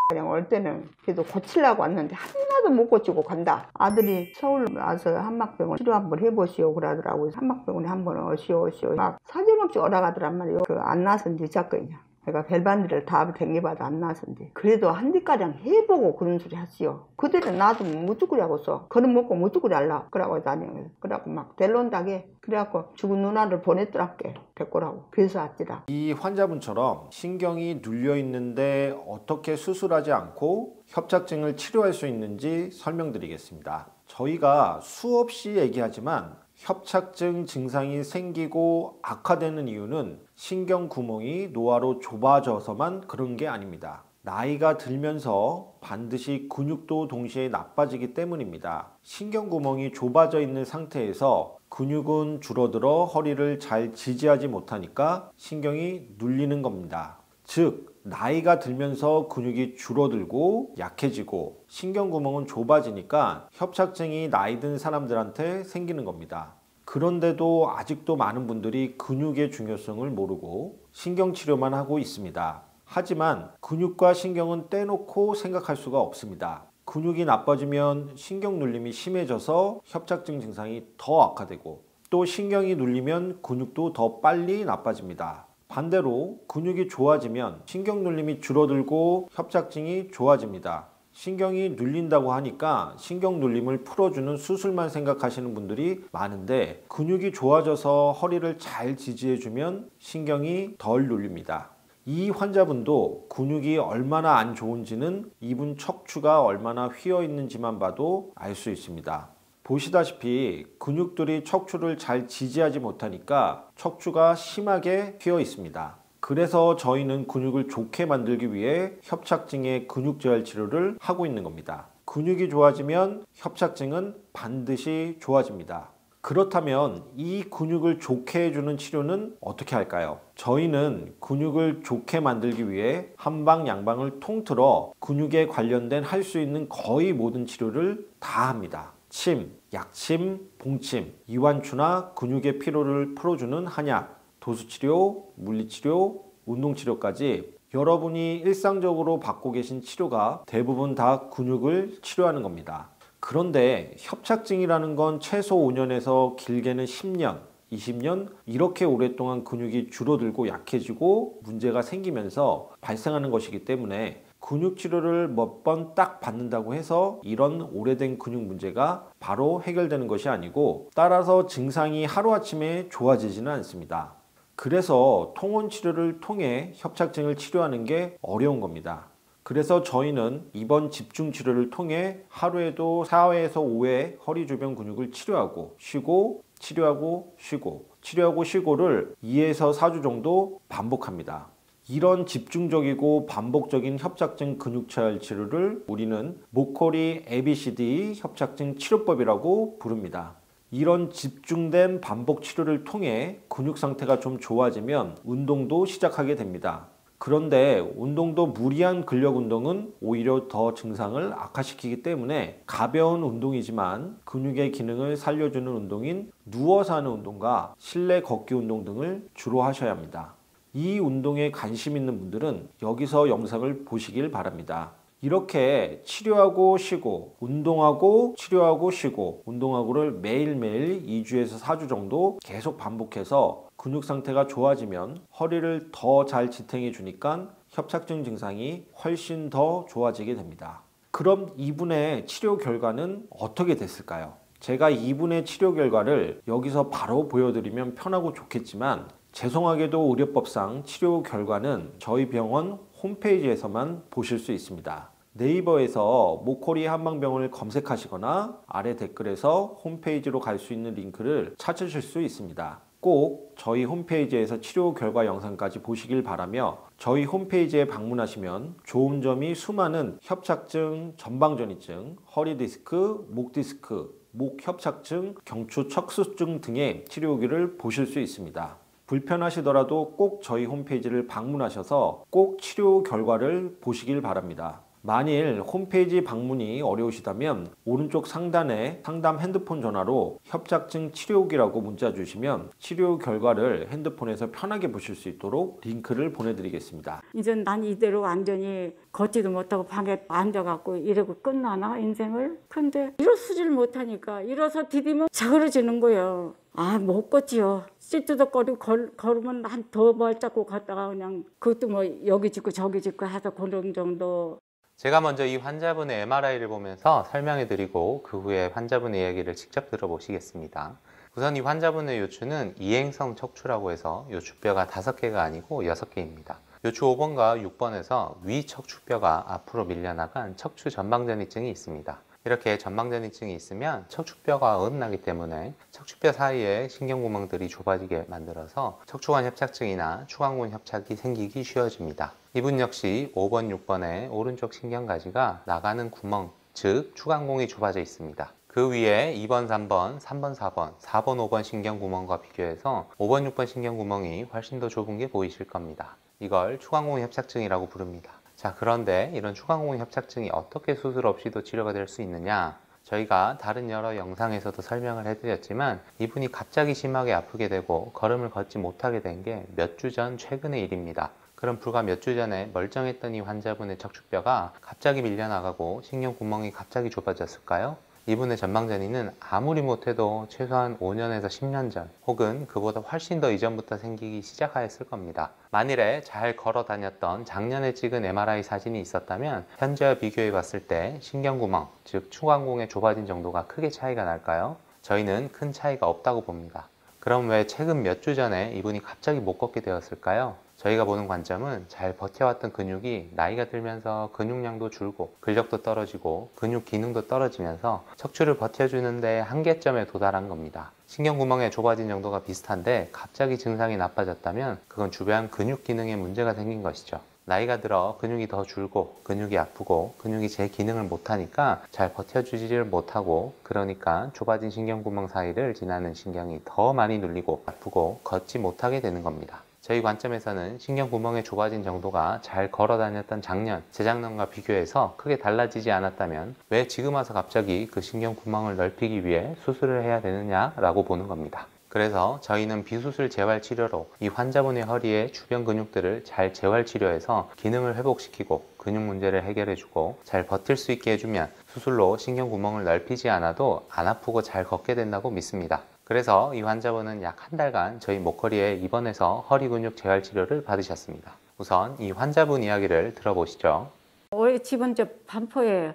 그냥 올 때는 그래도 고치려고 왔는데 하나도 못 고치고 간다. 아들이 서울 와서 한막병원 치료 한번 해보시오 그러더라고요. 한막병원에 한번 오시오 막 사정없이 오라가더란 말이에요. 그 안 나선지 자거든요. 내가 별반지를 다 댕겨봐도 안 나선지. 그래도 한디가량 해보고 그런 소리 하시오. 그대로 나도 못 죽으려고 써. 그럼 먹고 못 죽으려 할라. 그러고 다녀요. 그래갖고 막 델론다게 그래갖고 죽은 누나를 보냈더라게 데꼬라고. 그래서 왔지라. 이 환자분처럼 신경이 눌려 있는데 어떻게 수술하지 않고 협착증을 치료할 수 있는지 설명드리겠습니다. 저희가 수없이 얘기하지만 협착증 증상이 생기고 악화되는 이유는 신경 구멍이 노화로 좁아져서만 그런 게 아닙니다. 나이가 들면서 반드시 근육도 동시에 나빠지기 때문입니다. 신경 구멍이 좁아져 있는 상태에서 근육은 줄어들어 허리를 잘 지지하지 못하니까 신경이 눌리는 겁니다. 즉 나이가 들면서 근육이 줄어들고 약해지고 신경구멍은 좁아지니까 협착증이 나이 든 사람들한테 생기는 겁니다. 그런데도 아직도 많은 분들이 근육의 중요성을 모르고 신경치료만 하고 있습니다. 하지만 근육과 신경은 떼놓고 생각할 수가 없습니다. 근육이 나빠지면 신경 눌림이 심해져서 협착증 증상이 더 악화되고 또 신경이 눌리면 근육도 더 빨리 나빠집니다. 반대로 근육이 좋아지면 신경 눌림이 줄어들고 협착증이 좋아집니다. 신경이 눌린다고 하니까 신경 눌림을 풀어주는 수술만 생각하시는 분들이 많은데 근육이 좋아져서 허리를 잘 지지해주면 신경이 덜 눌립니다. 이 환자분도 근육이 얼마나 안 좋은지는 이분 척추가 얼마나 휘어 있는지만 봐도 알 수 있습니다. 보시다시피 근육들이 척추를 잘 지지하지 못하니까 척추가 심하게 휘어 있습니다. 그래서 저희는 근육을 좋게 만들기 위해 협착증의 근육재활 치료를 하고 있는 겁니다. 근육이 좋아지면 협착증은 반드시 좋아집니다. 그렇다면 이 근육을 좋게 해주는 치료는 어떻게 할까요? 저희는 근육을 좋게 만들기 위해 한방 양방을 통틀어 근육에 관련된 할 수 있는 거의 모든 치료를 다 합니다. 침, 약침, 봉침, 이완추나 근육의 피로를 풀어주는 한약, 도수치료, 물리치료, 운동치료까지 여러분이 일상적으로 받고 계신 치료가 대부분 다 근육을 치료하는 겁니다. 그런데 협착증이라는 건 최소 5년에서 길게는 10년, 20년 이렇게 오랫동안 근육이 줄어들고 약해지고 문제가 생기면서 발생하는 것이기 때문에 근육 치료를 몇 번 딱 받는다고 해서 이런 오래된 근육 문제가 바로 해결되는 것이 아니고 따라서 증상이 하루아침에 좋아지지는 않습니다. 그래서 통원 치료를 통해 협착증을 치료하는 게 어려운 겁니다. 그래서 저희는 이번 집중 치료를 통해 하루에도 4회에서 5회 허리 주변 근육을 치료하고 쉬고 치료하고 쉬고 치료하고 쉬고를 2에서 4주 정도 반복합니다. 이런 집중적이고 반복적인 협착증 근육체활 치료를 우리는 모코리 ABCD 협착증 치료법이라고 부릅니다. 이런 집중된 반복 치료를 통해 근육 상태가 좀 좋아지면 운동도 시작하게 됩니다. 그런데 운동도 무리한 근력 운동은 오히려 더 증상을 악화시키기 때문에 가벼운 운동이지만 근육의 기능을 살려주는 운동인 누워서 하는 운동과 실내 걷기 운동 등을 주로 하셔야 합니다. 이 운동에 관심 있는 분들은 여기서 영상을 보시길 바랍니다. 이렇게 치료하고 쉬고 운동하고 치료하고 쉬고 운동하고를 매일매일 2주에서 4주 정도 계속 반복해서 근육 상태가 좋아지면 허리를 더 잘 지탱해 주니까 협착증 증상이 훨씬 더 좋아지게 됩니다. 그럼 이분의 치료 결과는 어떻게 됐을까요? 제가 이분의 치료 결과를 여기서 바로 보여드리면 편하고 좋겠지만 죄송하게도 의료법상 치료 결과는 저희 병원 홈페이지에서만 보실 수 있습니다. 네이버에서 모코리 한방병원을 검색하시거나 아래 댓글에서 홈페이지로 갈 수 있는 링크를 찾으실 수 있습니다. 꼭 저희 홈페이지에서 치료 결과 영상까지 보시길 바라며 저희 홈페이지에 방문하시면 좋은 점이 수많은 협착증, 전방전이증, 허리디스크, 목디스크, 목협착증, 경추척수증 등의 치료 후기를 보실 수 있습니다. 불편하시더라도 꼭 저희 홈페이지를 방문하셔서 꼭 치료 결과를 보시길 바랍니다. 만일 홈페이지 방문이 어려우시다면 오른쪽 상단에 상담 핸드폰 전화로 협착증 치료기라고 문자 주시면 치료 결과를 핸드폰에서 편하게 보실 수 있도록 링크를 보내드리겠습니다. 이제 난 이대로 완전히 걷지도 못하고 방에 앉아갖고 이러고 끝나나 인생을? 근데 일어서질 못하니까 일어서 디디면 자그러지는 거예요. 아, 못 걷지요. 찌뚜덕거리고 걸으면 한 더 발잡고 갔다가 그냥 그것도 뭐 여기 짚고 저기 짚고 해서 그런 정도. 제가 먼저 이 환자분의 MRI를 보면서 설명해 드리고 그 후에 환자분의 이야기를 직접 들어보시겠습니다. 우선 이 환자분의 요추는 이행성 척추라고 해서 요추뼈가 5개가 아니고 6개입니다. 요추 5번과 6번에서 위 척추뼈가 앞으로 밀려나간 척추 전방전이증이 있습니다. 이렇게 전방전이증이 있으면 척추뼈가 어긋나기 때문에 척추뼈 사이에 신경구멍들이 좁아지게 만들어서 척추관 협착증이나 추간근 협착이 생기기 쉬워집니다. 이분 역시 5번, 6번에 오른쪽 신경가지가 나가는 구멍, 즉 추간공이 좁아져 있습니다. 그 위에 2번, 3번, 3번, 4번, 4번, 5번 신경구멍과 비교해서 5번, 6번 신경구멍이 훨씬 더 좁은 게 보이실 겁니다. 이걸 추간공 협착증이라고 부릅니다. 자, 그런데 이런 추간공 협착증이 어떻게 수술 없이도 치료가 될 수 있느냐? 저희가 다른 여러 영상에서도 설명을 해드렸지만 이분이 갑자기 심하게 아프게 되고 걸음을 걷지 못하게 된 게 몇 주 전 최근의 일입니다. 그럼 불과 몇 주 전에 멀쩡했던 이 환자분의 척추뼈가 갑자기 밀려나가고 신경구멍이 갑자기 좁아졌을까요? 이분의 전방전이는 아무리 못해도 최소한 5년에서 10년 전 혹은 그보다 훨씬 더 이전부터 생기기 시작하였을 겁니다. 만일에 잘 걸어 다녔던 작년에 찍은 MRI 사진이 있었다면 현재와 비교해 봤을 때 신경구멍, 즉 추간공의 좁아진 정도가 크게 차이가 날까요? 저희는 큰 차이가 없다고 봅니다. 그럼 왜 최근 몇 주 전에 이분이 갑자기 못 걷게 되었을까요? 저희가 보는 관점은 잘 버텨왔던 근육이 나이가 들면서 근육량도 줄고 근력도 떨어지고 근육 기능도 떨어지면서 척추를 버텨주는데 한계점에 도달한 겁니다. 신경구멍의 좁아진 정도가 비슷한데 갑자기 증상이 나빠졌다면 그건 주변 근육 기능에 문제가 생긴 것이죠. 나이가 들어 근육이 더 줄고 근육이 아프고 근육이 제 기능을 못하니까 잘 버텨주지를 못하고 그러니까 좁아진 신경구멍 사이를 지나는 신경이 더 많이 눌리고 아프고 걷지 못하게 되는 겁니다. 저희 관점에서는 신경구멍의 좁아진 정도가 잘 걸어 다녔던 작년, 재작년과 비교해서 크게 달라지지 않았다면 왜 지금 와서 갑자기 그 신경구멍을 넓히기 위해 수술을 해야 되느냐라고 보는 겁니다. 그래서 저희는 비수술 재활 치료로 이 환자분의 허리의 주변 근육들을 잘 재활 치료해서 기능을 회복시키고 근육 문제를 해결해주고 잘 버틸 수 있게 해주면 수술로 신경 구멍을 넓히지 않아도 안 아프고 잘 걷게 된다고 믿습니다. 그래서 이 환자분은 약 한 달간 저희 목걸이에 입원해서 허리 근육 재활 치료를 받으셨습니다. 우선 이 환자분 이야기를 들어보시죠. 우리 집은 저 반포예요.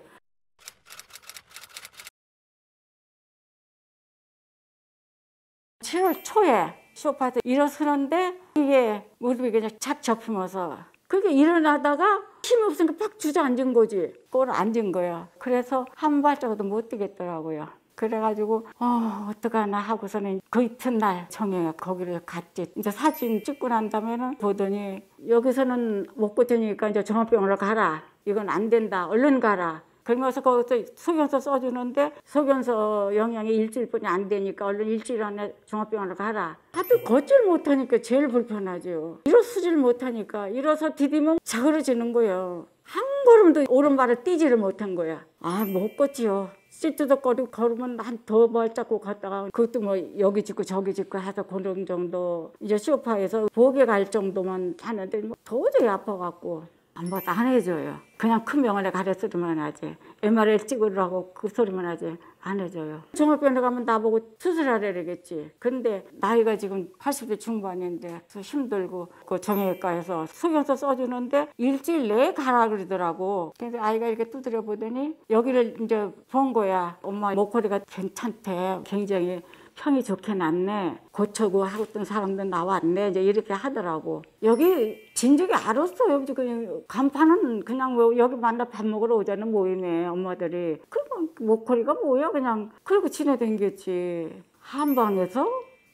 (7월) 초에 소파에서 일어서는데 이게 무릎이 그냥 착 접히면서 그게 일어나다가 힘이 없으니까 팍 주저앉은 거지. 그걸 앉은 거야. 그래서 한 발자국도 못 뛰겠더라고요. 그래가지고 어떡하나 하고서는 그 이튿날 정해 거기를 갔지. 이제 사진 찍고 난 다음에는 보더니 여기서는 못 버티니까 이제 종합병원으로 가라. 이건 안 된다. 얼른 가라. 그러면서 거기서 소견서 써주는데 소견서 영양이 일주일뿐이 안 되니까 얼른 일주일 안에 종합병원으로 가라. 하여튼 걷질 못하니까 제일 불편하죠. 일어서질 못하니까 일어서 디디면 자그러지는 거예요. 한 걸음도 오른발을 띄지를 못한 거야. 못 걷지요. 찌뚜덕거리고 걸으면 한 더 발자국 걷다가 그것도 뭐 여기 짚고 저기 짚고 해서 그런 정도 이제 소파에서 목에 갈 정도만 하는데 뭐 도저히 아파갖고 아무것도 안 해줘요. 그냥 큰 병원에 가래 소리만 하지. MRI 찍으라고 그 소리만 하지 안 해줘요. 종합병원에 가면 나보고 수술하래겠지. 근데 나이가 지금 80대 중반인데 힘들고 그 정형외과에서 소견서 써주는데 일주일 내에 가라 그러더라고. 그래서 아이가 이렇게 두드려 보더니 여기를 이제 본 거야. 엄마 목걸이가 괜찮대. 굉장히 평이 좋게 났네. 고쳐고 하던 사람들 나왔네. 이제 이렇게 하더라고. 여기 진즉에 알았어. 여기 그냥 간판은 그냥 뭐 여기 만나 밥 먹으러 오자는 모임에 엄마들이. 그럼 목걸이가 뭐야 그냥. 그러고 지나다녔지. 한방에서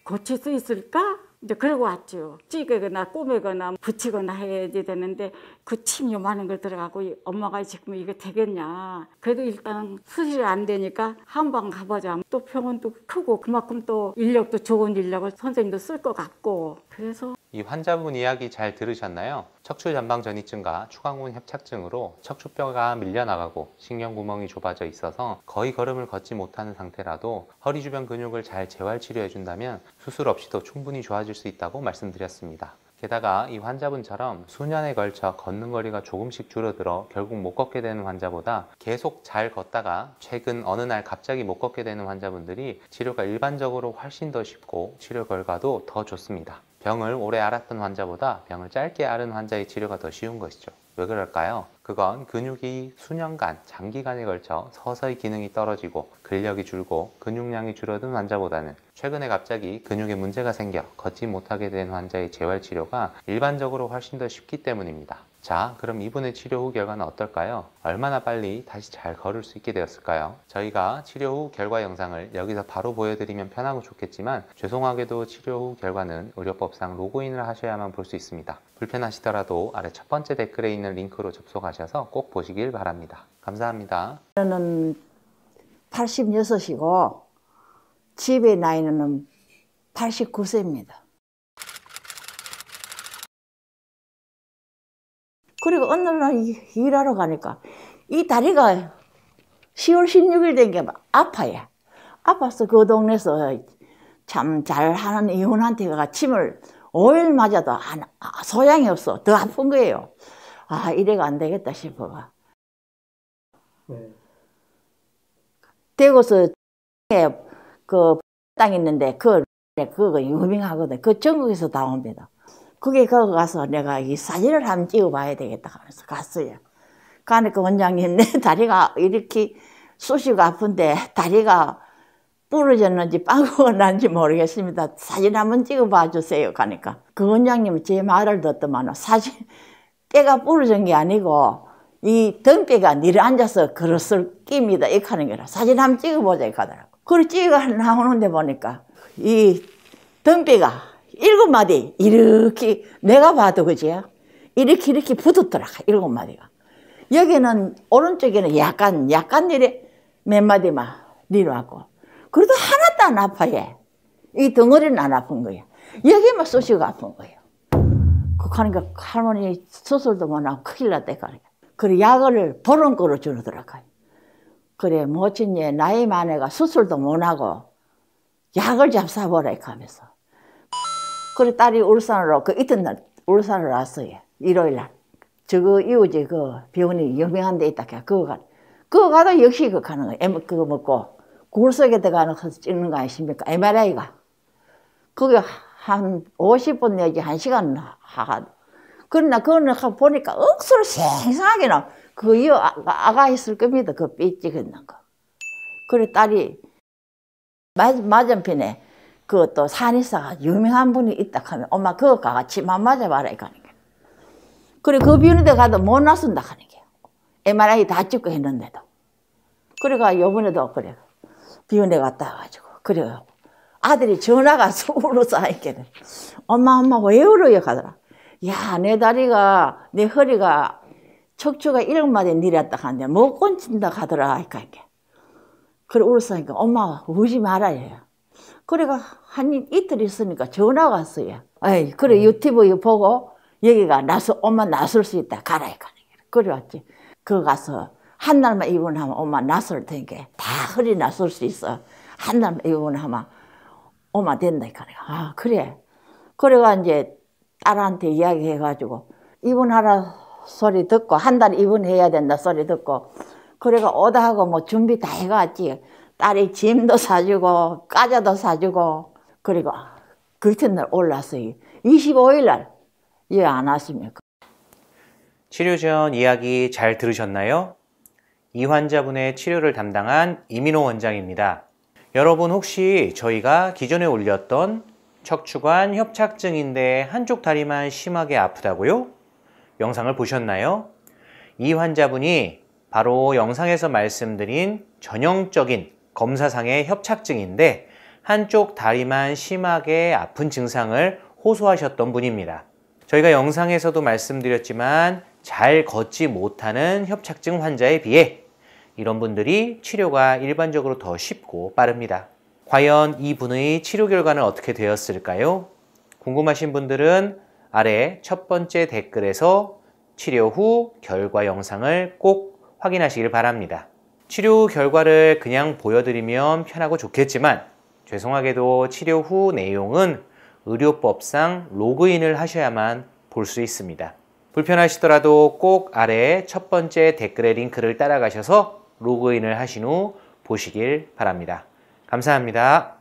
고칠 수 있을까? 이제 그러고 왔죠. 찌개거나 꼬매거나 붙이거나 해야지 되는데 그 침 요만한 걸 들어가고 엄마가 지금 이게 되겠냐. 그래도 일단 수술이 안 되니까 한방 가보자. 또 병원도 크고 그만큼 또 인력도 좋은 인력을 선생님도 쓸 것 같고 그래서 이 환자분 이야기 잘 들으셨나요? 척추전방전이증과 추간근 협착증으로 척추뼈가 밀려나가고 신경구멍이 좁아져 있어서 거의 걸음을 걷지 못하는 상태라도 허리 주변 근육을 잘 재활치료해준다면 수술 없이도 충분히 좋아질 수 있다고 말씀드렸습니다. 게다가 이 환자분처럼 수년에 걸쳐 걷는 거리가 조금씩 줄어들어 결국 못 걷게 되는 환자보다 계속 잘 걷다가 최근 어느 날 갑자기 못 걷게 되는 환자분들이 치료가 일반적으로 훨씬 더 쉽고 치료 결과도 더 좋습니다. 병을 오래 앓았던 환자보다 병을 짧게 앓은 환자의 치료가 더 쉬운 것이죠. 왜 그럴까요? 그건 근육이 수년간, 장기간에 걸쳐 서서히 기능이 떨어지고 근력이 줄고 근육량이 줄어든 환자보다는 최근에 갑자기 근육에 문제가 생겨 걷지 못하게 된 환자의 재활치료가 일반적으로 훨씬 더 쉽기 때문입니다. 자, 그럼 이분의 치료 후 결과는 어떨까요? 얼마나 빨리 다시 잘 걸을 수 있게 되었을까요? 저희가 치료 후 결과 영상을 여기서 바로 보여드리면 편하고 좋겠지만 죄송하게도 치료 후 결과는 의료법상 로그인을 하셔야만 볼 수 있습니다. 불편하시더라도 아래 첫 번째 댓글에 있는 링크로 접속하셔서 꼭 보시길 바랍니다. 감사합니다. 저는 86이고 집의 나이는 89세입니다. 그리고 어느 날 일하러 가니까 이 다리가 10월 16일 된 게 아파요. 아파서 그 동네에서 참 잘하는 이혼한테 가 침을 5일 맞아도 소양이 없어. 더 아픈 거예요. 이래가 안 되겠다 싶어가. 대구서 그 땅 있는데 그거 유명하거든. 그 전국에서 다 옵니다. 거기 가서 내가 이 사진을 한번 찍어봐야 되겠다 하면서 갔어요. 가니까 원장님 내 다리가 이렇게 쑤시고 아픈데 다리가 부러졌는지 빵꾸가 난지 모르겠습니다. 사진 한번 찍어봐 주세요. 가니까 그 원장님은 제 말을 듣더만 사진 뼈가 부러진 게 아니고 이 등뼈가 내려앉아서 그릇을 낍니다. 이렇게 하는 거라 사진 한번 찍어보자 이렇게 하더라고. 그걸 찍어 나오는데 보니까 이 등뼈가 7마디 이렇게 내가 봐도 그지 이렇게 붙었더라. 7마디가 여기는 오른쪽에는 약간 이래 몇 마디만 내려왔고 그래도 하나도 안 아파요. 이 덩어리는 안 아픈 거야. 여기만 쑤시고 아픈 거예요. 그러니까 할머니 수술도 못 하고 큰일 났다. 그래 약을 보름거로 주더라고요. 그래 모친이 나이 많아가 수술도 못 하고 약을 잡사보라 하면서. 그래 딸이 울산으로 그 이튿날 울산으로 왔어요. 일요일날. 저거 이웃에 그 병원이 유명한 데 있다. 그거 가도 역시 그거 가는 거예요. 그거 먹고 굴 속에 들어가는 거 찍는 거 아십니까? MRI가. 그게 한 50분 내지 1시간 하가. 그러나 그거는 보니까 억수로 생생하게 나. 그 이 아가 있을 겁니다. 그 삐 찍었는 거. 그래 딸이 맞은편에 그 또 산의사가 유명한 분이 있다 하면 엄마 그거 가가 치만 맞아봐라 이거 하는 게. 그래 그 병원에 가도 못 나선다 하는 게. MRI 다 찍고 했는데도. 그래가 요번에도 그래 병원에 갔다 와가지고 그래 아들이 전화가 울어서 하니까 엄마 왜 울어요 하더라. 야 내 다리가 내 허리가 척추가 1분마다 내렸다 하는데 못 건진다 하더라 하니까. 그래 울었으니까 엄마가 울지 말아요. 그래가 한 이틀 있으니까 전화가 왔어요. 에이 그래 유튜브 보고 여기가 엄마 나설 수 있다 가라 이거. 그래 왔지. 그 가서 한 달만 입원하면 엄마 나설 테니까 다 허리 나설 수 있어. 한 달만 입원하면 엄마 된다 이거. 아 그래. 그래가 이제 딸한테 이야기해가지고 입원하라 소리 듣고 한 달 입원해야 된다 소리 듣고 그래가 오다 하고 뭐 준비 다 해갔지. 딸이 짐도 사주고 과자도 사주고 그리고 그 이튿날 올랐어요. 25일 날 왜 안 왔습니까? 치료 전 이야기 잘 들으셨나요? 이 환자분의 치료를 담당한 이민호 원장입니다. 여러분 혹시 저희가 기존에 올렸던 척추관 협착증인데 한쪽 다리만 심하게 아프다고요? 영상을 보셨나요? 이 환자분이 바로 영상에서 말씀드린 전형적인 검사상의 협착증인데 한쪽 다리만 심하게 아픈 증상을 호소하셨던 분입니다. 저희가 영상에서도 말씀드렸지만 잘 걷지 못하는 협착증 환자에 비해 이런 분들이 치료가 일반적으로 더 쉽고 빠릅니다. 과연 이분의 치료 결과는 어떻게 되었을까요? 궁금하신 분들은 아래 첫 번째 댓글에서 치료 후 결과 영상을 꼭 확인하시길 바랍니다. 치료 후 결과를 그냥 보여드리면 편하고 좋겠지만 죄송하게도 치료 후 내용은 의료법상 로그인을 하셔야만 볼 수 있습니다. 불편하시더라도 꼭 아래 첫 번째 댓글의 링크를 따라가셔서 로그인을 하신 후 보시길 바랍니다. 감사합니다.